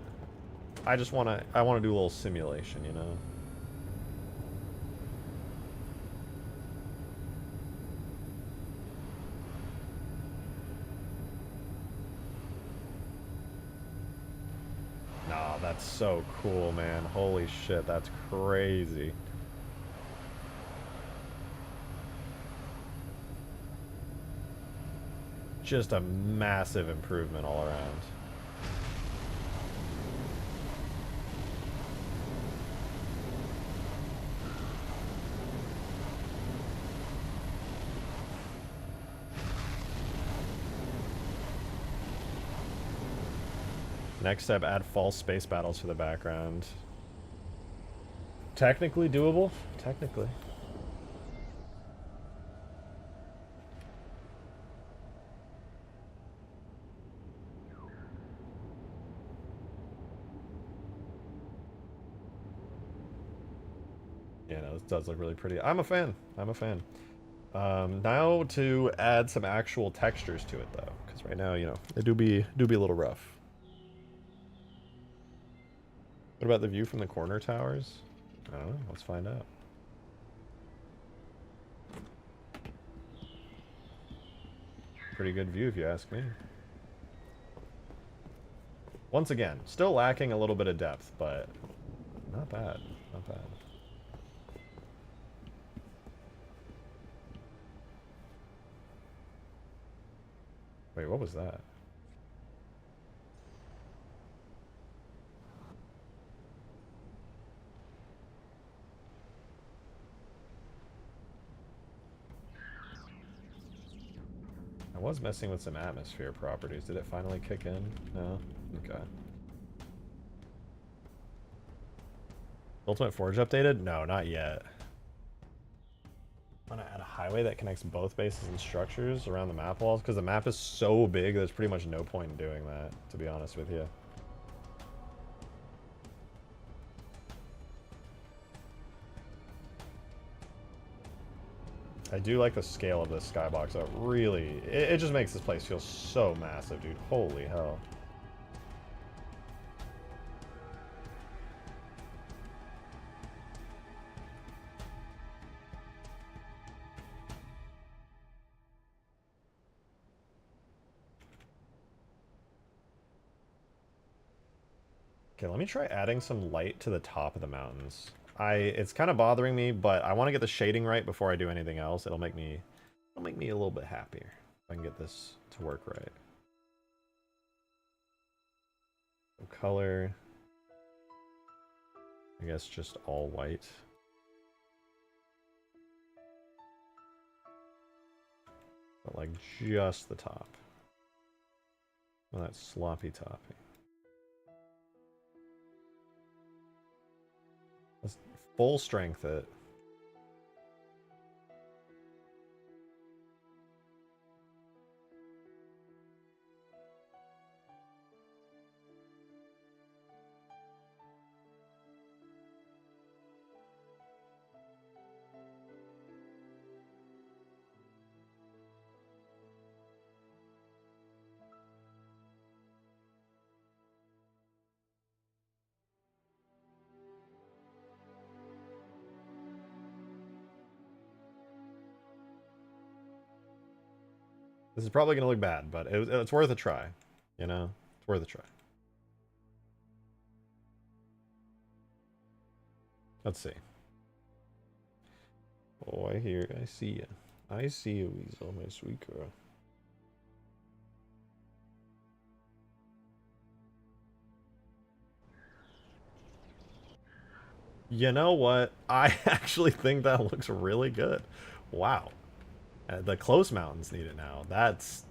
I just want to do a little simulation, you know? That's so cool, man. Holy shit, that's crazy. Just a massive improvement all around. Next step, add false space battles for the background. Technically doable? Technically. Yeah, no, this does look really pretty. I'm a fan. I'm a fan. Now to add some actual textures to it, though, because right now, you know, they do be a little rough. What about the view from the corner towers? I don't know. Let's find out. Pretty good view, if you ask me. Once again, still lacking a little bit of depth, but not bad. Not bad. Wait, what was that? I was messing with some atmosphere properties. Did it finally kick in? No? Okay. Ultimate Forge updated? No, not yet. I'm gonna add a highway that connects both bases and structures around the map walls, because the map is so big, there's pretty much no point in doing that, to be honest with you. I do like the scale of this skybox, though. Really, it just makes this place feel so massive, dude. Holy hell. Okay, let me try adding some light to the top of the mountains. It's kind of bothering me, but I want to get the shading right before I do anything else. It'll make me a little bit happier if I can get this to work right. So color, I guess just all white. But like just the top. Well, that sloppy topping. Let's full strength it. This is probably going to look bad, but it's worth a try. You know? It's worth a try. Let's see. Oh, I see you. I see you, Weasel, my sweet girl. You know what? I actually think that looks really good. Wow. The close mountains need it now. That's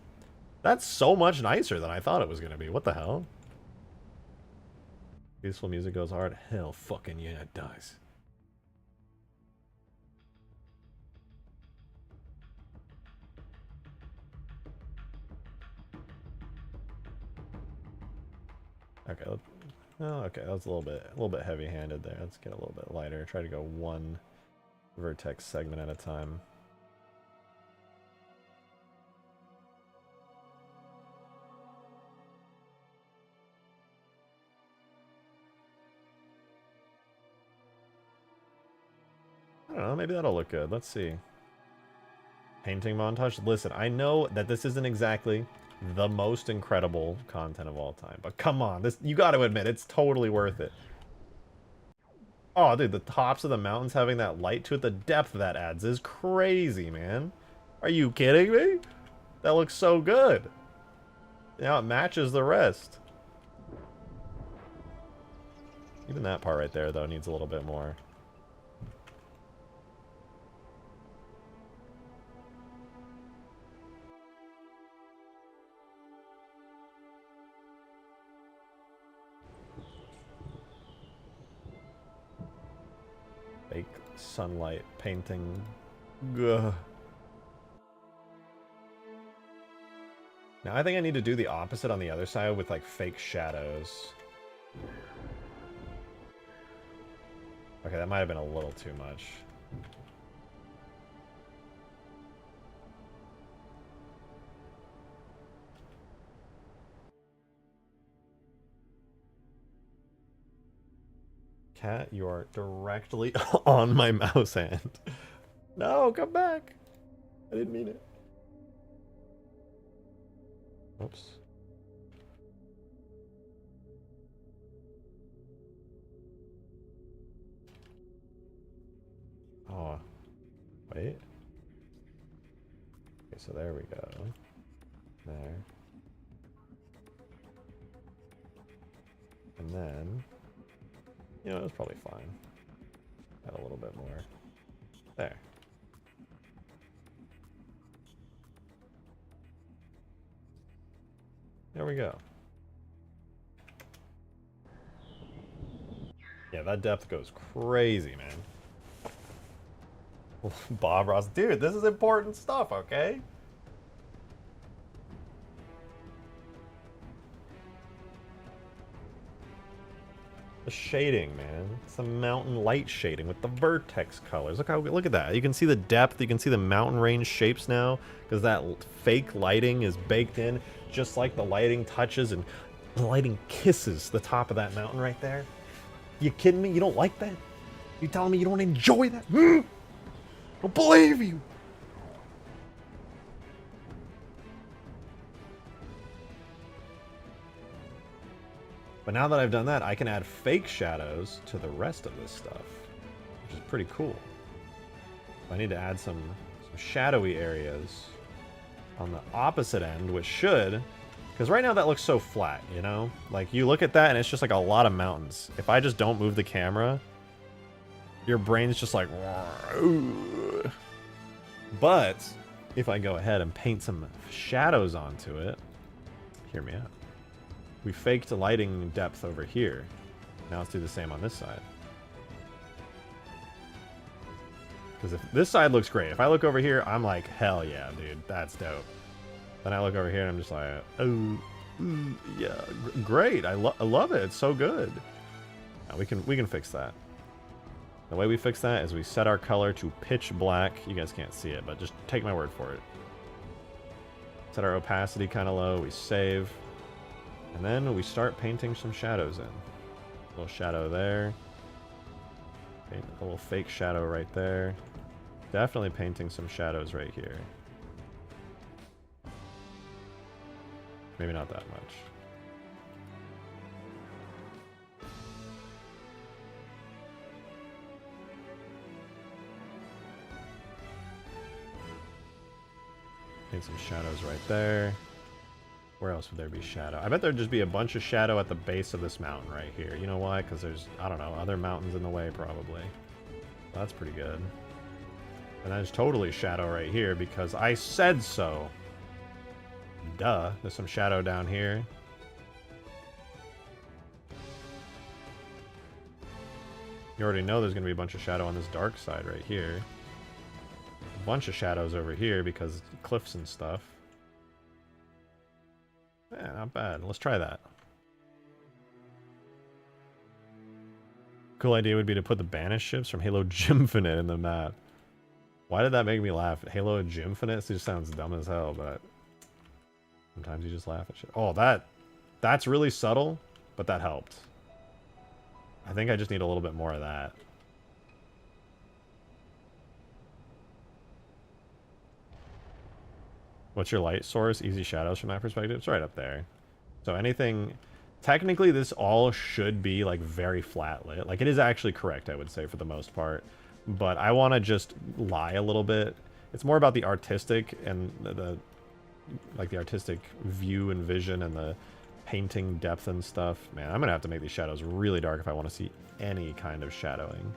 so much nicer than I thought it was going to be. What the hell? Peaceful music goes hard. Hell fucking yeah, it does. Okay. Oh, okay. That was a little bit heavy-handed there. Let's get a little bit lighter. Try to go one vertex segment at a time. I don't know, maybe that'll look good. Let's see. Painting montage. Listen, I know that this isn't exactly the most incredible content of all time. But come on, this you got to admit, it's totally worth it. Oh, dude, the tops of the mountains having that light to it, the depth that adds is crazy, man. Are you kidding me? That looks so good. Now it matches the rest. Even that part right there, though, needs a little bit more. Fake sunlight painting. Ugh. Now I think I need to do the opposite on the other side with like fake shadows. Okay, that might have been a little too much. Cat, you are directly on my mouse hand. No, come back. I didn't mean it. Oops. Oh, wait. Okay, so there we go. There. And then, you know, it was probably fine. Add a little bit more. There. There we go. Yeah, that depth goes crazy, man. Bob Ross. Dude, this is important stuff, okay? The shading, man. It's the mountain light shading with the vertex colors. Look at that. You can see the depth. You can see the mountain range shapes now because that fake lighting is baked in, just like the lighting touches and the lighting kisses the top of that mountain right there. You kidding me? You don't like that? You telling me you don't enjoy that? I don't believe you. But now that I've done that, I can add fake shadows to the rest of this stuff, which is pretty cool. I need to add some shadowy areas on the opposite end, which should, because right now that looks so flat, you know? Like, you look at that and it's just like a lot of mountains. If I just don't move the camera, your brain's just like, ugh. But if I go ahead and paint some shadows onto it, hear me out. We faked a lighting depth over here. Now let's do the same on this side. Because if this side looks great, if I look over here, I'm like, hell yeah, dude, that's dope. Then I look over here and I'm just like, oh, yeah, great. I love it. It's so good. Now we can fix that. The way we fix that is we set our color to pitch black. You guys can't see it, but just take my word for it. Set our opacity kind of low. We save. And then we start painting some shadows in. A little shadow there. Paint a little fake shadow right there. Definitely painting some shadows right here. Maybe not that much. Paint some shadows right there. Where else would there be shadow? I bet there'd just be a bunch of shadow at the base of this mountain right here. You know why? Because there's, I don't know, other mountains in the way probably. That's pretty good. And there's totally shadow right here because I said so. Duh. There's some shadow down here. You already know there's going to be a bunch of shadow on this dark side right here. A bunch of shadows over here because cliffs and stuff. Yeah, not bad. Let's try that. Cool idea would be to put the banished ships from Halo Gymfinite in the map. Why did that make me laugh? Halo Gymfinite? It just sounds dumb as hell, but sometimes you just laugh at shit. Oh, that's really subtle, but that helped. I think I just need a little bit more of that. What's your light source? Easy shadows from that perspective? It's right up there. So anything... Technically, this all should be, like, very flat lit. Like, it is actually correct, I would say, for the most part. But I want to just lie a little bit. It's more about the artistic and the like, the artistic view and vision and the painting depth and stuff. Man, I'm going to have to make these shadows really dark if I want to see any kind of shadowing.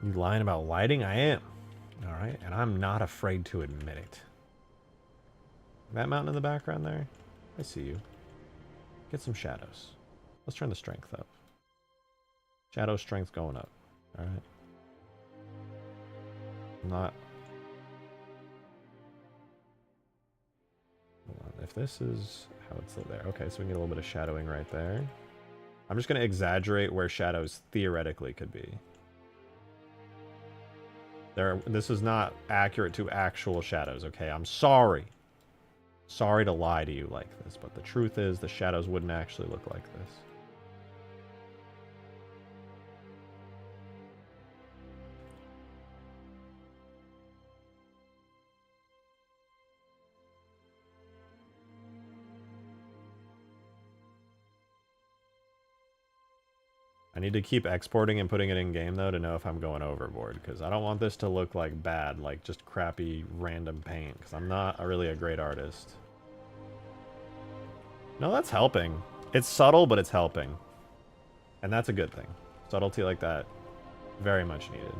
You lying about lighting? I am. Alright, and I'm not afraid to admit it. That mountain in the background there? I see you. Get some shadows. Let's turn the strength up. Shadow strength going up. Alright. Not... Hold on. If this is how it's there. Okay, so we can get a little bit of shadowing right there. I'm just going to exaggerate where shadows theoretically could be. This is not accurate to actual shadows, okay? I'm sorry. Sorry to lie to you like this, but the truth is the shadows wouldn't actually look like this. I need to keep exporting and putting it in game though to know if I'm going overboard, because I don't want this to look like bad, like just crappy random paint, because I'm not really a great artist. No, that's helping. It's subtle, but it's helping. And that's a good thing. Subtlety like that, very much needed.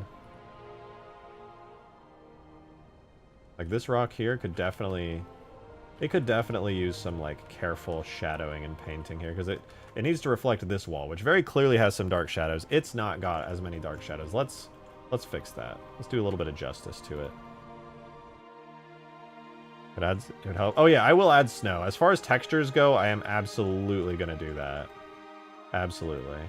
Like this rock here could definitely... It could definitely use some, like, careful shadowing and painting here, because it needs to reflect this wall, which very clearly has some dark shadows. It's not got as many dark shadows. Let's fix that. Let's do a little bit of justice to it. It would help. Oh yeah, I will add snow. As far as textures go, I am absolutely going to do that. Absolutely.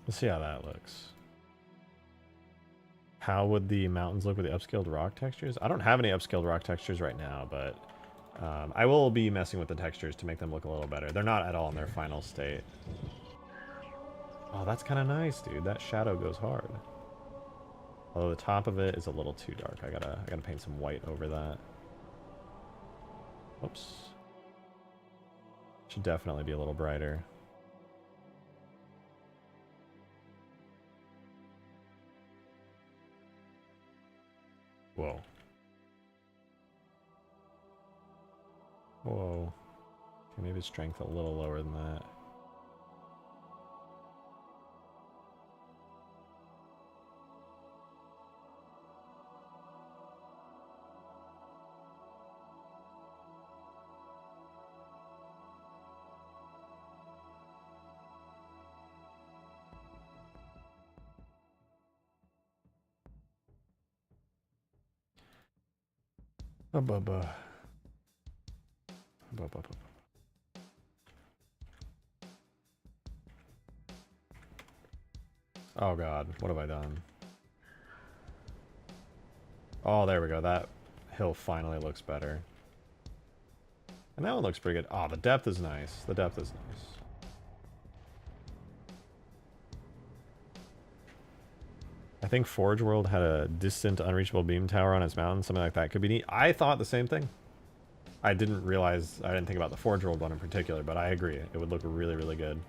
Let's see how that looks. How would the mountains look with the upscaled rock textures? I don't have any upscaled rock textures right now, but I will be messing with the textures to make them look a little better. They're not at all in their final state. Oh, that's kind of nice, dude. That shadow goes hard. Although the top of it is a little too dark. I gotta paint some white over that. Oops. Should definitely be a little brighter. Whoa. Whoa. Okay, maybe strength a little lower than that. Oh god, what have I done? Oh, there we go. That hill finally looks better. And that one looks pretty good. Oh, the depth is nice. The depth is nice. I think Forge World had a distant, unreachable beam tower on its mountain. Something like that could be neat. I thought the same thing. I didn't think about the Forge World one in particular, but I agree. It would look really, really good.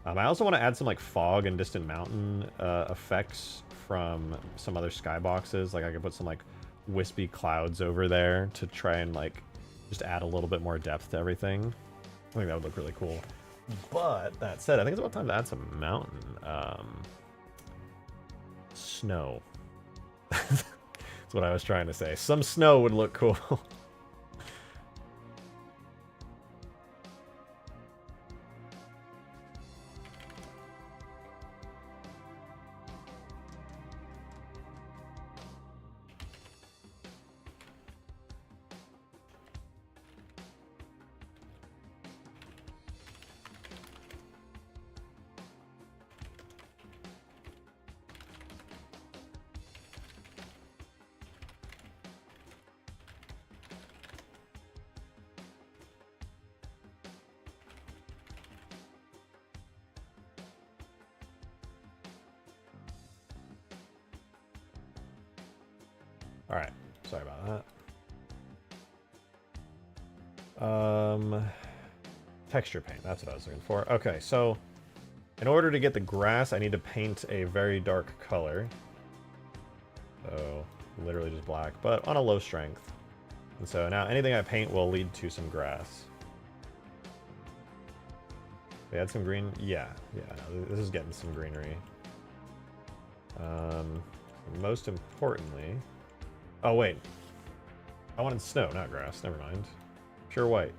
I also want to add some like fog and distant mountain effects from some other skyboxes. Like I could put some like wispy clouds over there to try and like Just add a little bit more depth to everything. I think that would look really cool. But that said, I think it's about time to add some mountain snow. That's what I was trying to say. Some snow would look cool. Alright, sorry about that. Texture paint, that's what I was looking for. Okay, so in order to get the grass, I need to paint a very dark color. So, literally just black, but on a low strength. And so now anything I paint will lead to some grass. We add some green? Yeah, no, this is getting some greenery. Most importantly... Oh, wait. I wanted snow, not grass. Never mind. Pure white.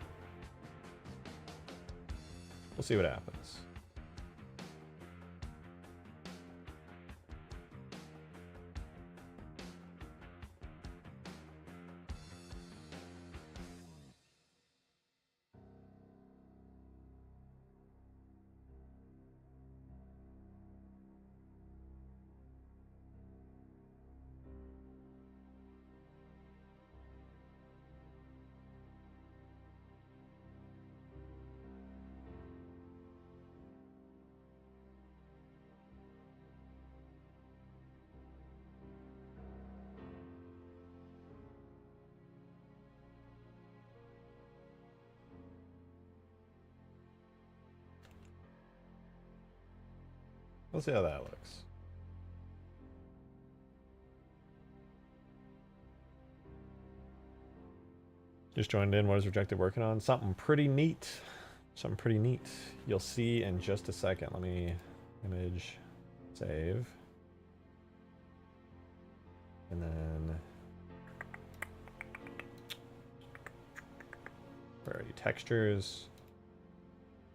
We'll see what happens. We'll see how that looks. Just joined in. What is Rejected working on? Something pretty neat. Something pretty neat. You'll see in just a second. Let me image, save. And then... where are you? Textures.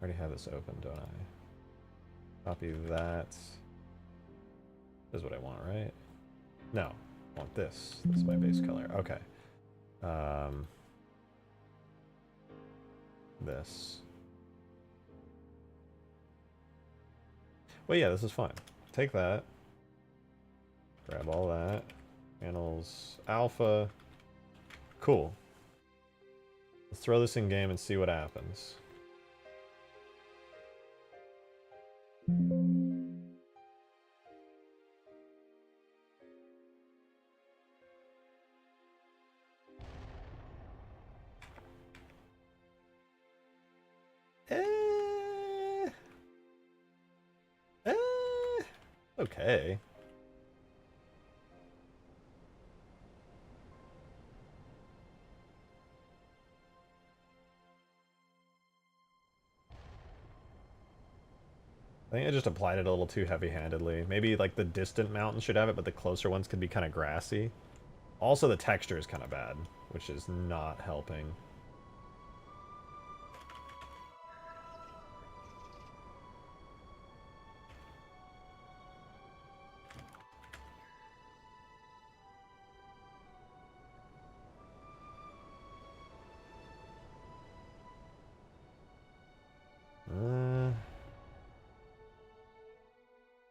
I already have this open, don't I? Copy that. This is what I want, right? No, I want this. This is my base color. Okay. This. Well, yeah, this is fine. Take that. Grab all that. Panels alpha. Cool. Let's throw this in game and see what happens. Okay. I think I just applied it a little too heavy-handedly. Maybe like the distant mountains should have it, but the closer ones could be kind of grassy. Also, the texture is kind of bad, which is not helping.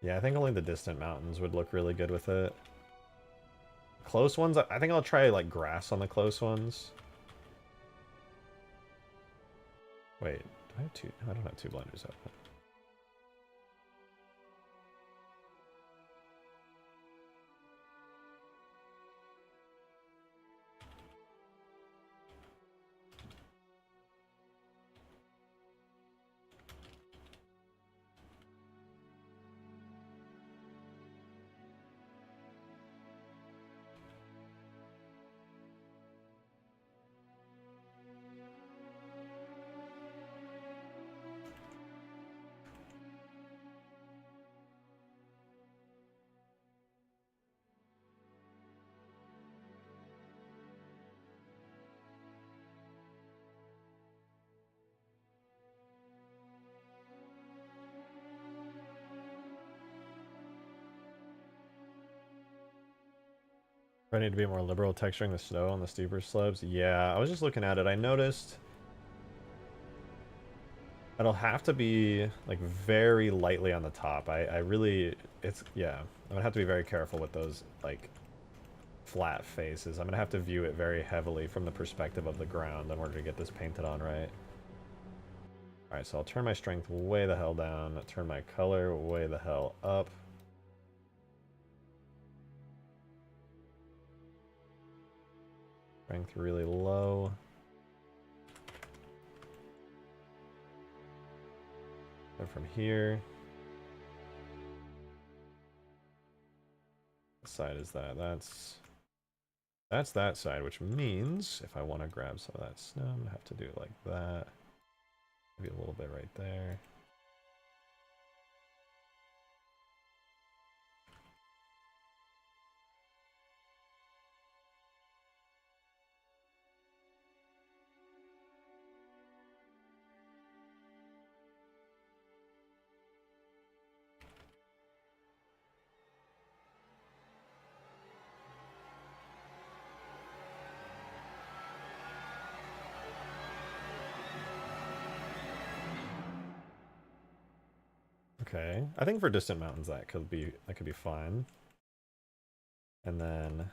Yeah, I think only the distant mountains would look really good with it. Close ones, I think I'll try like grass on the close ones. Wait, do I have two? I don't have two blenders open. I need to be more liberal texturing the snow on the steeper slopes. Yeah, I was just looking at it. I noticed it'll have to be like very lightly on the top. I really, yeah. I'm gonna have to be very careful with those like flat faces. I'm gonna have to view it very heavily from the perspective of the ground in order to get this painted on right. Alright, so I'll turn my strength way the hell down, turn my color way the hell up. Strength really low. And from here. What side is that? That's that side, which means if I want to grab some of that snow, I'm gonna have to do it like that. Maybe a little bit right there. Okay, I think for distant mountains that could be fine. And then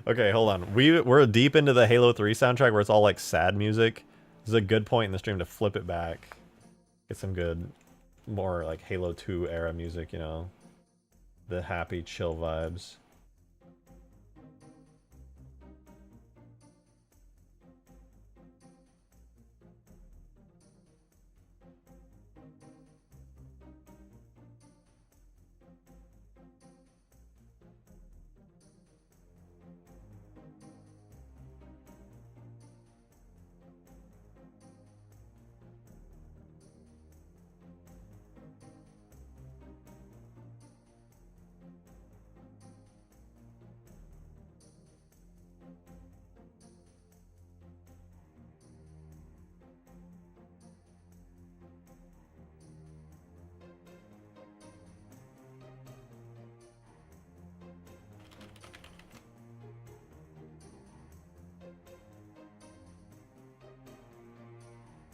okay, hold on. We're deep into the Halo 3 soundtrack where it's all like sad music. This is a good point in the stream to flip it back. Get some good, more like Halo 2 era music, you know? The happy, chill vibes.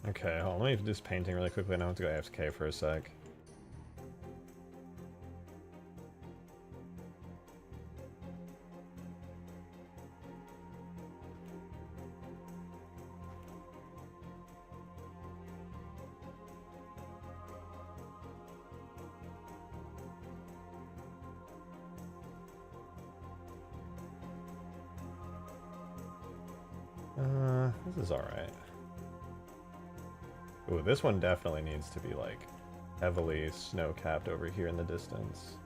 Okay, hold on, let me do this painting really quickly and I have to go AFK for a sec. This is alright. Ooh, this one definitely needs to be, like, heavily snow-capped over here in the distance.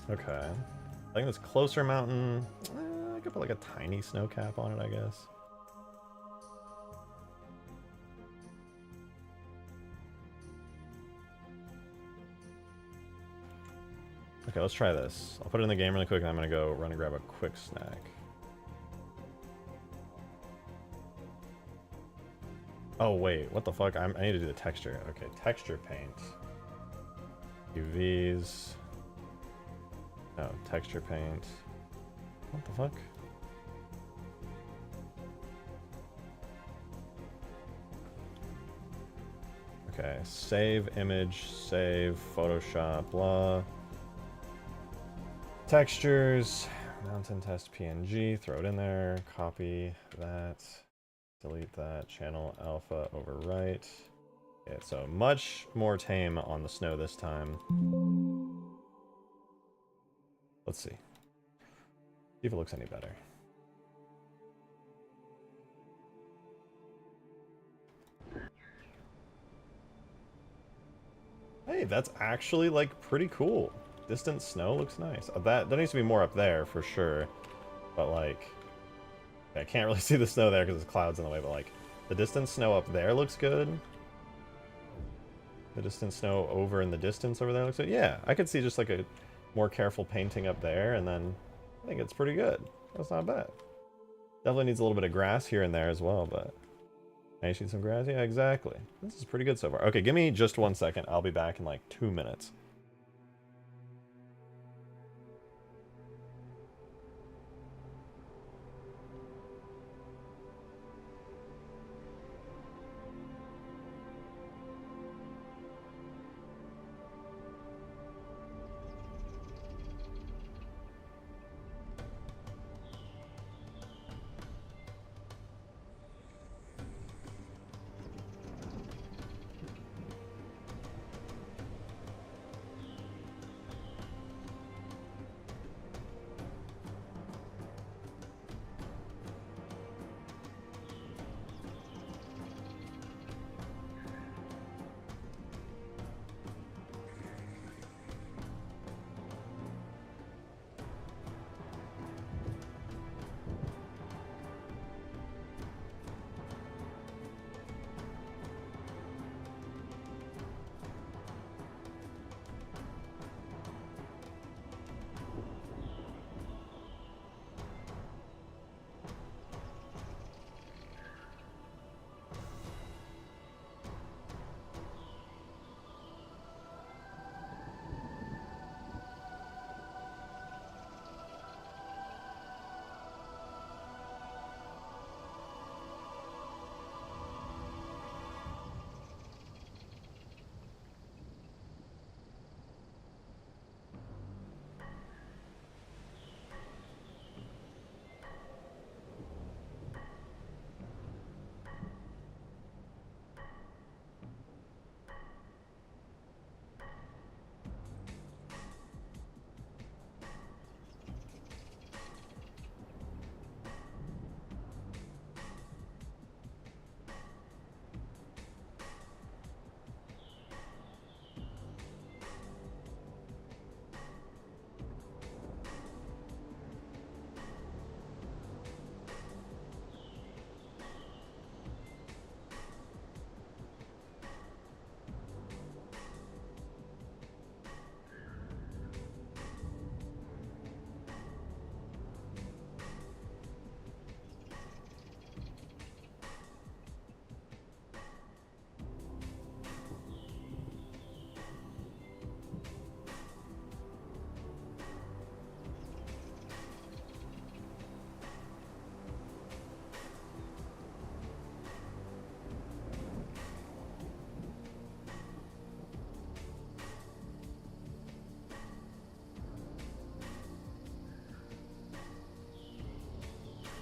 Okay. I think this closer mountain, I could put, like, a tiny snow cap on it, I guess. Okay, let's try this. I'll put it in the game really quick and I'm gonna go run and grab a quick snack. Oh wait, what the fuck? I need to do the texture. Okay, texture paint. UVs. No, texture paint. What the fuck? Okay, save image, save Photoshop, blah. Textures, mountain test PNG, throw it in there, copy that, delete that, channel alpha overwrite. Yeah, so much more tame on the snow this time. Let's see. See if it looks any better. Hey, that's actually like pretty cool. Distant snow looks nice. That needs to be more up there for sure. But like, I can't really see the snow there because there's clouds in the way, but like the distant snow up there looks good. The distant snow over in the distance over there looks good. Yeah, I could see just like a more careful painting up there, and then I think it's pretty good. That's not bad. Definitely needs a little bit of grass here and there as well, but I need some grass. Yeah, exactly. This is pretty good so far. Okay, give me just 1 second. I'll be back in like 2 minutes.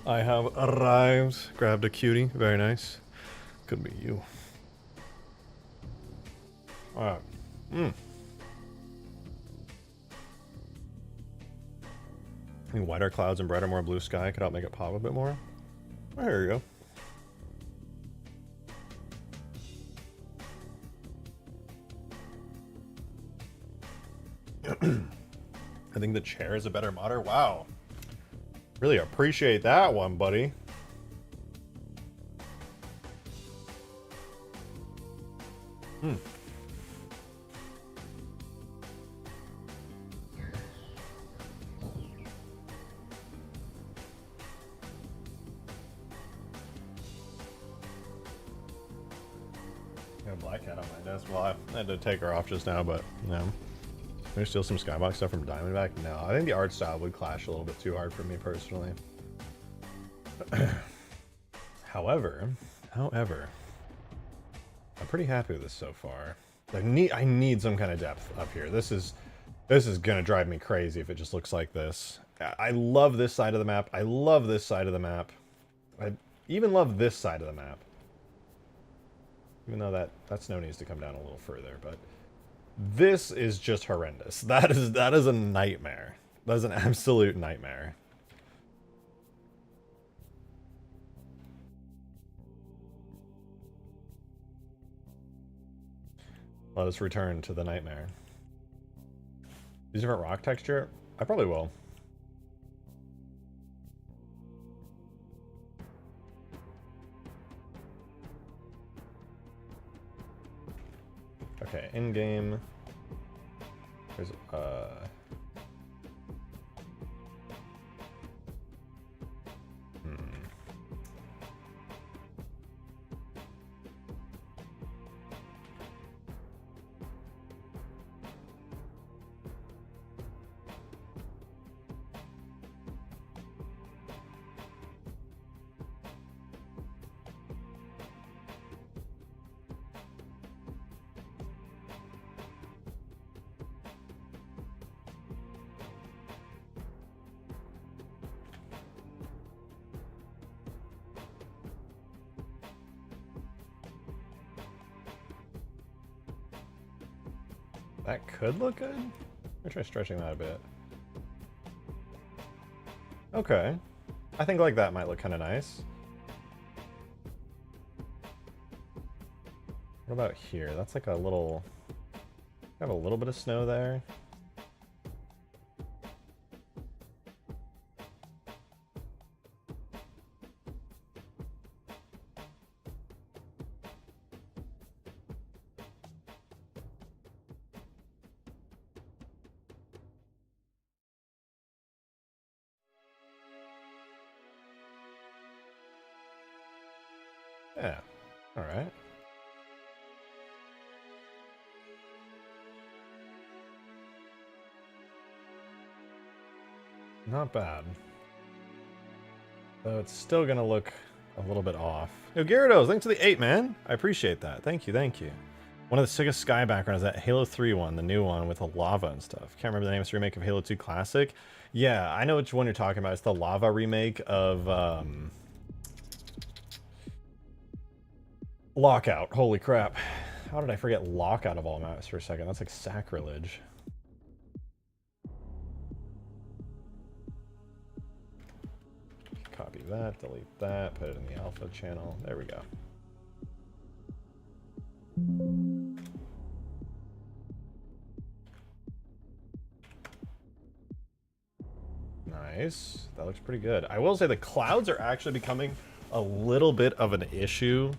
I have arrived. Grabbed a cutie. Very nice. Could be you. Alright. I think whiter clouds and brighter, more blue sky could help make it pop a bit more. There you go. I think the chair is a better modder. Wow. Really appreciate that one, buddy. Got a black cat on my desk. Well, I had to take her off just now, but no. Can we steal some skybox stuff from Diamondback? No, I think the art style would clash a little bit too hard for me personally. However, I'm pretty happy with this so far. I need some kind of depth up here. This is gonna drive me crazy if it just looks like this. I love this side of the map. I love this side of the map. I even love this side of the map. Even though that snow needs to come down a little further, but this is just horrendous. That is a nightmare. That is an absolute nightmare. Let us return to the nightmare. Use different rock texture? I probably will. Okay, in game. There's that could look good. I'll try stretching that a bit. Okay. I think like that might look kind of nice. What about here? That's like a little... have a little bit of snow there. Yeah. All right. Not bad. Though it's still gonna look a little bit off. Yo, Gyarados, thanks to the 8, man. I appreciate that. Thank you, thank you. One of the sickest sky backgrounds, that Halo 3 one, the new one with the lava and stuff. Can't remember the name of the remake of Halo 2 Classic. Yeah, I know which one you're talking about. It's the lava remake of Lockout. Holy crap. How did I forget Lockout of all maps for a second? That's like sacrilege. Copy that, delete that, put it in the alpha channel. There we go. Nice. That looks pretty good. I will say the clouds are actually becoming a little bit of an issue.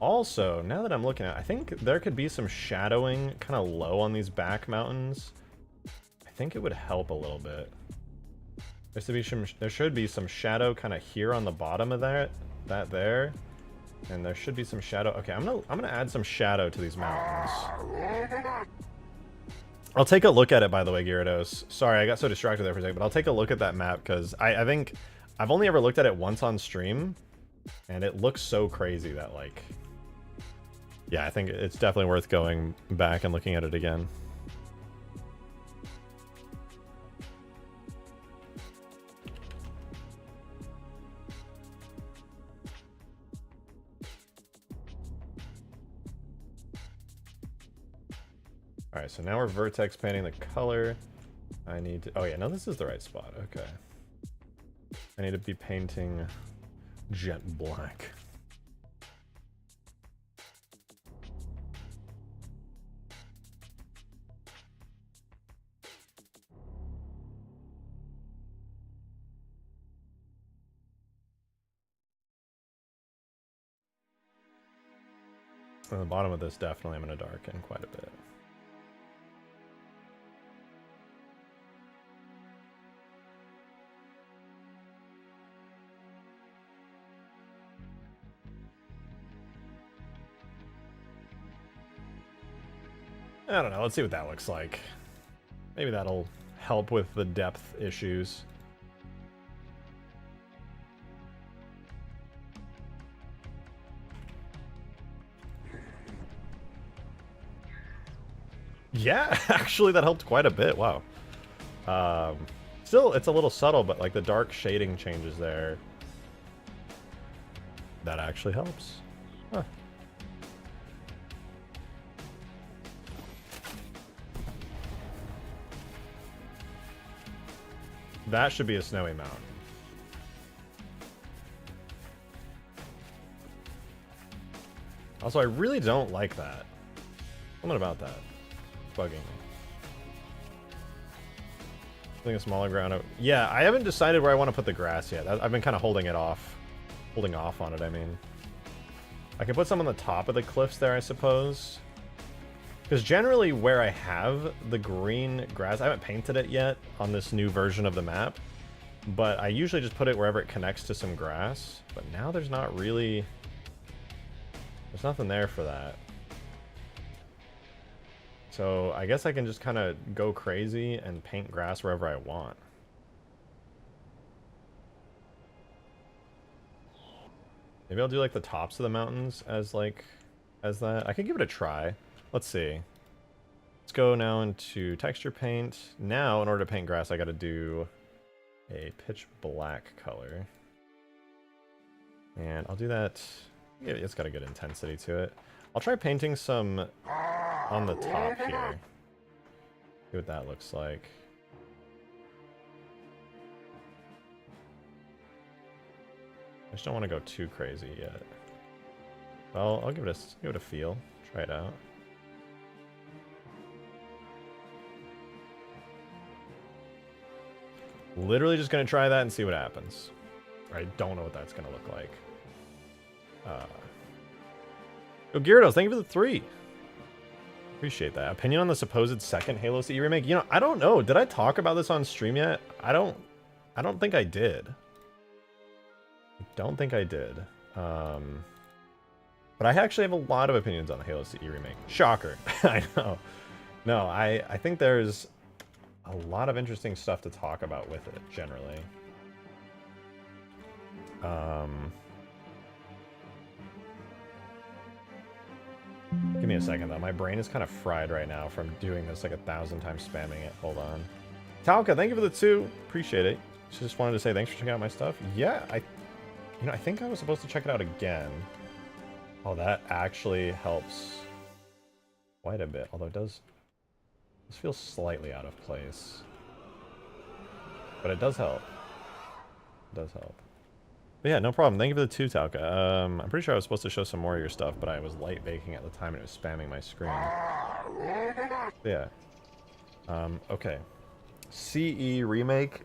Also, now that I'm looking at it, I think there could be some shadowing kind of low on these back mountains. I think it would help a little bit. There should be some shadow kind of here on the bottom of that there. And there should be some shadow. Okay, I'm gonna add some shadow to these mountains. I'll take a look at it, by the way, Gyarados. Sorry, I got so distracted there for a second, but I'll take a look at that map because I think I've only ever looked at it once on stream, and it looks so crazy that, like, yeah, I think it's definitely worth going back and looking at it again. All right, so now we're vertex painting the color. I need to, oh yeah, no, this is the right spot. Okay. I need to be painting jet black. On the bottom of this, definitely I'm going to darken quite a bit. I don't know, let's see what that looks like. Maybe that'll help with the depth issues. Yeah, actually that helped quite a bit, wow. Still, it's a little subtle, but like the dark shading changes there. That actually helps. Huh. That should be a snowy mountain. Also, I really don't like that. Something about that. It's bugging me. I think a smaller ground. Yeah, I haven't decided where I want to put the grass yet. I've been kind of holding it off. Holding off on it, I mean. I can put some on the top of the cliffs there, I suppose. Because generally where I have the green grass, I haven't painted it yet on this new version of the map, but I usually just put it wherever it connects to some grass. But now there's not really... There's nothing there for that. So I guess I can just kind of go crazy and paint grass wherever I want. Maybe I'll do like the tops of the mountains as that. I could give it a try. Let's see. Let's go now into texture paint. Now, in order to paint grass, I gotta do a pitch black color. And I'll do that. Yeah, it's got a good intensity to it. I'll try painting some on the top here. See what that looks like. I just don't want to go too crazy yet. Well, I'll give it a feel. Try it out. Literally just gonna try that and see what happens. I don't know what that's gonna look like. Oh, Gyarados, thank you for the 3. Appreciate that. Opinion on the supposed second Halo CE remake? You know, I don't know. Did I talk about this on stream yet? I don't think I did. I don't think I did. But I actually have a lot of opinions on the Halo CE remake. Shocker. I know. No, I think there's a lot of interesting stuff to talk about with it, generally. Give me a second, though. My brain is kind of fried right now from doing this like 1,000 times, spamming it. Hold on. Talca, thank you for the 2. Appreciate it. Just wanted to say thanks for checking out my stuff. Yeah, I think I was supposed to check it out again. Oh, that actually helps quite a bit. Although this feels slightly out of place. But it does help. It does help. But yeah, no problem. Thank you for the 2, Talca. I'm pretty sure I was supposed to show some more of your stuff, but I was light baking at the time and it was spamming my screen. Yeah. Okay. CE remake.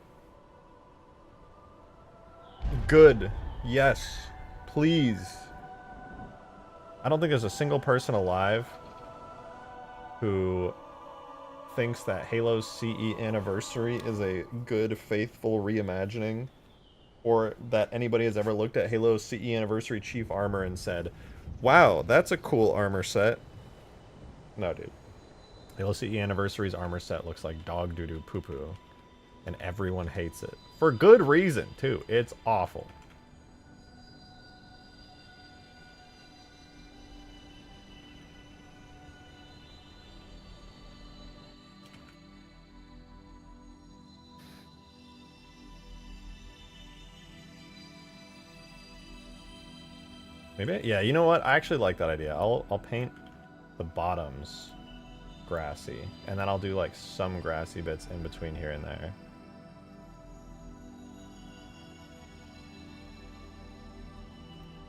Good. Yes. Please. I don't think there's a single person alive who thinks that Halo's CE anniversary is a good, faithful reimagining, or that anybody has ever looked at Halo's CE anniversary Chief Armor and said, wow, that's a cool armor set. No, dude. Halo CE Anniversary's armor set looks like dog doo-doo poo-poo, and everyone hates it. For good reason, too. It's awful. Maybe, yeah, you know what? I actually like that idea. I'll paint the bottoms grassy, and then I'll do like some grassy bits in between here and there.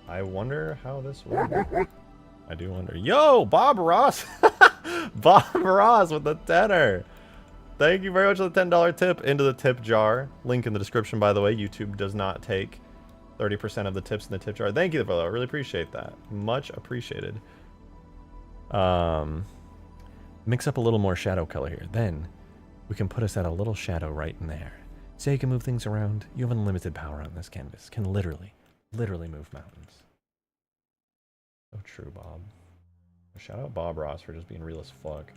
I wonder how this works. I do wonder. Yo, Bob Ross! Bob Ross with the 10er! Thank you very much for the $10 tip into the tip jar. Link in the description, by the way. YouTube does not take 30% of the tips in the tip jar. Thank you, brother. I really appreciate that. Much appreciated. Mix up a little more shadow color here. Then we can put us at a little shadow right in there. Say you can move things around. You have unlimited power on this canvas. Can literally move mountains. So true, Bob. Shout out Bob Ross for just being real as fuck.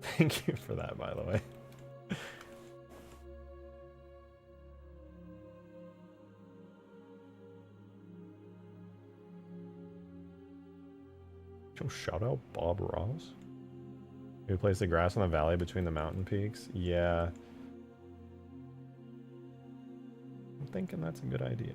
Thank you for that, by the way. Shout out Bob Ross. Who plays the grass in the valley between the mountain peaks? Yeah. I'm thinking that's a good idea.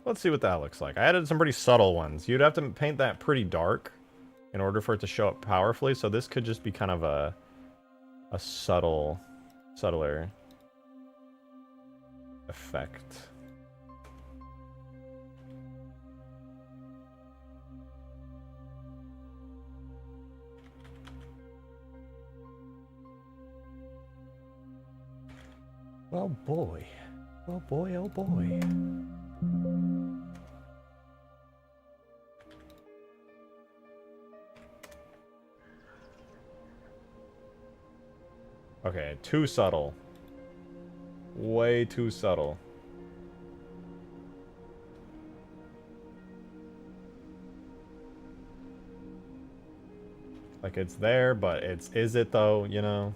Let's see what that looks like. I added some pretty subtle ones. You'd have to paint that pretty dark in order for it to show up powerfully. So this could just be kind of a subtler effect. Oh boy. Oh boy, oh boy. Okay, too subtle. Way too subtle. Like it's there, but is it though, you know?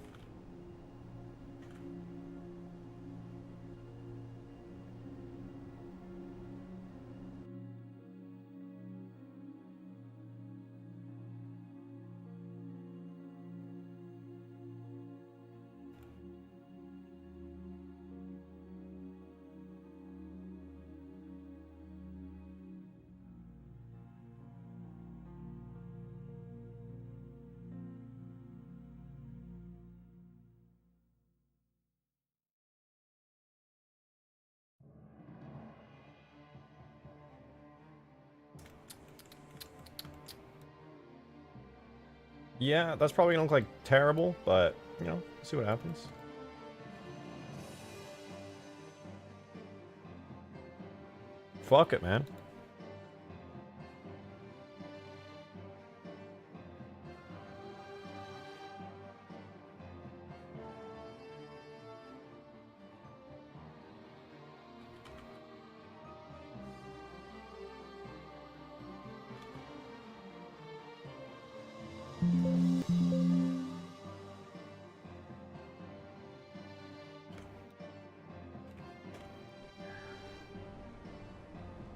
Yeah, that's probably gonna look like terrible, but, you know, see what happens. Fuck it, man.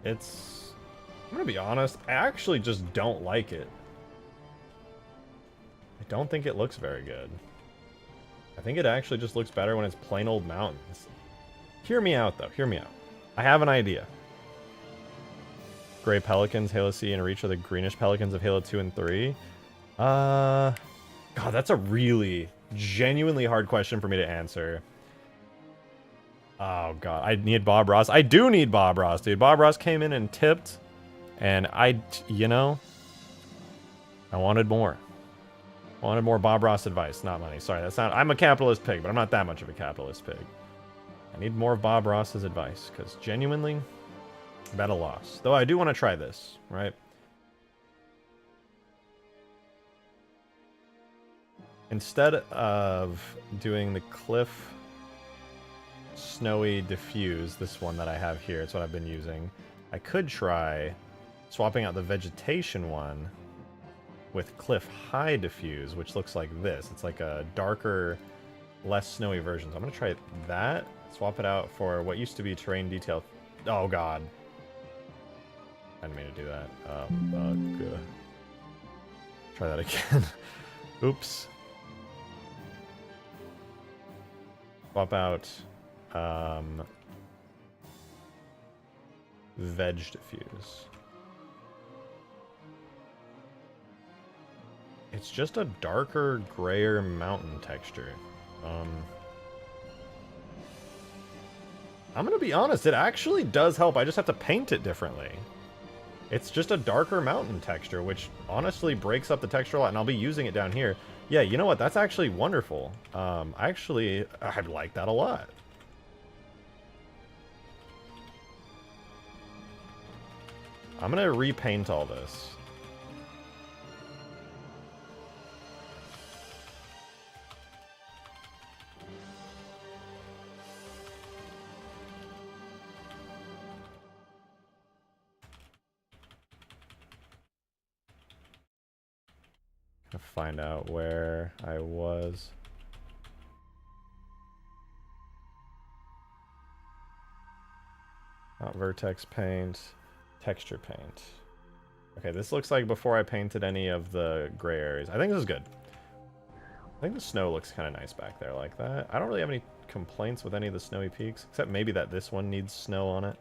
I'm gonna be honest, I actually just don't like it. I don't think it looks very good. I think it actually just looks better when it's plain old mountains. Hear me out, though. Hear me out. I have an idea. Gray Pelicans, Halo C, and Reach are the greenish Pelicans of Halo 2 and 3. God, that's a really, genuinely hard question for me to answer. Oh, God. I need Bob Ross. I do need Bob Ross, dude. Bob Ross came in and tipped, and you know, I wanted more. I wanted more Bob Ross advice, not money. Sorry, that's not... I'm a capitalist pig, but I'm not that much of a capitalist pig. I need more of Bob Ross's advice, because genuinely, I'm at a loss. Though I do want to try this, right? Instead of doing the cliff snowy diffuse, this one that I have here, it's what I've been using, I could try swapping out the vegetation one with cliff high diffuse, which looks like this. It's like a darker, less snowy version. So I'm gonna try that, swap it out for what used to be terrain detail. Oh god, I didn't mean to do that. Fuck. Try that again. Oops. Swap out veg diffuse. It's just a darker, grayer mountain texture. I'm gonna be honest, it actually does help. I just have to paint it differently. It's just a darker mountain texture, which honestly breaks up the texture a lot, and I'll be using it down here. Yeah, you know what? That's actually wonderful. I like that a lot. I'm gonna repaint all this. Find out where I was. Not vertex paint, texture paint. Okay, this looks like before I painted any of the gray areas. I think this is good. I think the snow looks kind of nice back there like that. I don't really have any complaints with any of the snowy peaks, except maybe that this one needs snow on it.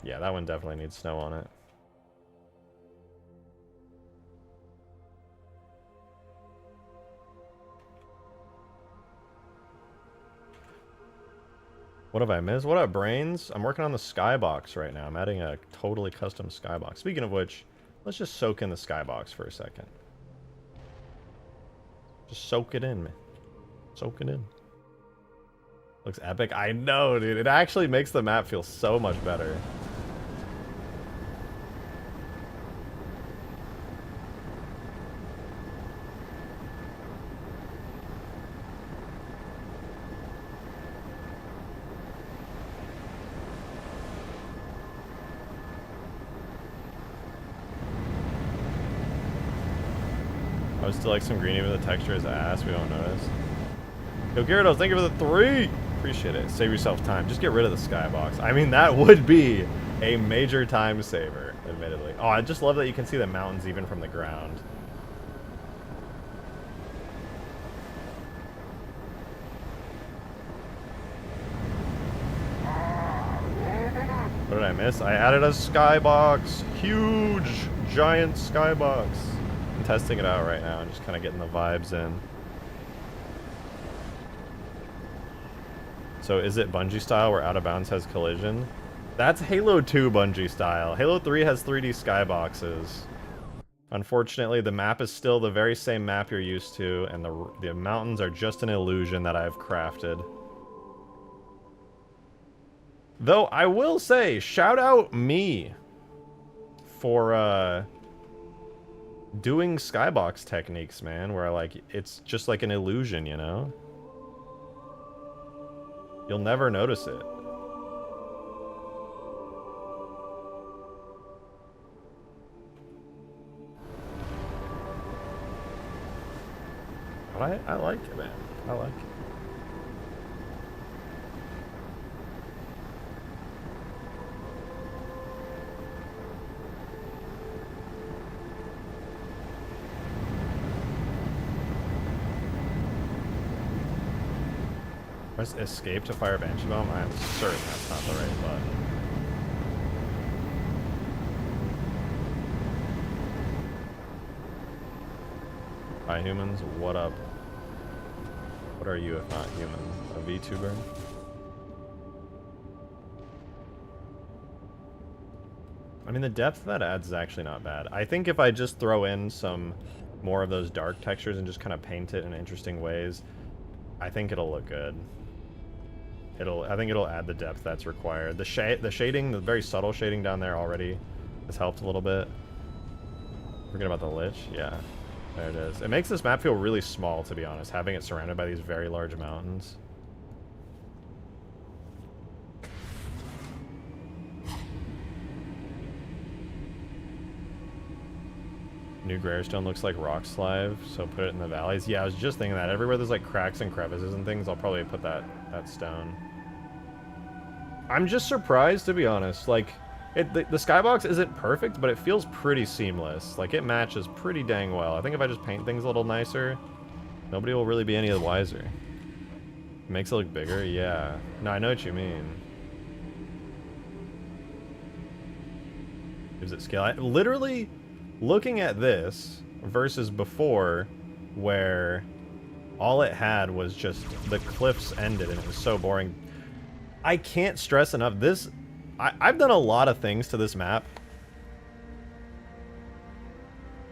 Yeah, that one definitely needs snow on it. What have I missed? What up, Brains? I'm working on the skybox right now. I'm adding a totally custom skybox. Speaking of which, let's just soak in the skybox for a second. Just soak it in, man. Soak it in. Looks epic. I know, dude. It actually makes the map feel so much better. I would still like some green even though the texture is ass. We don't notice. Yo, Gyarados, thank you for the 3! Appreciate it. Save yourself time. Just get rid of the skybox. I mean, that would be a major time saver, admittedly. Oh, I just love that you can see the mountains even from the ground. What did I miss? I added a skybox. Huge, giant skybox. I'm testing it out right now and just kind of getting the vibes in. So is it Bungie style where Out of Bounds has collision? That's Halo 2 Bungie style. Halo 3 has 3D skyboxes. Unfortunately, the map is still the very same map you're used to, and the mountains are just an illusion that I've crafted. Though, I will say, shout out me for, doing skybox techniques, man, where, like, it's just like an illusion, you know? You'll never notice it. But I like it, man. I like it. Press escape to fire Banshee Bomb? I am certain that's not the right button. Hi humans, what up? What are you if not human? A VTuber? I mean, the depth that adds is actually not bad. I think if I just throw in some more of those dark textures and just kind of paint it in interesting ways, I think it'll look good. I think it'll add the depth that's required. The shading, the very subtle shading down there already has helped a little bit. Forget about the Lich. Yeah, there it is. It makes this map feel really small, to be honest, having it surrounded by these very large mountains. New Greystone looks like rock slime, so put it in the valleys. Yeah, I was just thinking that. Everywhere there's like cracks and crevices and things, I'll probably put that stone. I'm just surprised, to be honest. Like, the skybox isn't perfect, but it feels pretty seamless. Like, it matches pretty dang well. I think if I just paint things a little nicer, nobody will really be any the wiser. It makes it look bigger? Yeah. No, I know what you mean. Gives it scale. Literally, looking at this versus before, where all it had was just the cliffs ended and it was so boring. I can't stress enough, I've done a lot of things to this map.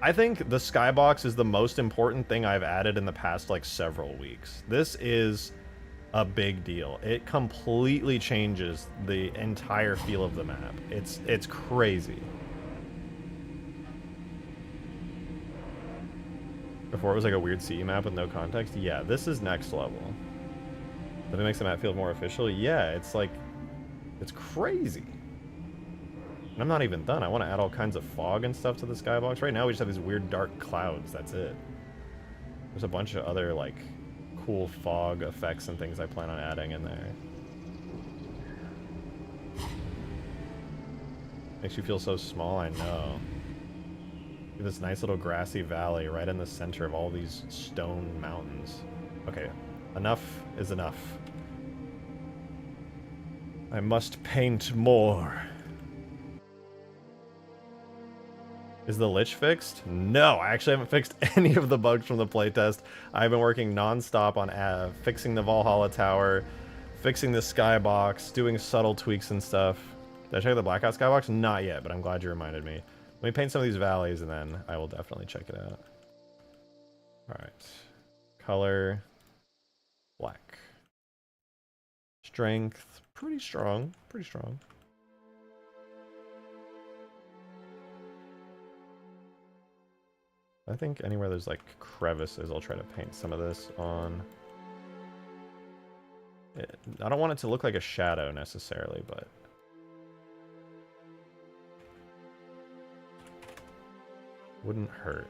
I think the skybox is the most important thing I've added in the past, like, several weeks. This is a big deal. It completely changes the entire feel of the map. It's crazy. Before it was like a weird CE map with no context. Yeah, this is next level. But it makes the map feel more official. Yeah, it's like, it's crazy. And I'm not even done. I want to add all kinds of fog and stuff to the skybox. Right now we just have these weird dark clouds. That's it. There's a bunch of other, like, cool fog effects and things I plan on adding in there. Makes you feel so small, I know. This nice little grassy valley right in the center of all these stone mountains. Okay, enough is enough. I must paint more. Is the Lich fixed? No, I actually haven't fixed any of the bugs from the playtest. I've been working non-stop on fixing the Valhalla tower, fixing the skybox, doing subtle tweaks and stuff. Did I check the blackout skybox? Not yet, but I'm glad you reminded me. Let me paint some of these valleys and then I will definitely check it out. Alright. Color. Black. Strength. Pretty strong. Pretty strong. I think anywhere there's like crevices, I'll try to paint some of this on. I don't want it to look like a shadow necessarily, but wouldn't hurt.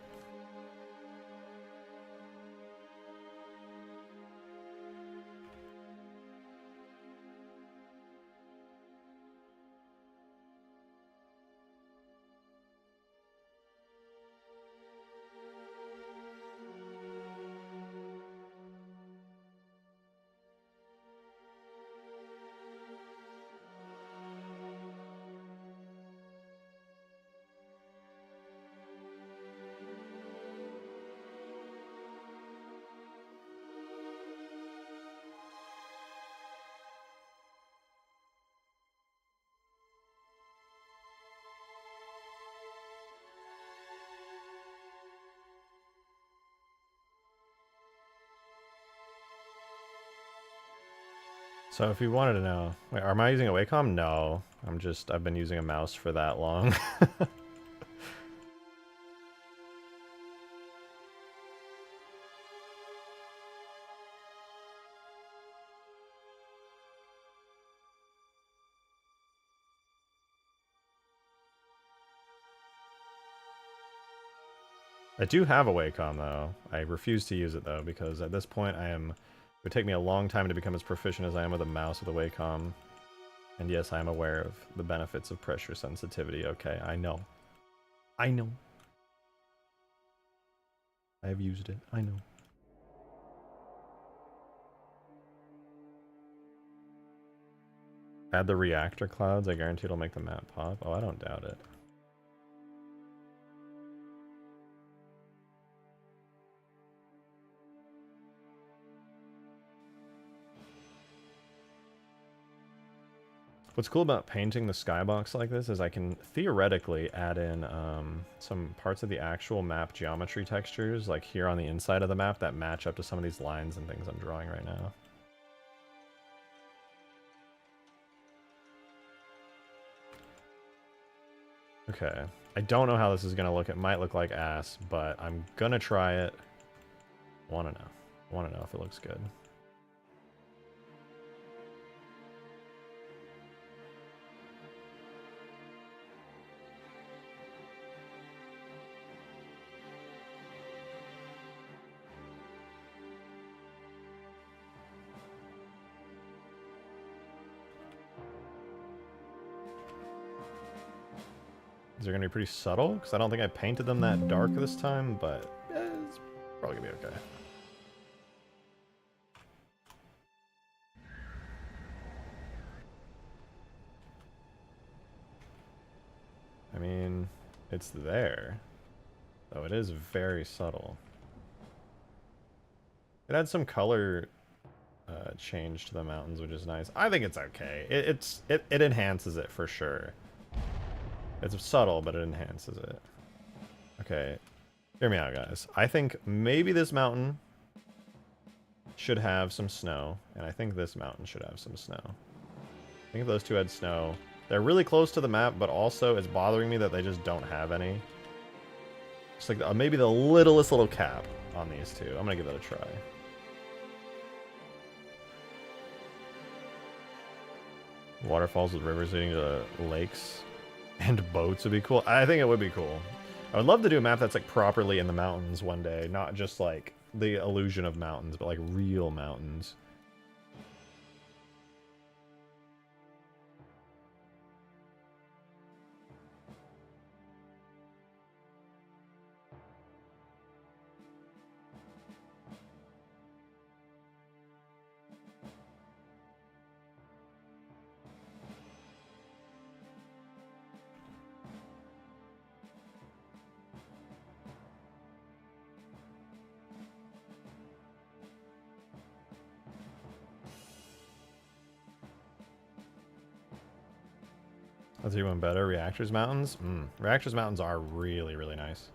So if you wanted to know, wait, am I using a Wacom? No, I've been using a mouse for that long. I do have a Wacom though. I refuse to use it though because at this point it would take me a long time to become as proficient as I am with a mouse with a Wacom. And yes, I am aware of the benefits of pressure sensitivity. Okay, I know. I know. I have used it. I know. Add the reactor clouds. I guarantee it'll make the map pop. Oh, I don't doubt it. What's cool about painting the skybox like this is I can theoretically add in some parts of the actual map geometry textures, like here on the inside of the map, that match up to some of these lines and things I'm drawing right now. Okay. I don't know how this is going to look. It might look like ass, but I'm going to try it. I want to know. I want to know if it looks good. Is it going to be pretty subtle? Because I don't think I painted them that dark this time, but it's probably going to be okay. I mean, it's there. Though it is very subtle. It adds some color change to the mountains, which is nice. I think it's okay. It enhances it for sure. It's subtle, but it enhances it. Okay, hear me out, guys. I think maybe this mountain should have some snow, and I think this mountain should have some snow. I think if those two had snow, they're really close to the map, but also it's bothering me that they just don't have any. Just like maybe the littlest little cap on these two. I'm gonna give that a try. Waterfalls with rivers leading to lakes and boats would be cool. I think it would be cool. I would love to do a map that's like properly in the mountains one day, not just like the illusion of mountains, but like real mountains. Let's do one better. Reactors Mountains. Reactors Mountains are really, really nice.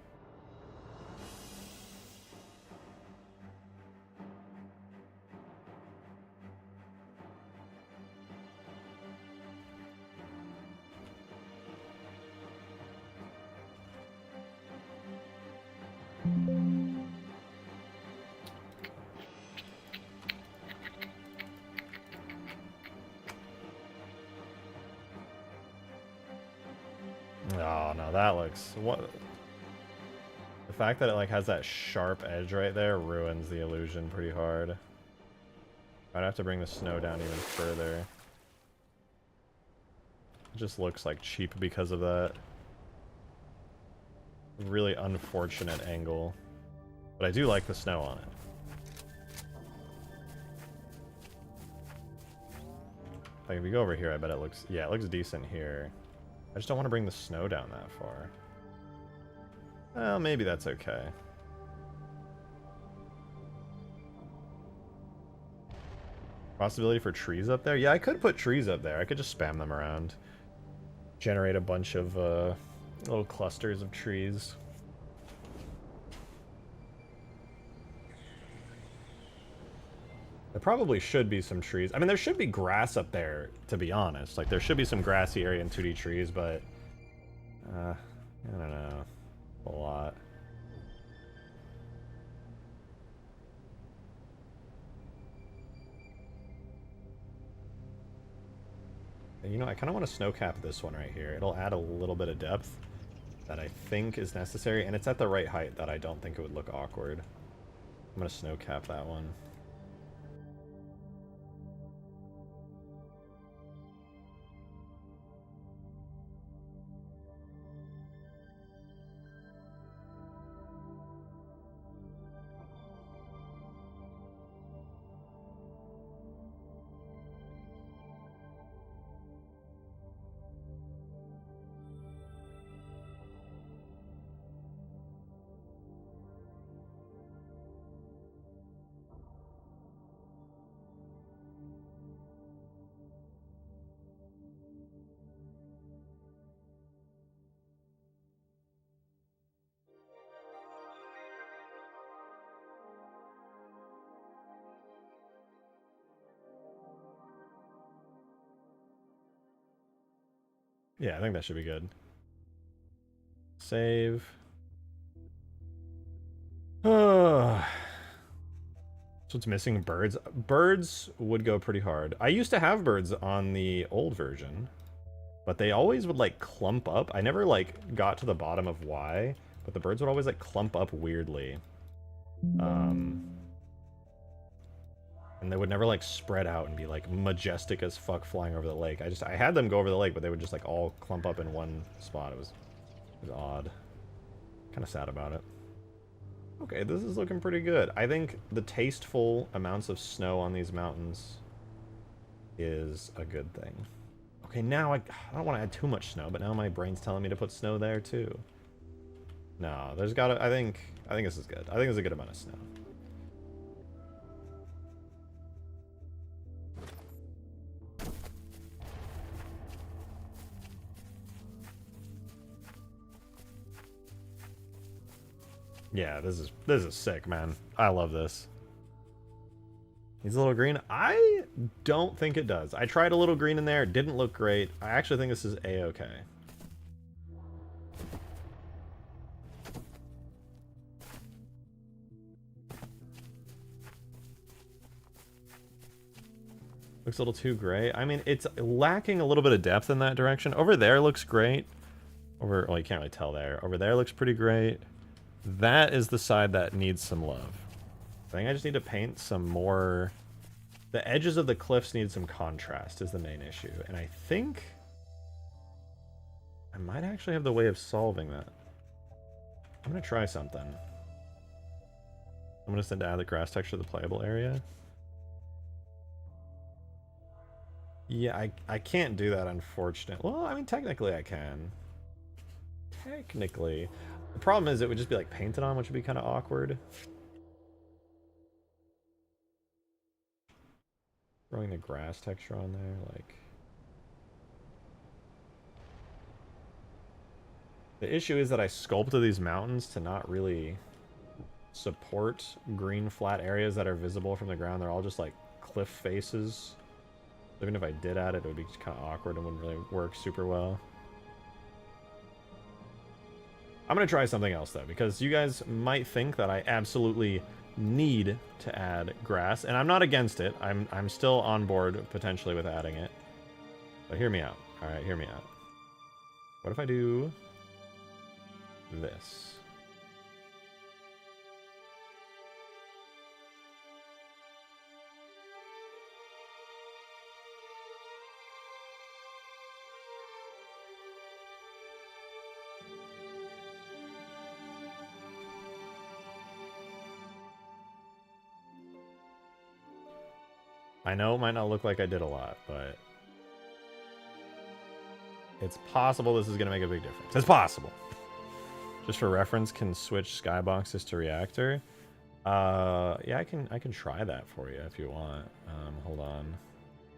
Oh no, that looks what. The fact that it like has that sharp edge right there ruins the illusion pretty hard. I'd have to bring the snow down even further. It just looks like cheap because of that. Really unfortunate angle. But I do like the snow on it. Like if you go over here, I bet it looks, yeah, it looks decent here. I just don't want to bring the snow down that far. Well, maybe that's okay. Possibility for trees up there? Yeah, I could put trees up there. I could just spam them around. Generate a bunch of little clusters of trees. There probably should be some trees. I mean, there should be grass up there, to be honest. Like, there should be some grassy area and 2D trees, but... I don't know. A lot. You know, I kind of want to snow cap this one right here. It'll add a little bit of depth that I think is necessary, and it's at the right height that I don't think it would look awkward. I'm going to snow cap that one. Yeah, I think that should be good. Save. So it's missing birds. Birds would go pretty hard. I used to have birds on the old version, but they always would like clump up. I never like got to the bottom of why, but the birds would always like clump up weirdly. And they would never like spread out and be like majestic as fuck flying over the lake. I had them go over the lake, but they would just like all clump up in one spot. It was odd. Kind of sad about it. Okay, this is looking pretty good. I think the tasteful amounts of snow on these mountains is a good thing. Okay, now I don't want to add too much snow, but now my brain's telling me to put snow there too. No, there's gotta, I think this is good. I think it's a good amount of snow. Yeah, this is sick, man. I love this. Needs a little green? I don't think it does. I tried a little green in there. It didn't look great. I actually think this is A-okay. Looks a little too gray. I mean, it's lacking a little bit of depth in that direction. Over there looks great. Well, you can't really tell there. Over there looks pretty great. That is the side that needs some love. I think I just need to paint some more... The edges of the cliffs need some contrast is the main issue. And I think... I might actually have the way of solving that. I'm going to try something. I'm going to send add the grass texture to the playable area. Yeah, I can't do that, unfortunately. Well, I mean, technically I can. Technically. The problem is it would just be like painted on, which would be kind of awkward. Throwing the grass texture on there, like... The issue is that I sculpted these mountains to not really support green flat areas that are visible from the ground. They're all just like cliff faces. Even if I did add it, it would be kind of awkward and wouldn't really work super well. I'm going to try something else, though, because you guys might think that I absolutely need to add grass, and I'm not against it. I'm still on board, potentially, with adding it. But hear me out. All right, hear me out. What if I do this? I know it might not look like I did a lot, but it's possible this is going to make a big difference. It's possible. Just for reference, can switch skyboxes to reactor. Yeah, I can try that for you if you want. Hold on.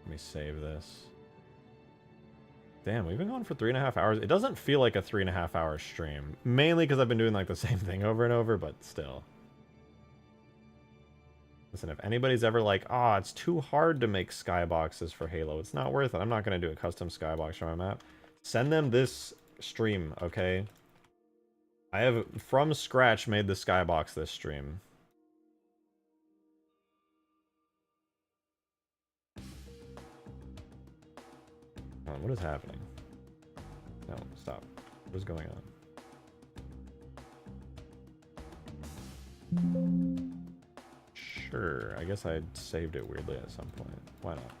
Let me save this. Damn, we've been going for 3.5 hours. It doesn't feel like a 3.5 hour stream. Mainly because I've been doing like the same thing over and over, but still. Listen, if anybody's ever like, ah, it's too hard to make skyboxes for Halo, it's not worth it. I'm not going to do a custom skybox for my map. Send them this stream, okay? I have, from scratch, made the skybox this stream. Oh, what is happening? No, stop. What is going on? Sure, I guess I saved it weirdly at some point. Why not?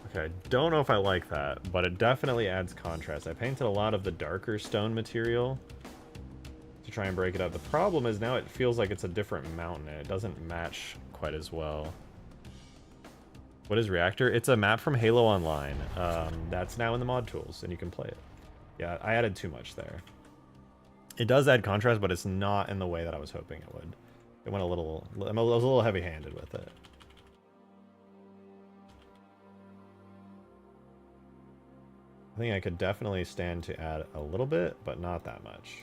Okay, I don't know if I like that, but it definitely adds contrast. I painted a lot of the darker stone material to try and break it up. The problem is now it feels like it's a different mountain and it doesn't match quite as well. What is Reactor? It's a map from Halo Online. That's now in the mod tools and you can play it. Yeah, I added too much there. It does add contrast, but it's not in the way that I was hoping it would. It went a little... I was a little heavy-handed with it. I think I could definitely stand to add a little bit, but not that much.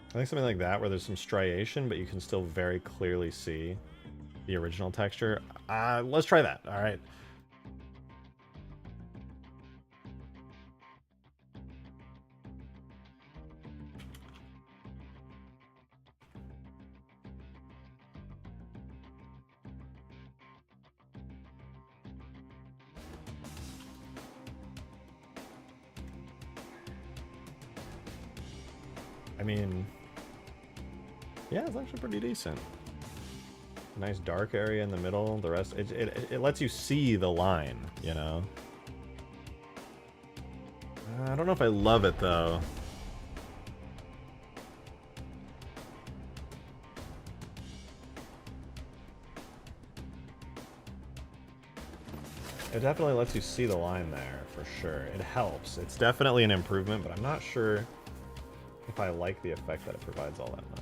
I think something like that, where there's some striation, but you can still very clearly see the original texture. Let's try that, all right? I mean... yeah, it's actually pretty decent. Nice dark area in the middle. The rest, it lets you see the line, you know? I don't know if I love it, though. It definitely lets you see the line there, for sure. It helps. It's definitely an improvement, but I'm not sure if I like the effect that it provides all that much.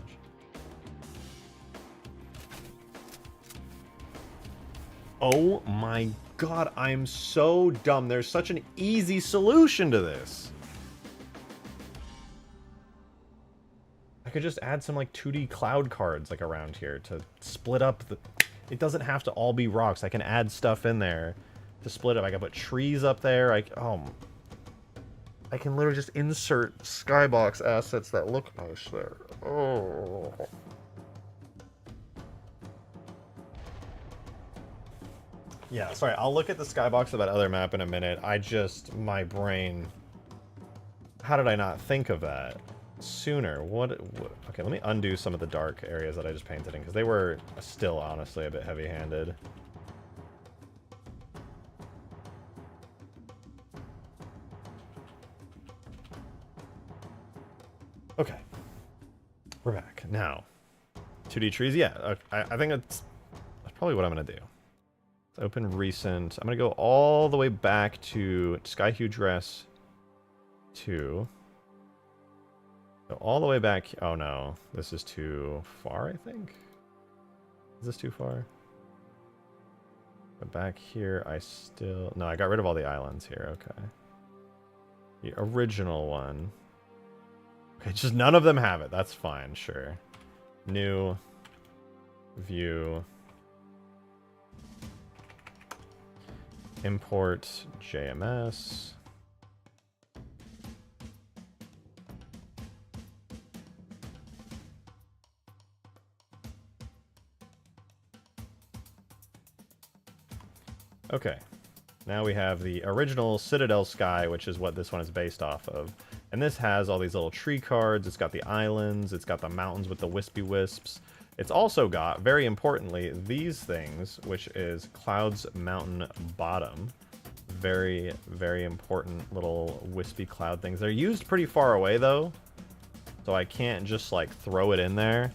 Oh my god, I'm so dumb. There's such an easy solution to this. I could just add some like 2D cloud cards like around here to split up the... It doesn't have to all be rocks. I can add stuff in there to split up. I can put trees up there. I can literally just insert skybox assets that look nice there. Oh. Yeah, sorry, I'll look at the skybox of that other map in a minute. My brain... How did I not think of that sooner? What okay, let me undo some of the dark areas that I just painted in, because they were still, honestly, a bit heavy-handed. Okay. We're back. Now, 2D trees, yeah, I think that's probably what I'm going to do. Open recent. I'm gonna go all the way back to Sky Hugegrass 2. So all the way back. Oh no, this is too far, I think. Is this too far? But back here, I still... No, I got rid of all the islands here. Okay. The original one. Okay, just none of them have it. That's fine, sure. New. View. Import JMS. Okay, now we have the original Citadel Sky, which is what this one is based off of. And this has all these little tree cards, it's got the islands, it's got the mountains with the wispy wisps. It's also got, very importantly, these things, which is Clouds Mountain Bottom. Very, very important little wispy cloud things. They're used pretty far away, though, so I can't just, like, throw it in there.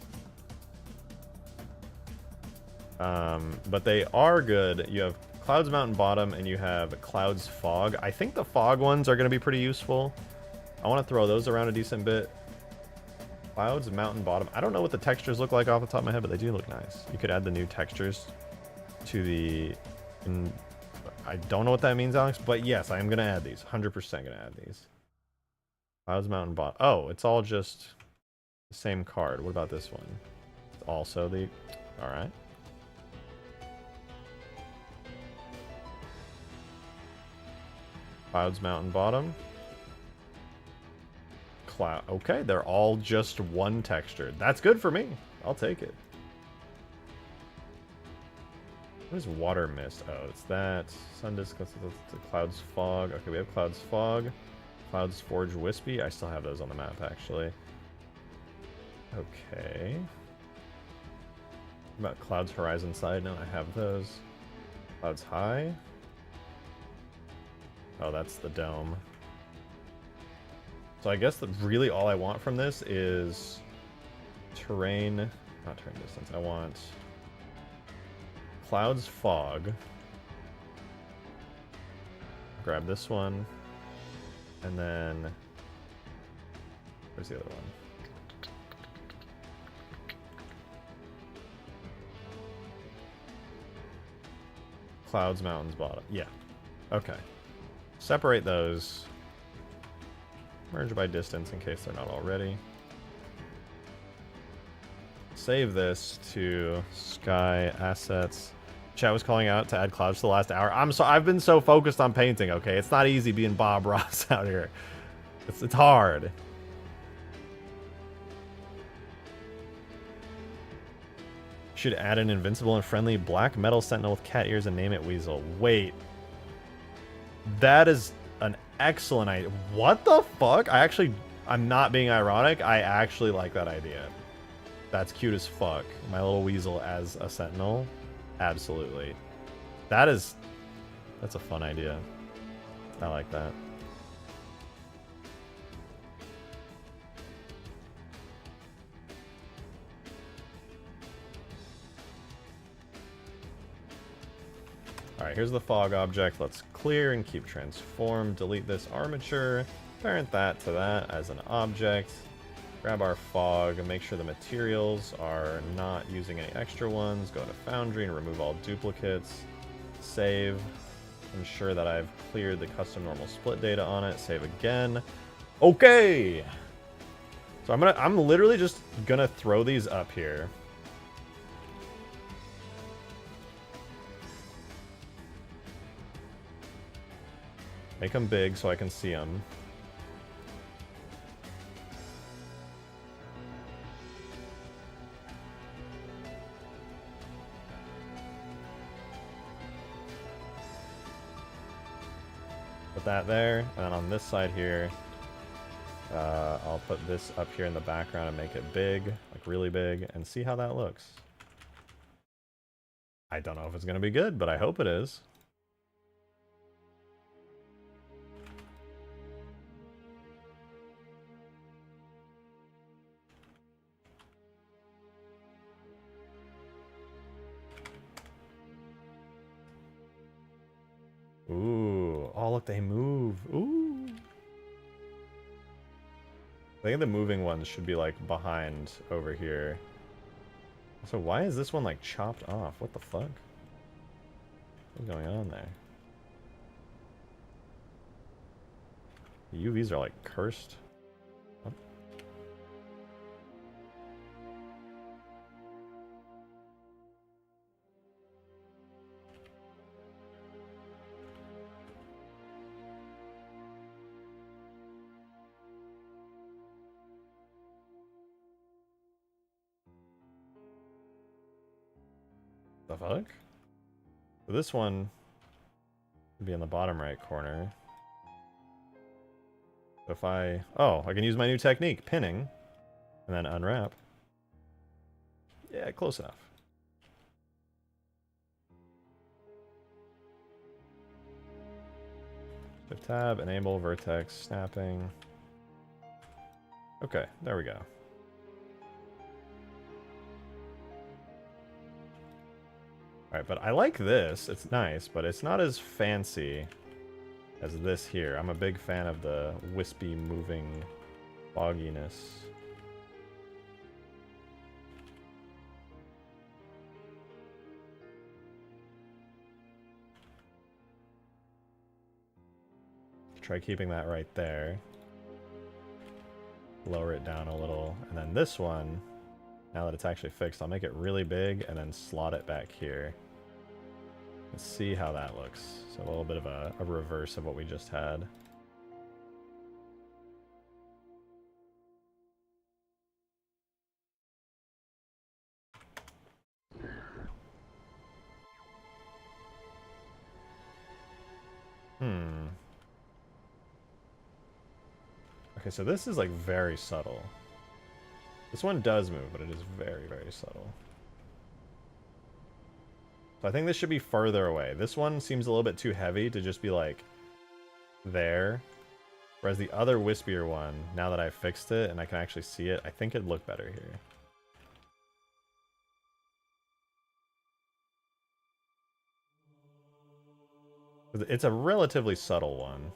But they are good. You have Clouds Mountain Bottom, and you have Clouds Fog. I think the fog ones are going to be pretty useful. I want to throw those around a decent bit. Clouds Mountain Bottom. I don't know what the textures look like off the top of my head, but they do look nice. You could add the new textures to the... I don't know what that means, Alex, but yes, I am going to add these. 100% going to add these. Clouds Mountain Bottom. Oh, it's all just the same card. What about this one? It's also the... Alright. Clouds Mountain Bottom. Cloud. Okay, they're all just one texture. That's good for me. I'll take it. What is water mist? Oh, it's that. Sun disk. Clouds fog. Okay, we have Clouds fog. Clouds forge wispy. I still have those on the map, actually. Okay. What about Clouds horizon side? No, I have those. Clouds high. Oh, that's the dome. So I guess that really all I want from this is terrain, not terrain distance. I want Clouds fog. Grab this one. And then where's the other one? Clouds mountains bottom. Yeah. Okay. Separate those. Merge by distance in case they're not already. Save this to Sky Assets. Chat was calling out to add clouds to the last hour. I've been so focused on painting, okay? It's not easy being Bob Ross out here. It's hard. Should add an invincible and friendly black metal sentinel with cat ears and name it Weasel. Wait. That is an excellent idea. What the fuck? I'm not being ironic. I actually like that idea. That's cute as fuck. My little weasel as a sentinel. Absolutely. That's a fun idea. I like that. Alright, here's the fog object. Let's clear and keep transform. Delete this armature. Parent that to that as an object. Grab our fog and make sure the materials are not using any extra ones. Go to Foundry and remove all duplicates. Save. Ensure that I've cleared the custom normal split data on it. Save again. Okay! So I'm literally just gonna throw these up here. Make them big so I can see them. Put that there, and then on this side here, I'll put this up here in the background and make it big, like really big, and see how that looks. I don't know if it's going to be good, but I hope it is. but they move. Ooh. I think the moving ones should be like behind over here. So why is this one like chopped off? What the fuck? What's going on there? The UVs are like cursed. What? The fuck? So this one would be in the bottom right corner. So if I can use my new technique, pinning, and then unwrap. Yeah, close enough. Shift tab, enable vertex snapping. Okay, there we go. Alright, but I like this. It's nice, but it's not as fancy as this here. I'm a big fan of the wispy, moving fogginess. Try keeping that right there. Lower it down a little. And then this one, now that it's actually fixed, I'll make it really big and then slot it back here. Let's see how that looks. So a little bit of a reverse of what we just had. Okay, so this is like very subtle. This one does move, but it is very, very subtle. So I think this should be further away. This one seems a little bit too heavy to just be like there. Whereas the other wispier one, now that I've fixed it and I can actually see it, I think it'd look better here. It's a relatively subtle one.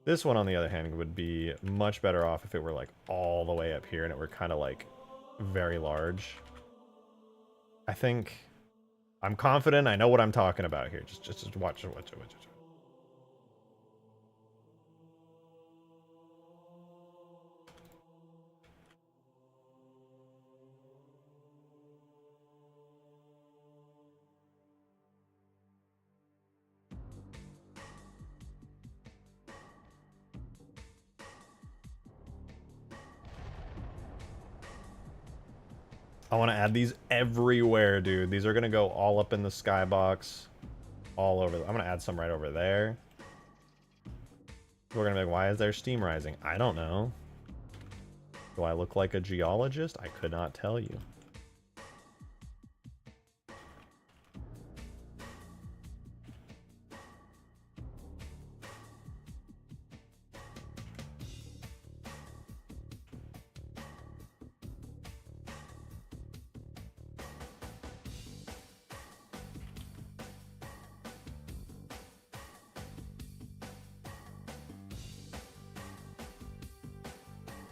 This one, on the other hand, would be much better off if it were like all the way up here and it were kind of like very large. I think I'm confident I know what I'm talking about here. Just watch it. I want to add these everywhere, dude. These are going to go all up in the skybox. All over. I'm going to add some right over there. We're going to be like, why is there steam rising? I don't know. Do I look like a geologist? I could not tell you.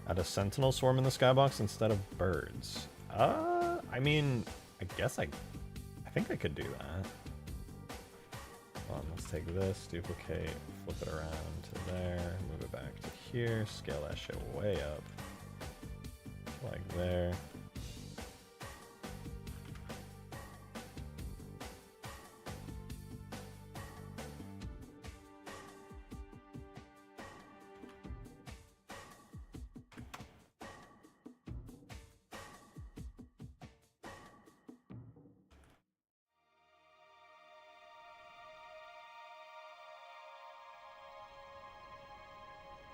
Add a sentinel swarm in the skybox instead of birds. I mean, I guess I think I could do that. Hold on, let's take this, duplicate, flip it around to there, move it back to here, scale that shit way up. Like there.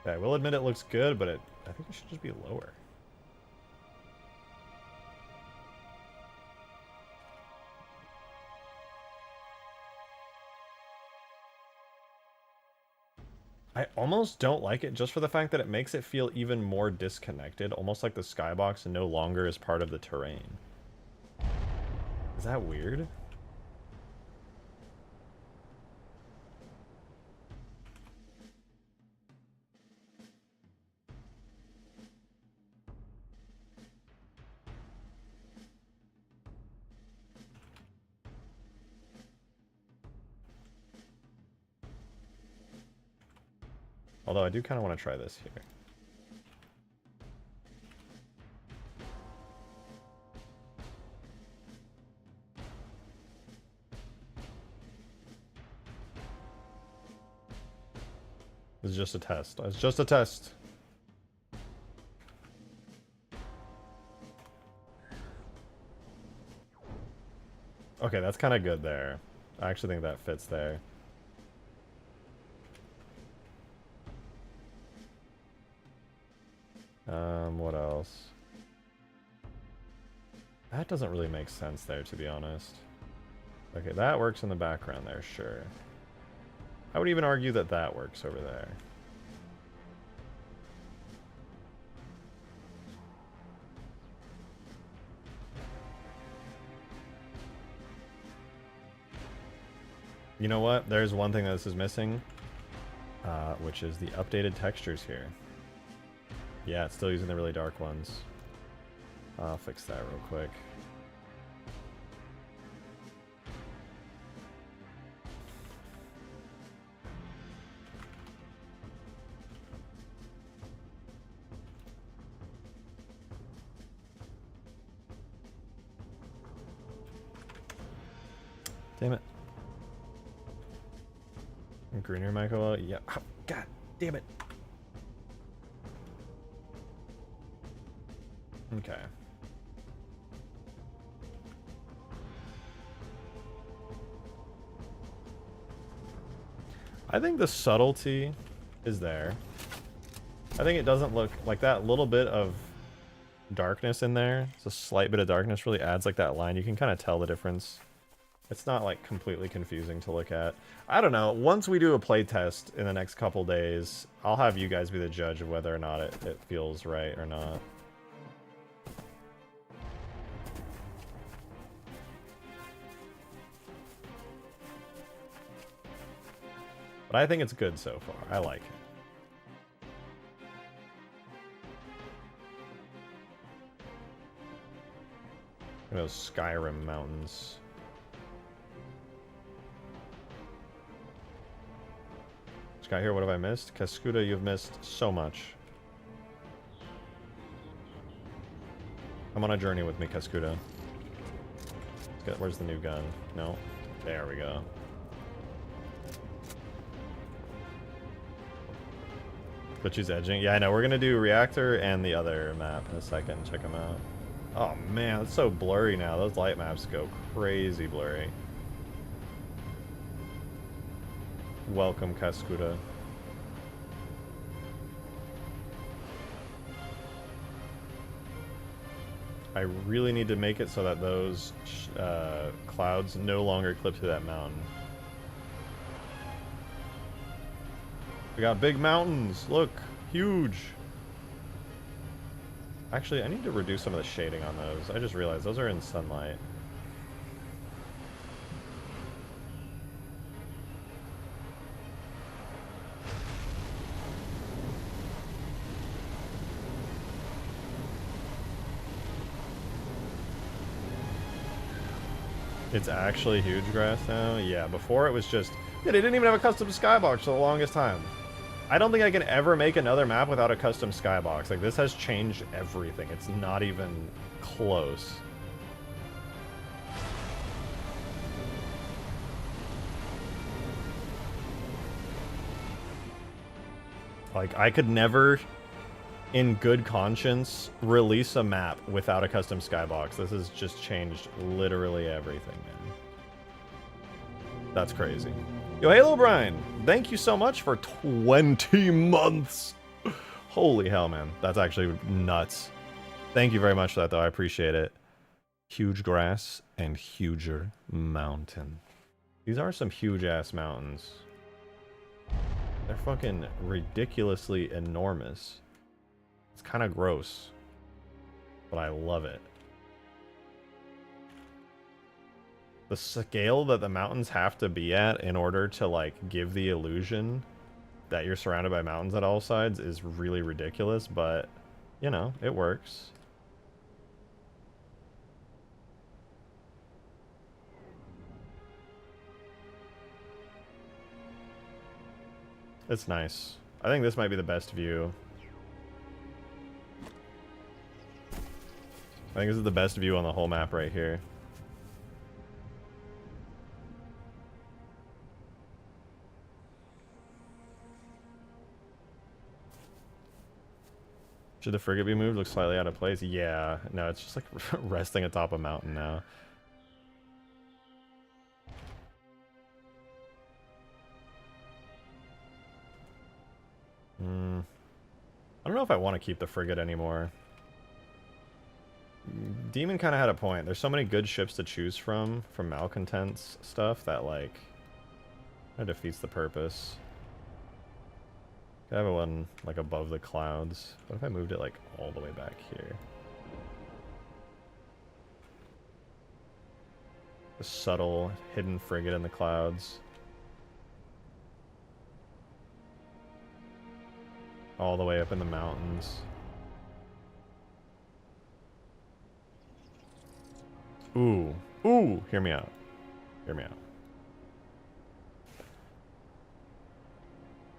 Okay, I will admit it looks good, but I think it should just be lower. I almost don't like it just for the fact that it makes it feel even more disconnected, almost like the skybox no longer is part of the terrain. Is that weird? Although I do kind of want to try this here. This is just a test. It's just a test. Okay, that's kind of good there. I actually think that fits there. What else? That doesn't really make sense there, to be honest. Okay, that works in the background there, sure. I would even argue that that works over there. You know what? There's one thing that this is missing, which is the updated textures here. Yeah, it's still using the really dark ones. I'll fix that real quick. Damn it. Greener Michael, yeah. Oh, God damn it. Okay. I think the subtlety is there. I think it doesn't look like that little bit of darkness in there. It's a slight bit of darkness really adds like that line. You can kind of tell the difference. It's not like completely confusing to look at. I don't know. Once we do a playtest in the next couple days, I'll have you guys be the judge of whether or not it feels right or not. But I think it's good so far. I like it. Those Skyrim mountains. Sky here, what have I missed? Cascuda, you've missed so much. Come on a journey with me, Cascuda. Where's the new gun? No. There we go. But she's edging. Yeah, I know. We're going to do Reactor and the other map in a second. Check them out. Oh, man. It's so blurry now. Those light maps go crazy blurry. Welcome, Cascuda. I really need to make it so that those clouds no longer clip to that mountain. We got big mountains. Look, huge. Actually, I need to reduce some of the shading on those. I just realized those are in sunlight. It's actually Hugegrass now? Yeah, before it was just... Yeah, they didn't even have a custom skybox for the longest time. I don't think I can ever make another map without a custom skybox. Like, this has changed everything. It's not even close. Like, I could never, in good conscience, release a map without a custom skybox. This has just changed literally everything, man. That's crazy. Yo, Halo Brian, thank you so much for 20 months. Holy hell, man. That's actually nuts. Thank you very much for that, though. I appreciate it. Hugegrass and Huger Mountain. These are some huge-ass mountains. They're fucking ridiculously enormous. It's kind of gross, but I love it. The scale that the mountains have to be at in order to, like, give the illusion that you're surrounded by mountains at all sides is really ridiculous, but, you know, it works. It's nice. I think this might be the best view. I think this is the best view on the whole map right here. Should the frigate be moved? Looks slightly out of place. Yeah, no, it's just like resting atop a mountain now. I don't know if I want to keep the frigate anymore. Demon kind of had a point. There's so many good ships to choose from Malcontent's stuff, that like it defeats the purpose. Could have one like above the clouds. What if I moved it like all the way back here? A subtle hidden frigate in the clouds. All the way up in the mountains. Ooh. Ooh! Hear me out. Hear me out.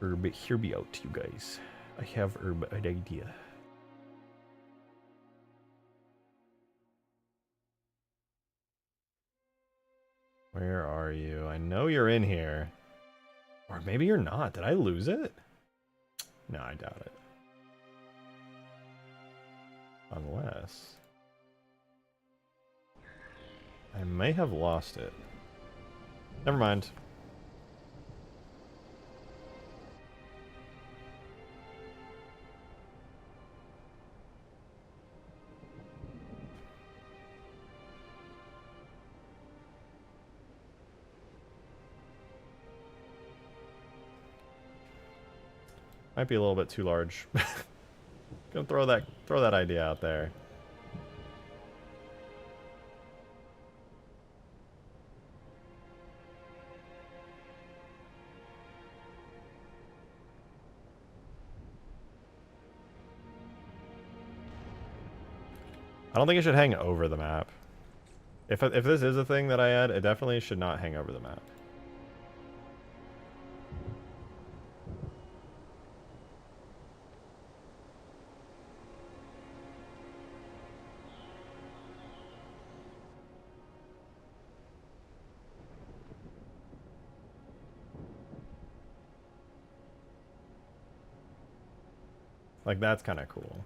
Hear me out, you guys. I have an idea. Where are you? I know you're in here. Or maybe you're not. Did I lose it? No, I doubt it. Unless... I may have lost it. Never mind. Might be a little bit too large. Gonna throw that idea out there. I don't think it should hang over the map. If this is a thing that I add, it definitely should not hang over the map. Like, that's kind of cool.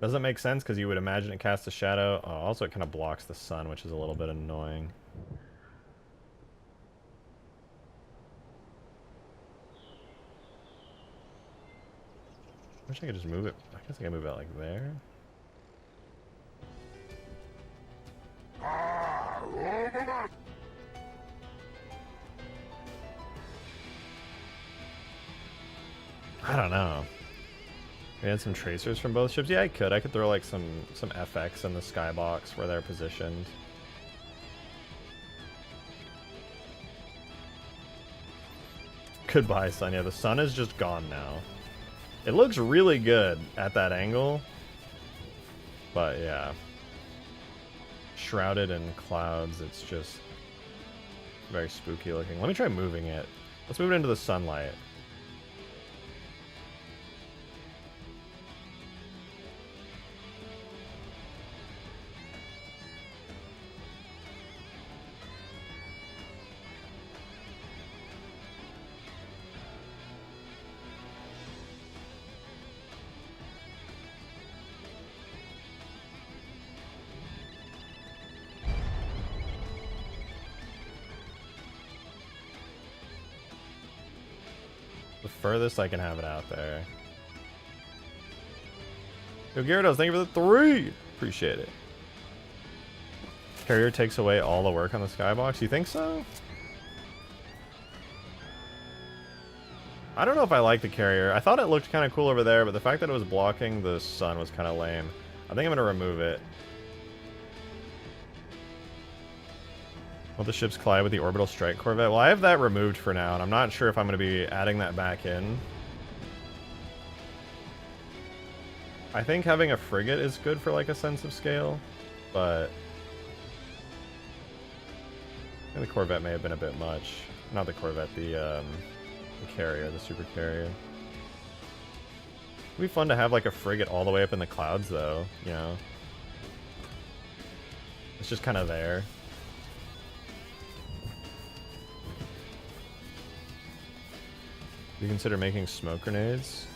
Doesn't make sense because you would imagine it casts a shadow. Oh, also, it kind of blocks the sun, which is a little bit annoying. I wish I could just move it. I guess I can move it like there. I don't know. We had some tracers from both ships. Yeah, I could. I could throw like some FX in the skybox where they're positioned. Goodbye, sun. Yeah, the sun is just gone now. It looks really good at that angle. But yeah. Shrouded in clouds, it's just very spooky looking. Let me try moving it. Let's move it into the sunlight. The furthest I can have it out there. Yo, Gyarados, thank you for the 3! Appreciate it. Carrier takes away all the work on the skybox. You think so? I don't know if I like the carrier. I thought it looked kind of cool over there, but the fact that it was blocking the sun was kind of lame. I think I'm going to remove it. Will the ships collide with the orbital strike corvette? Well, I have that removed for now, and I'm not sure if I'm going to be adding that back in. I think having a frigate is good for like a sense of scale, but I think the corvette may have been a bit much. Not the corvette, the The carrier, the super carrier. It'd be fun to have like a frigate all the way up in the clouds though, you know? It's just kind of there. Do you consider making smoke grenades?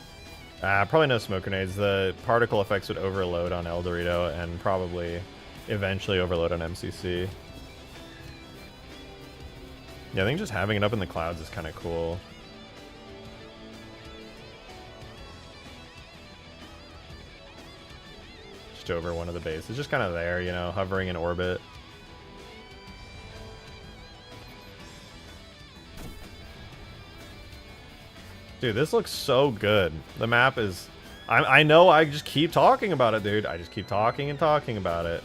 Probably no smoke grenades. The particle effects would overload on El Dorito and probably eventually overload on MCC. Yeah, I think just having it up in the clouds is kind of cool. Just over one of the bases. Just kind of there, you know, hovering in orbit. Dude, this looks so good. The map is... I know I just keep talking about it, dude. I just keep talking and talking about it.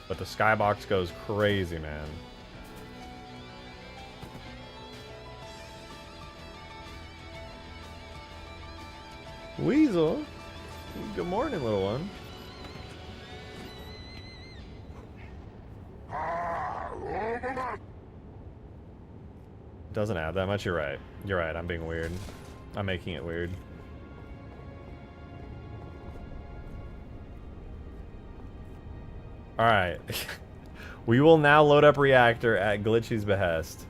But the skybox goes crazy, man. Weasel? Good morning, little one. Doesn't add that much? You're right. You're right, I'm being weird. I'm making it weird. Alright. We will now load up reactor at Glitchy's behest.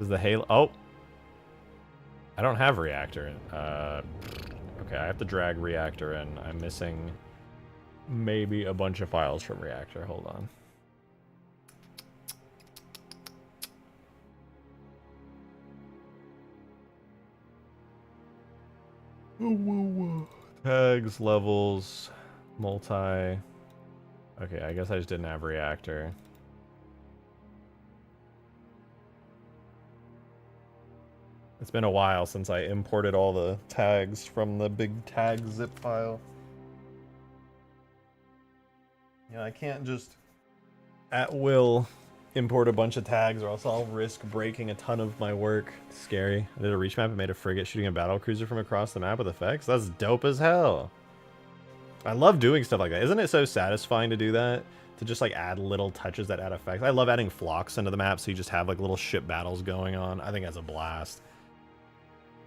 Is the Halo... Oh! I don't have reactor in. Okay, I have to drag reactor in. I'm missing maybe a bunch of files from reactor. Hold on. Tags, levels, multi. Okay, I guess I just didn't have reactor. It's been a while since I imported all the tags from the big tag zip file. Yeah, I can't just at will import a bunch of tags or else I'll risk breaking a ton of my work. It's scary. I did a reach map and made a frigate shooting a battle cruiser from across the map with effects. That's dope as hell. I love doing stuff like that. Isn't it so satisfying to do that? To just like add little touches that add effects. I love adding flocks into the map so you just have like little ship battles going on. I think that's a blast.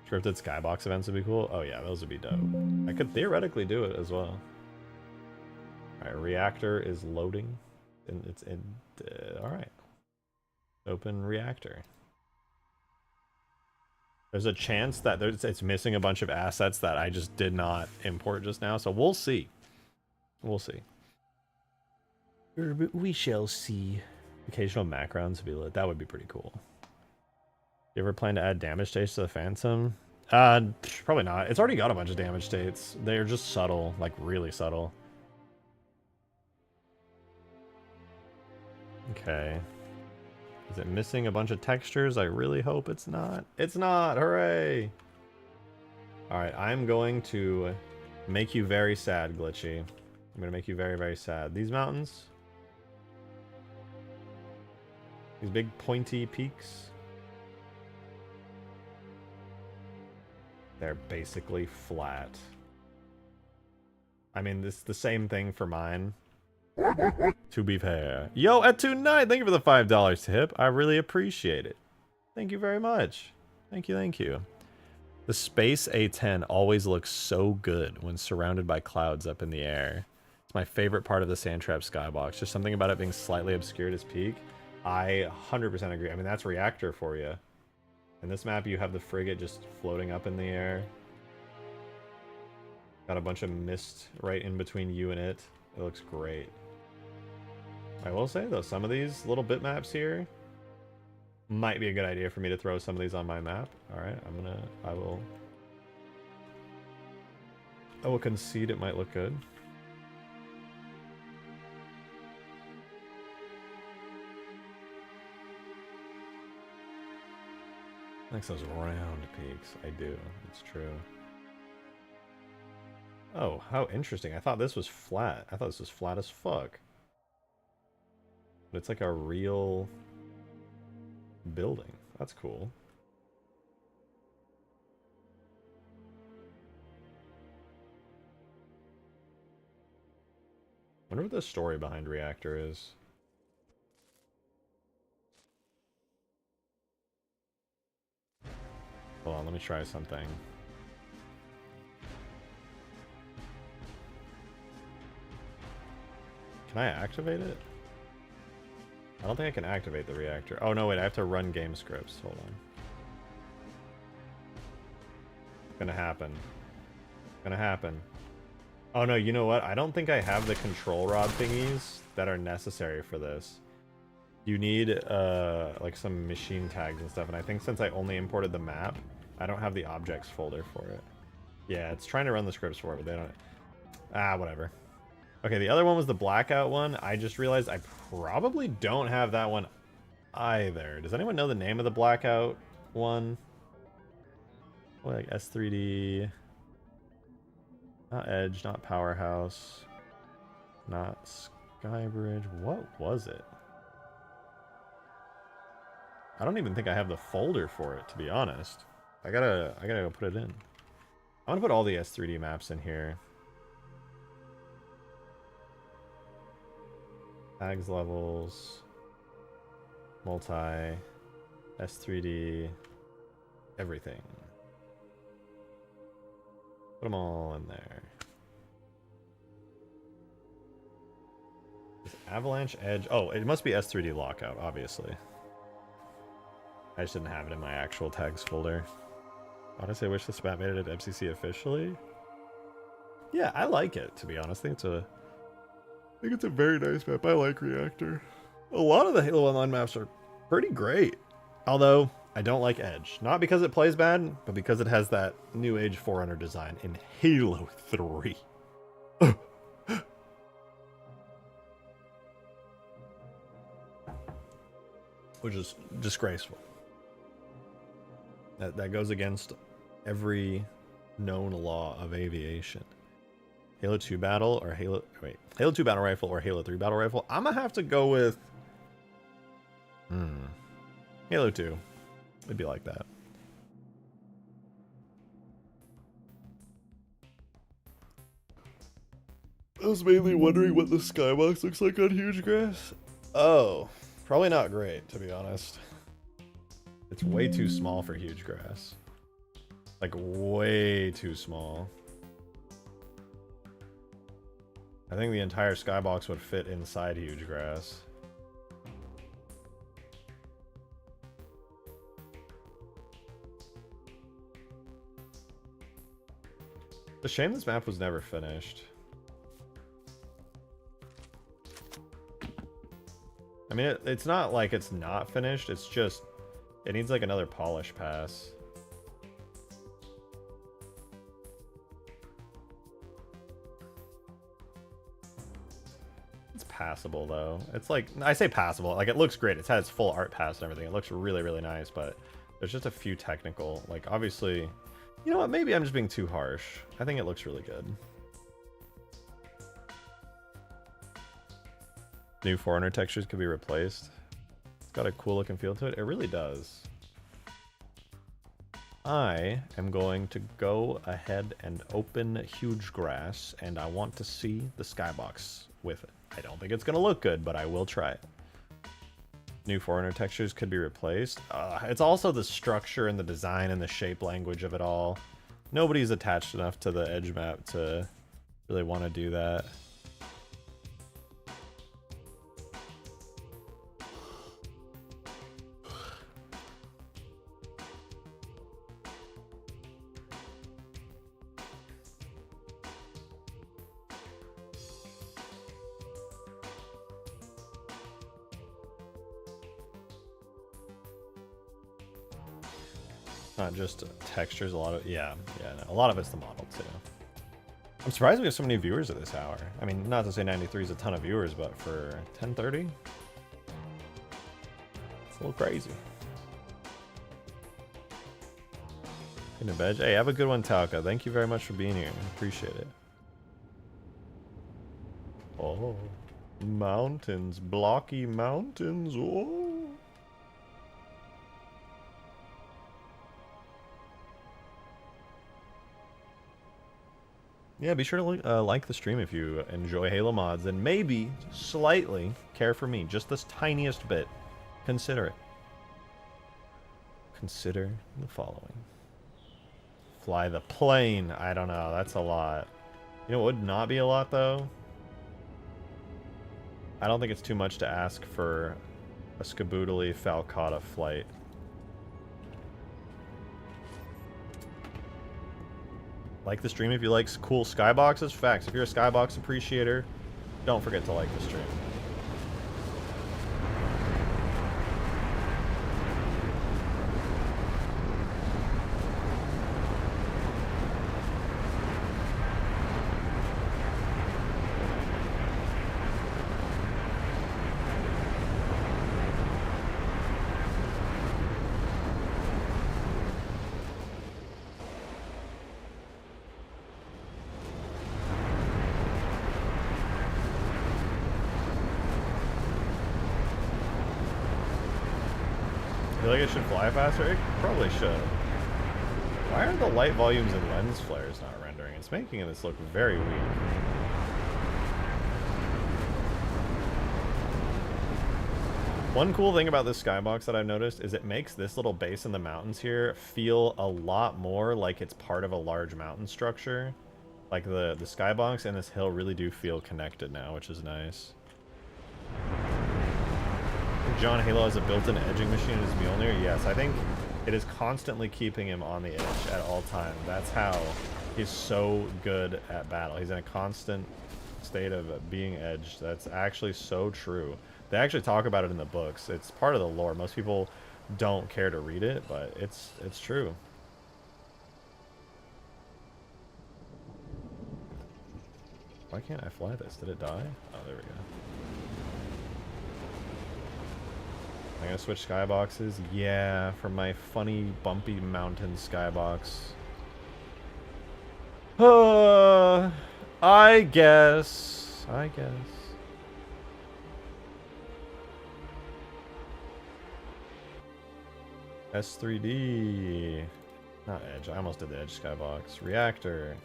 Scripted skybox events would be cool. Oh yeah, those would be dope. I could theoretically do it as well. Alright, reactor is loading. And it's in... alright. Open reactor. There's a chance that it's missing a bunch of assets that I just did not import just now, so we'll see. We'll see. We shall see. Occasional backgrounds would be lit. That would be pretty cool. You ever plan to add damage states to the Phantom? Probably not. It's already got a bunch of damage states. They're just subtle, like really subtle. Okay. Is it missing a bunch of textures? I really hope it's not. It's not! Hooray! Alright, I'm going to make you very sad, Glitchy. I'm going to make you very, very sad. These mountains? These big pointy peaks? They're basically flat. I mean, this is the same thing for mine. To be fair. Yo, at 2-9, thank you for the $5 tip. I really appreciate it. Thank you very much. Thank you, thank you. The Space A10 always looks so good when surrounded by clouds up in the air. It's my favorite part of the Sandtrap skybox. Just something about it being slightly obscured as peak. I 100% agree. I mean, that's reactor for you. In this map, you have the frigate just floating up in the air. Got a bunch of mist right in between you and it. It looks great. I will say, though, some of these little bitmaps here might be a good idea for me to throw some of these on my map. Alright, I will concede it might look good. Likes those round peaks. I do. It's true. Oh, how interesting. I thought this was flat. I thought this was flat as fuck. But it's like a real building. That's cool. Wonder what the story behind Reactor is. Hold on, let me try something. Can I activate it? I don't think I can activate the reactor. Oh, no, wait, I have to run game scripts. Hold on. It's gonna happen. It's gonna happen. Oh, no, you know what? I don't think I have the control rod thingies that are necessary for this. You need, like, some machine tags and stuff, and I think since I only imported the map, I don't have the objects folder for it. Yeah, it's trying to run the scripts for it, but they don't... Ah, whatever. Okay, the other one was the blackout one. I just realized I probably don't have that one either. Does anyone know the name of the blackout one? What, like S3D... Not Edge, not Powerhouse, not Skybridge. What was it? I don't even think I have the folder for it, to be honest. I gotta go put it in. I'm gonna put all the S3D maps in here. Tags levels, multi, S3D, everything. Put them all in there. Is Avalanche Edge? Oh, it must be S3D Lockout, obviously. I just didn't have it in my actual tags folder. Honestly, I wish this map made it at MCC officially. Yeah, I like it, to be honest. I think it's a very nice map. I like Reactor. A lot of the Halo Online maps are pretty great. Although, I don't like Edge. Not because it plays bad, but because it has that new age Forerunner design in Halo 3. Which is disgraceful. That goes against every known law of aviation. Halo 2 battle or Halo 2 battle rifle or Halo 3 battle rifle? I'm gonna have to go with Halo 2. It'd be like that. I was mainly wondering what the skybox looks like on Hugegrass. Oh, probably not great, to be honest. It's way too small for Hugegrass. Like, way too small. I think the entire skybox would fit inside Hugegrass. It's a shame this map was never finished. I mean, it's not like it's not finished, it's just... It needs like another polish pass. It's passable though. It's like, I say passable, like it looks great. It's had its full art pass and everything. It looks really, really nice, but there's just a few technical, like obviously... You know what, maybe I'm just being too harsh. I think it looks really good. New Forerunner textures could be replaced. It's got a cool look and feel to it. It really does. I am going to go ahead and open Hugegrass, and I want to see the skybox with it. I don't think it's going to look good, but I will try it. New Forerunner textures could be replaced. It's also the structure and the design and the shape language of it all. Nobody's attached enough to the edge map to really want to do that. Not just textures, a lot of no, a lot of it's the model too. I'm surprised we have so many viewers at this hour. I mean, not to say 93 is a ton of viewers, but for 10:30, it's a little crazy. In a bed. Hey, have a good one, Talca. Thank you very much for being here. Appreciate it. Oh, mountains, blocky mountains. Oh. Yeah, be sure to like the stream if you enjoy Halo mods, and maybe slightly care for me, just this tiniest bit. Consider it. Consider the following. Fly the plane. I don't know. That's a lot. You know what would not be a lot, though? I don't think it's too much to ask for a Skaboodly Falcata flight. Like the stream if you like cool skyboxes. Facts. If you're a skybox appreciator, don't forget to like the stream. I feel like it should fly faster? It probably should. Why are the light volumes and lens flares not rendering? It's making this look very weak. One cool thing about this skybox that I've noticed is it makes this little base in the mountains here feel a lot more like it's part of a large mountain structure. Like the skybox and this hill really do feel connected now, which is nice. John Halo has a built-in edging machine in his Mjolnir? Yes, I think it is constantly keeping him on the edge at all times. That's how he's so good at battle. He's in a constant state of being edged. That's actually so true. They actually talk about it in the books. It's part of the lore. Most people don't care to read it, but it's true. Why can't I fly this? Did it die? Oh, there we go. I'm gonna switch skyboxes. Yeah, for my funny, bumpy mountain skybox. I guess. S3D. Not Edge. I almost did the Edge skybox. Reactor.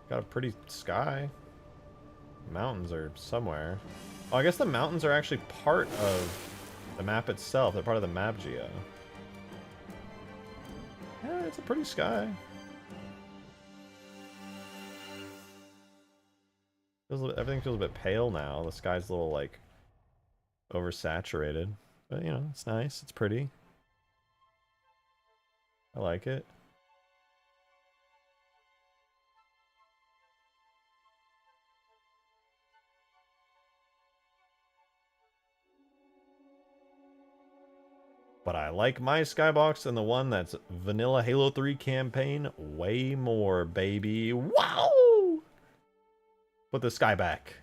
Got a pretty sky. Mountains are somewhere. Oh, I guess the mountains are actually part of the map itself. They're part of the map geo. Yeah, it's a pretty sky. Everything feels a bit pale now. The sky's a little, like, oversaturated. But, you know, it's nice. It's pretty. I like it. But I like my skybox and the one that's vanilla Halo 3 campaign way more, baby. Wow! Put the sky back.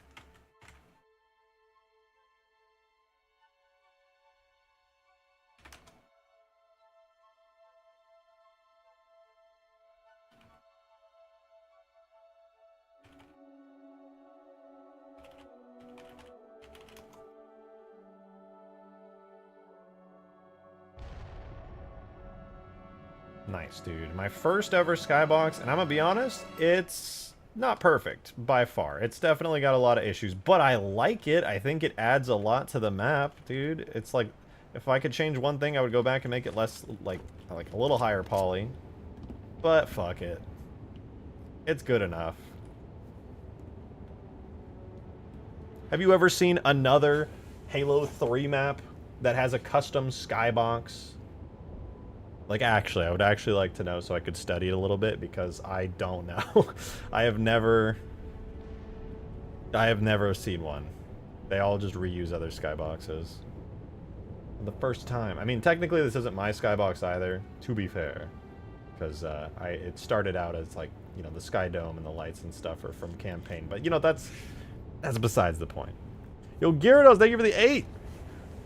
Nice, dude. My first ever skybox, and I'm gonna be honest, it's not perfect by far. It's definitely got a lot of issues, but I like it. I think it adds a lot to the map, dude. It's like, if I could change one thing, I would go back and make it less, like a little higher poly. But fuck it. It's good enough. Have you ever seen another Halo 3 map that has a custom skybox? Like, actually, I would actually like to know so I could study it a little bit, because I don't know. I have never seen one. They all just reuse other skyboxes. The first time. I mean, technically this isn't my skybox either, to be fair. Because it started out as, like, you know, the Sky Dome and the lights and stuff are from campaign. But, you know, that's besides the point. Yo, Gyarados, thank you for the 8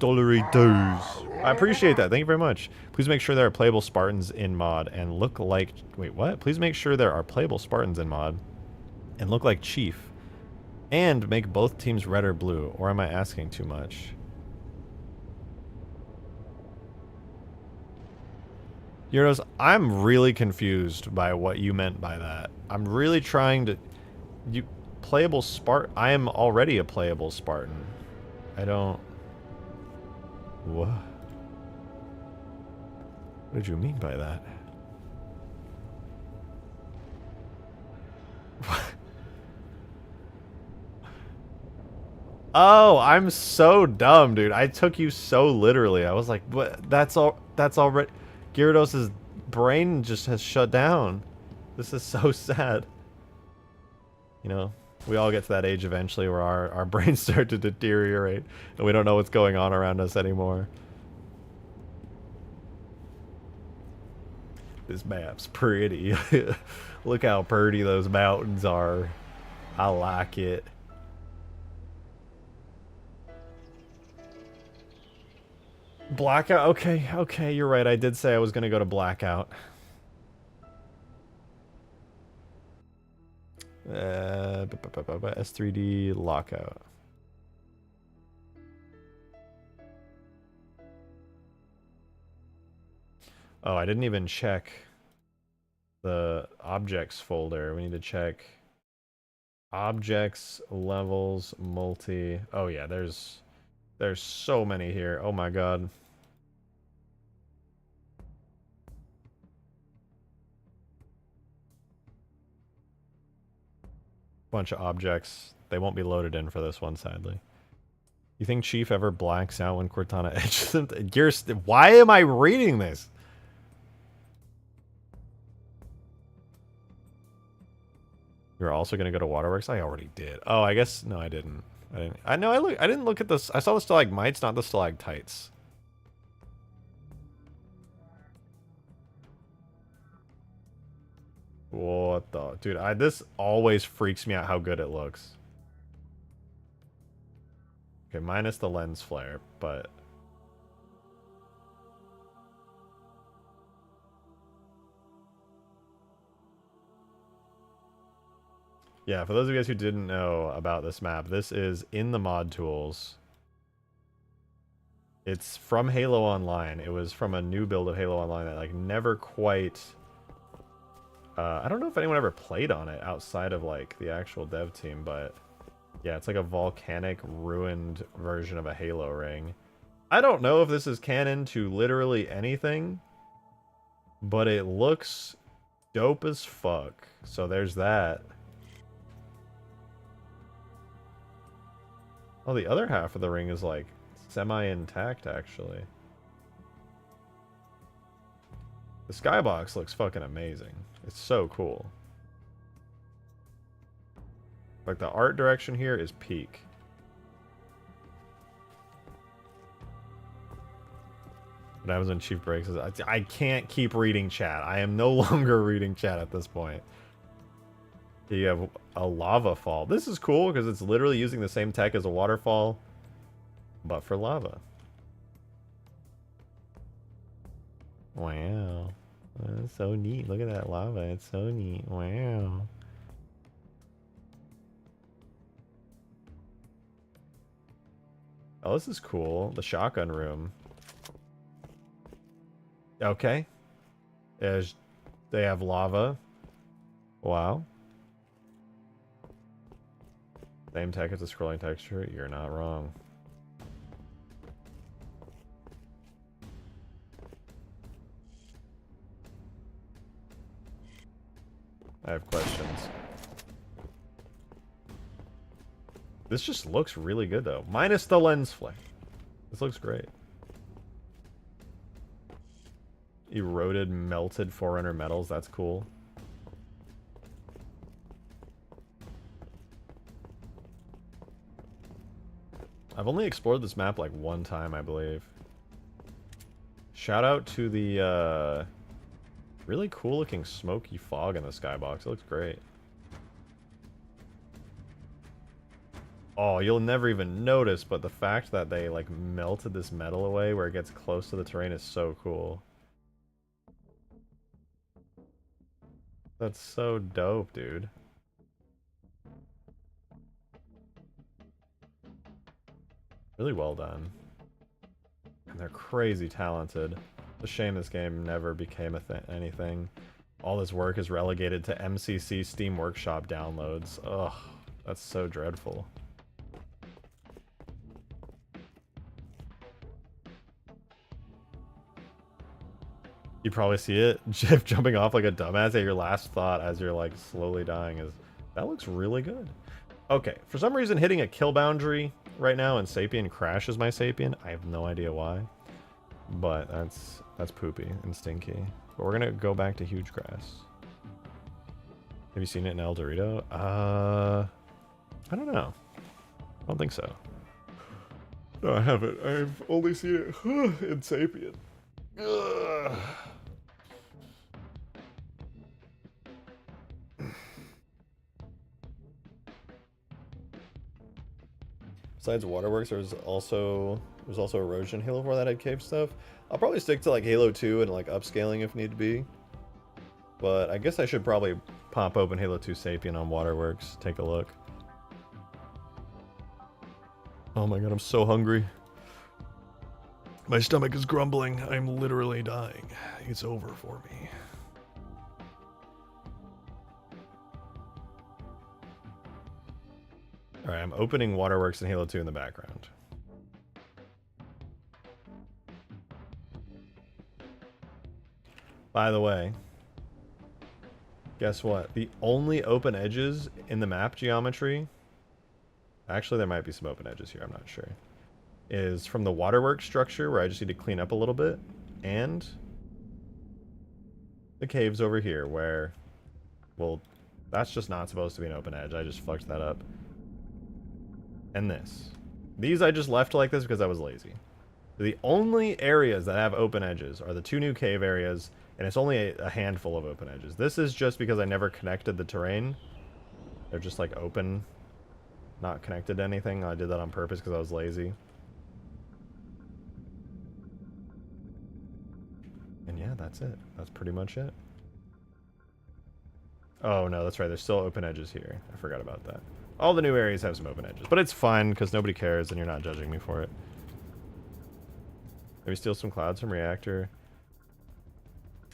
$8. I appreciate that. Thank you very much. Please make sure there are playable Spartans in mod and look like... Wait, what? Please make sure there are playable Spartans in mod and look like Chief. And make both teams red or blue. Or am I asking too much? Euros, I'm really confused by what you meant by that. I'm really trying to... You playable Spartan. I am already a playable Spartan. I don't. What? What did you mean by that? Oh, I'm so dumb, dude. I took you so literally. I was like, "What? That's all. That's already." Gyarados' brain just has shut down. This is so sad. You know, we all get to that age eventually where our brains start to deteriorate and we don't know what's going on around us anymore. This map's pretty. Look how pretty those mountains are. I like it. Blackout. Okay, okay, you're right. I did say I was going to go to Blackout. S3D lockout. Oh, I didn't even check the objects folder. We need to check objects, levels, multi. Oh yeah, there's so many here. Oh my god. Bunch of objects. They won't be loaded in for this one, sadly. You think Chief ever blacks out when Cortana edges him? Why am I reading this? You're also gonna go to Waterworks? I already did. Oh, I guess no, I didn't. I know. I didn't look at this. I saw the stalagmites, not the stalactites. What the dude? This always freaks me out how good it looks. Okay, minus the lens flare, but yeah, for those of you guys who didn't know about this map, this is in the mod tools. It's from Halo Online. It was from a new build of Halo Online that like never quite I don't know if anyone ever played on it outside of like the actual dev team, but yeah, it's like a volcanic ruined version of a Halo ring. I don't know if this is canon to literally anything, but it looks dope as fuck. So there's that. Oh, the other half of the ring is like semi-intact actually. The skybox looks fucking amazing. It's so cool. Like the art direction here is peak. What happens when Chief breaks is I can't keep reading chat. I am no longer reading chat at this point. You have a lava fall. This is cool because it's literally using the same tech as a waterfall, but for lava. Wow. That's so neat. Look at that lava. It's so neat. Wow. Oh, this is cool. The shotgun room. Okay. They have lava. Wow. Same tech as a scrolling texture. You're not wrong. I have questions. This just looks really good though. Minus the lens flare. This looks great. Eroded, melted Forerunner metals. That's cool. I've only explored this map like one time, I believe. Shout out to the really cool looking smoky fog in the skybox. It looks great. Oh, you'll never even notice, but the fact that they like melted this metal away where it gets close to the terrain is so cool. That's so dope, dude. Really well done. And they're crazy talented. It's a shame this game never became anything. All this work is relegated to MCC Steam Workshop downloads. Ugh, that's so dreadful. You probably see it, Jeff jumping off like a dumbass at your last thought as you're like slowly dying is, that looks really good. Okay, for some reason hitting a kill boundary right now and Sapien crashes my Sapien. I have no idea why, but that's poopy and stinky. But we're gonna go back to Hugegrass. Have you seen it in El Dorito? I don't know. I don't think so. No, I haven't. I've only seen it in Sapien. Ugh. Besides Waterworks, there's also Erosion Halo 4 that had cave stuff. I'll probably stick to like Halo 2 and like upscaling if need to be. But I guess I should probably pop open Halo 2 Sapien on Waterworks, take a look. Oh my god, I'm so hungry. My stomach is grumbling. I'm literally dying. It's over for me. Alright, I'm opening Waterworks and Halo 2 in the background. By the way, guess what? The only open edges in the map geometry, actually there might be some open edges here, I'm not sure, is from the Waterworks structure where I just need to clean up a little bit, and the caves over here where, well, that's just not supposed to be an open edge. I just fucked that up. And this. These I just left like this because I was lazy. The only areas that have open edges are the two new cave areas, and it's only a handful of open edges. This is just because I never connected the terrain. They're just like open, not connected to anything. I did that on purpose because I was lazy. And yeah, that's it. That's pretty much it. Oh no, that's right. There's still open edges here. I forgot about that. All the new areas have some open edges, but it's fine because nobody cares and you're not judging me for it. Maybe steal some clouds from reactor.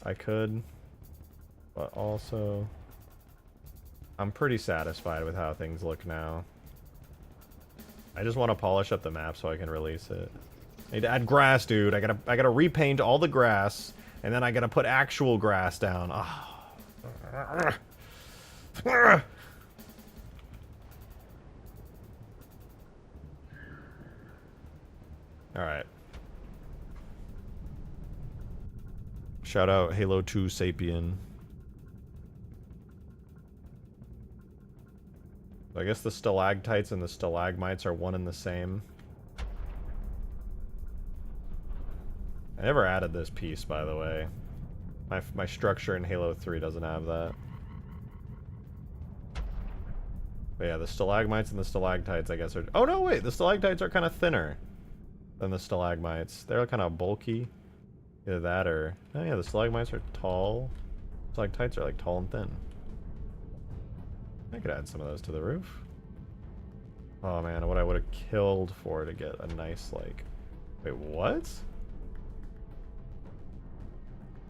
I could, but also I'm pretty satisfied with how things look now. I just want to polish up the map so I can release it. I need to add grass, dude. I gotta repaint all the grass, and then I gotta put actual grass down. Oh. Alright. Shout out Halo 2 Sapien. I guess the stalactites and the stalagmites are one and the same. I never added this piece, by the way. My structure in Halo 3 doesn't have that. But yeah, the stalagmites and the stalactites, I guess, are... Oh, no, wait! The stalactites are kind of thinner than the stalagmites. They're kind of bulky. Either that or... Oh, yeah, the stalagmites are tall. Stalactites are, like, tall and thin. I could add some of those to the roof. Oh, man, what I would have killed for to get a nice, like... Wait, what?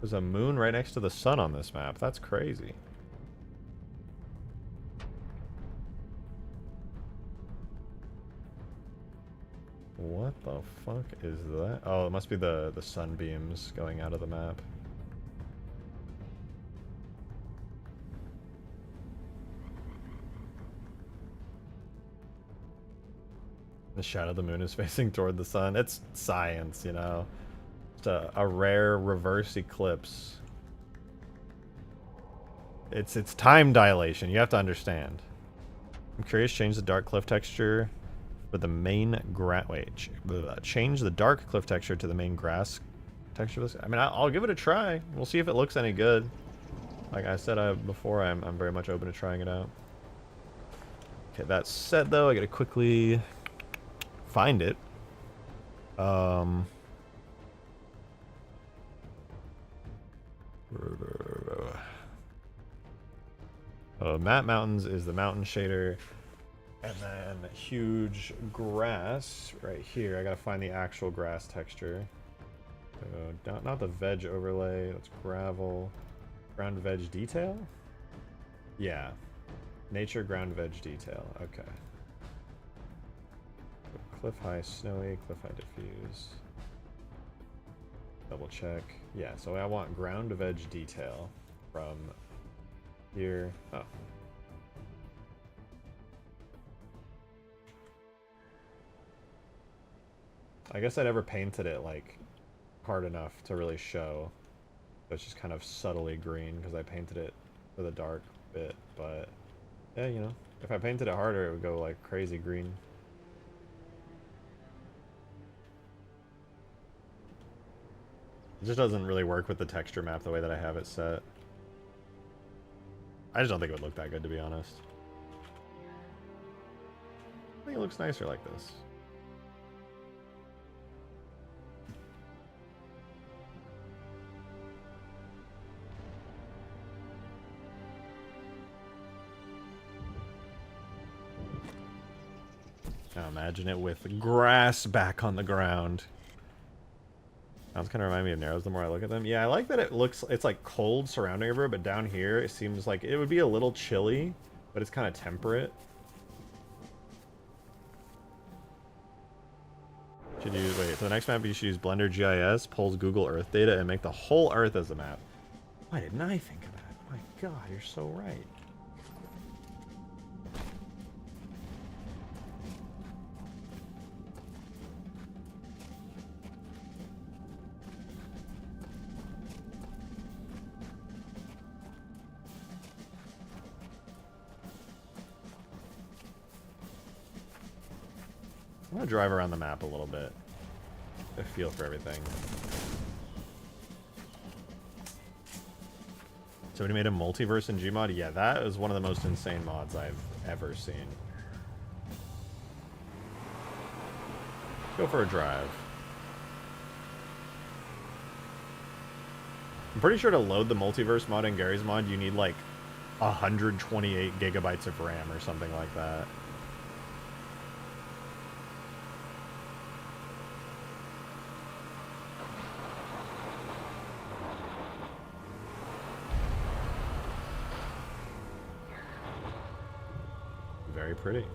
There's a moon right next to the sun on this map. That's crazy. What the fuck is that? Oh, it must be the sunbeams going out of the map. The shadow of the moon is facing toward the sun. It's science, you know. It's a rare reverse eclipse. It's time dilation. You have to understand. I'm curious. Change the dark cliff texture for the main change the dark cliff texture to the main grass texture. I mean, I'll give it a try. We'll see if it looks any good. Like I said before, I'm very much open to trying it out. Okay, that said, though, I gotta quickly find it. Map Mountains is the mountain shader, and then Hugegrass right here. I gotta find the actual grass texture. Not the veg overlay. That's gravel. Ground veg detail? Yeah. Nature ground veg detail. Okay. Cliff high snowy, cliff high diffuse. Double check. Yeah, so I want ground veg detail from here. Oh. I guess I never painted it like hard enough to really show. So it's just kind of subtly green because I painted it for the dark bit, but yeah, you know, if I painted it harder it would go like crazy green. It just doesn't really work with the texture map the way that I have it set. I just don't think it would look that good, to be honest. I think it looks nicer like this. Now imagine it with grass back on the ground. Sounds kind of remind me of Narrows the more I look at them. Yeah, I like that it looks, it's like cold surrounding everywhere, but down here it seems like it would be a little chilly, but it's kind of temperate. Should use, wait, for the next map you should use Blender GIS, pulls Google Earth data, and make the whole Earth as a map. Why didn't I think of that? My god, you're so right. I'm gonna drive around the map a little bit. Get a feel for everything. Somebody made a multiverse in Gmod? Yeah, that is one of the most insane mods I've ever seen. Go for a drive. I'm pretty sure to load the multiverse mod in Gary's mod, you need like 128 gigabytes of RAM or something like that. Very pretty.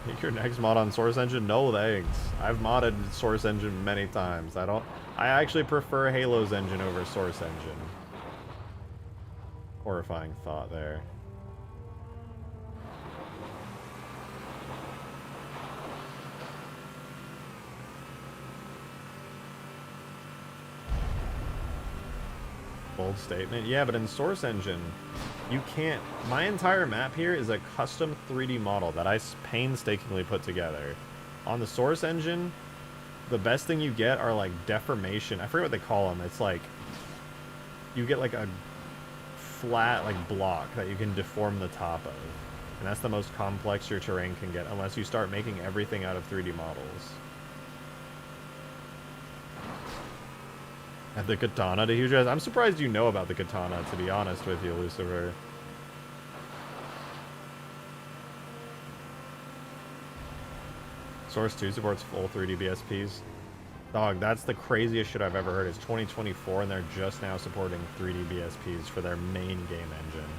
Make your next mod on Source Engine? No thanks. I've modded Source Engine many times. I actually prefer Halo's engine over Source Engine. Horrifying thought there. Bold statement. Yeah, but in Source Engine, you can't... My entire map here is a custom 3D model that I painstakingly put together. On the Source Engine, the best thing you get are, like, deformation. I forget what they call them. It's like... You get, like, a flat, like, block that you can deform the top of. And that's the most complex your terrain can get, unless you start making everything out of 3D models. At the katana to Hugegrass? I'm surprised you know about the katana, to be honest with you, Lucifer. Source 2 supports full 3D BSPs. Dog, that's the craziest shit I've ever heard. It's 2024 and they're just now supporting 3D BSPs for their main game engine.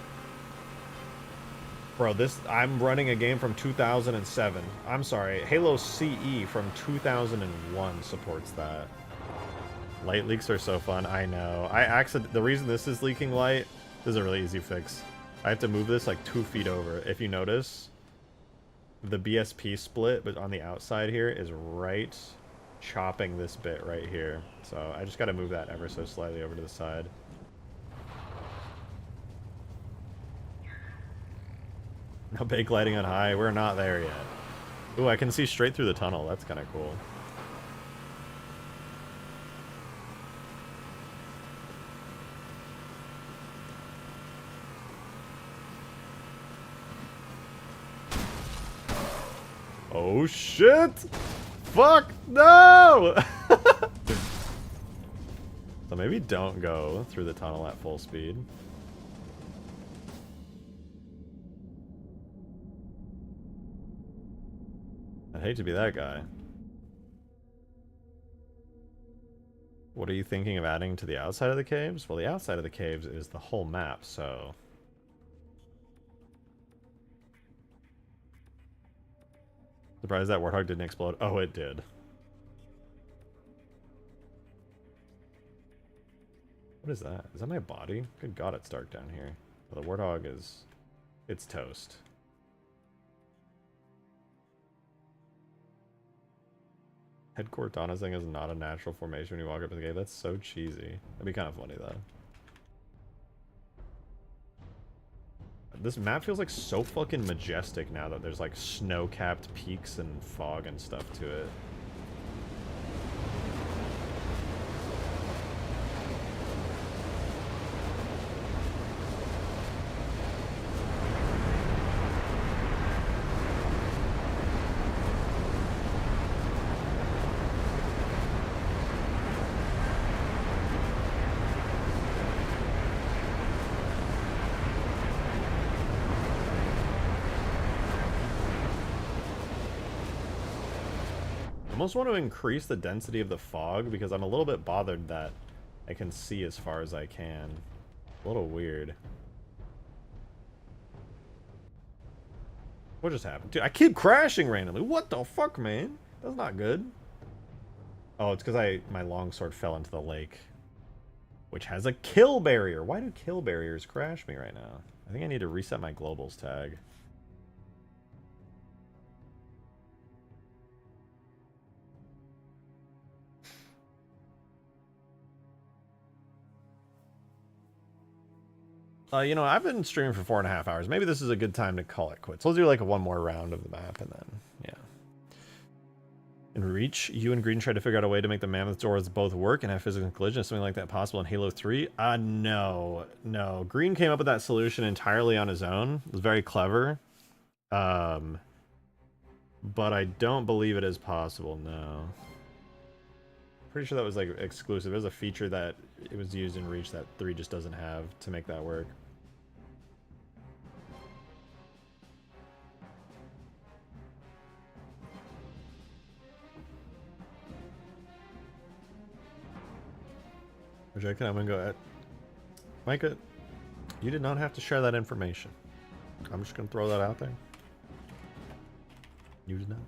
Bro, I'm running a game from 2007. I'm sorry, Halo CE from 2001 supports that. Light leaks are so fun, I know. The reason this is leaking light, this is a really easy fix. I have to move this like 2 feet over. If you notice, the BSP split, but on the outside here, is right chopping this bit right here. So I just gotta move that ever so slightly over to the side. No bake lighting on high, we're not there yet. Ooh, I can see straight through the tunnel, that's kinda cool. Oh shit! Fuck no! So maybe don't go through the tunnel at full speed. hate to be that guy. What are you thinking of adding to the outside of the caves? Well, the outside of the caves is the whole map, so... Surprised that Warthog didn't explode. Oh, it did. What is that? Is that my body? Good God, it's dark down here. Well, the Warthog is... It's toast. Head Cortana thing is not a natural formation when you walk up to the cave. That's so cheesy. That'd be kind of funny, though. This map feels like so fucking majestic now that there's like snow-capped peaks and fog and stuff to it. I almost want to increase the density of the fog because I'm a little bit bothered that I can see as far as I can. A little weird. What just happened? Dude, I keep crashing randomly. What the fuck, man? That's not good. Oh, it's because my longsword fell into the lake, which has a kill barrier. Why do kill barriers crash me right now? I think I need to reset my globals tag. You know, I've been streaming for 4.5 hours. Maybe this is a good time to call it quits. We'll do like one more round of the map and then, yeah. In Reach, you and Green tried to figure out a way to make the mammoth doors both work and have physical collision. Is something like that possible in Halo 3? No. No. Green came up with that solution entirely on his own. It was very clever. But I don't believe it is possible, no. Pretty sure that was like exclusive. There's a feature that it was used in Reach that 3 just doesn't have to make that work. Projected, I'm gonna go at Micah. You did not have to share that information. I'm just gonna throw that out there. You did not.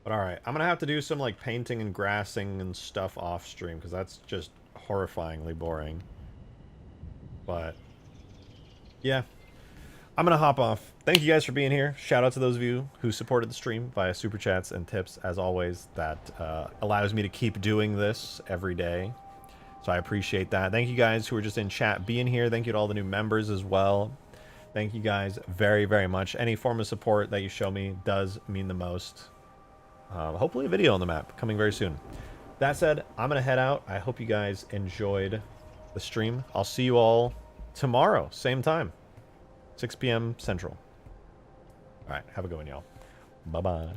But alright, I'm gonna have to do some like painting and grassing and stuff off stream because that's just horrifyingly boring. But yeah, I'm gonna hop off. Thank you guys for being here. Shout out to those of you who supported the stream via super chats and tips. As always, that allows me to keep doing this every day. So I appreciate that. Thank you guys who are just in chat being here. Thank you to all the new members as well. Thank you guys very, very much. Any form of support that you show me does mean the most. Hopefully a video on the map coming very soon. That said, I'm going to head out. I hope you guys enjoyed the stream. I'll see you all tomorrow, same time, 6 p.m. Central. All right, have a good one, y'all. Bye-bye.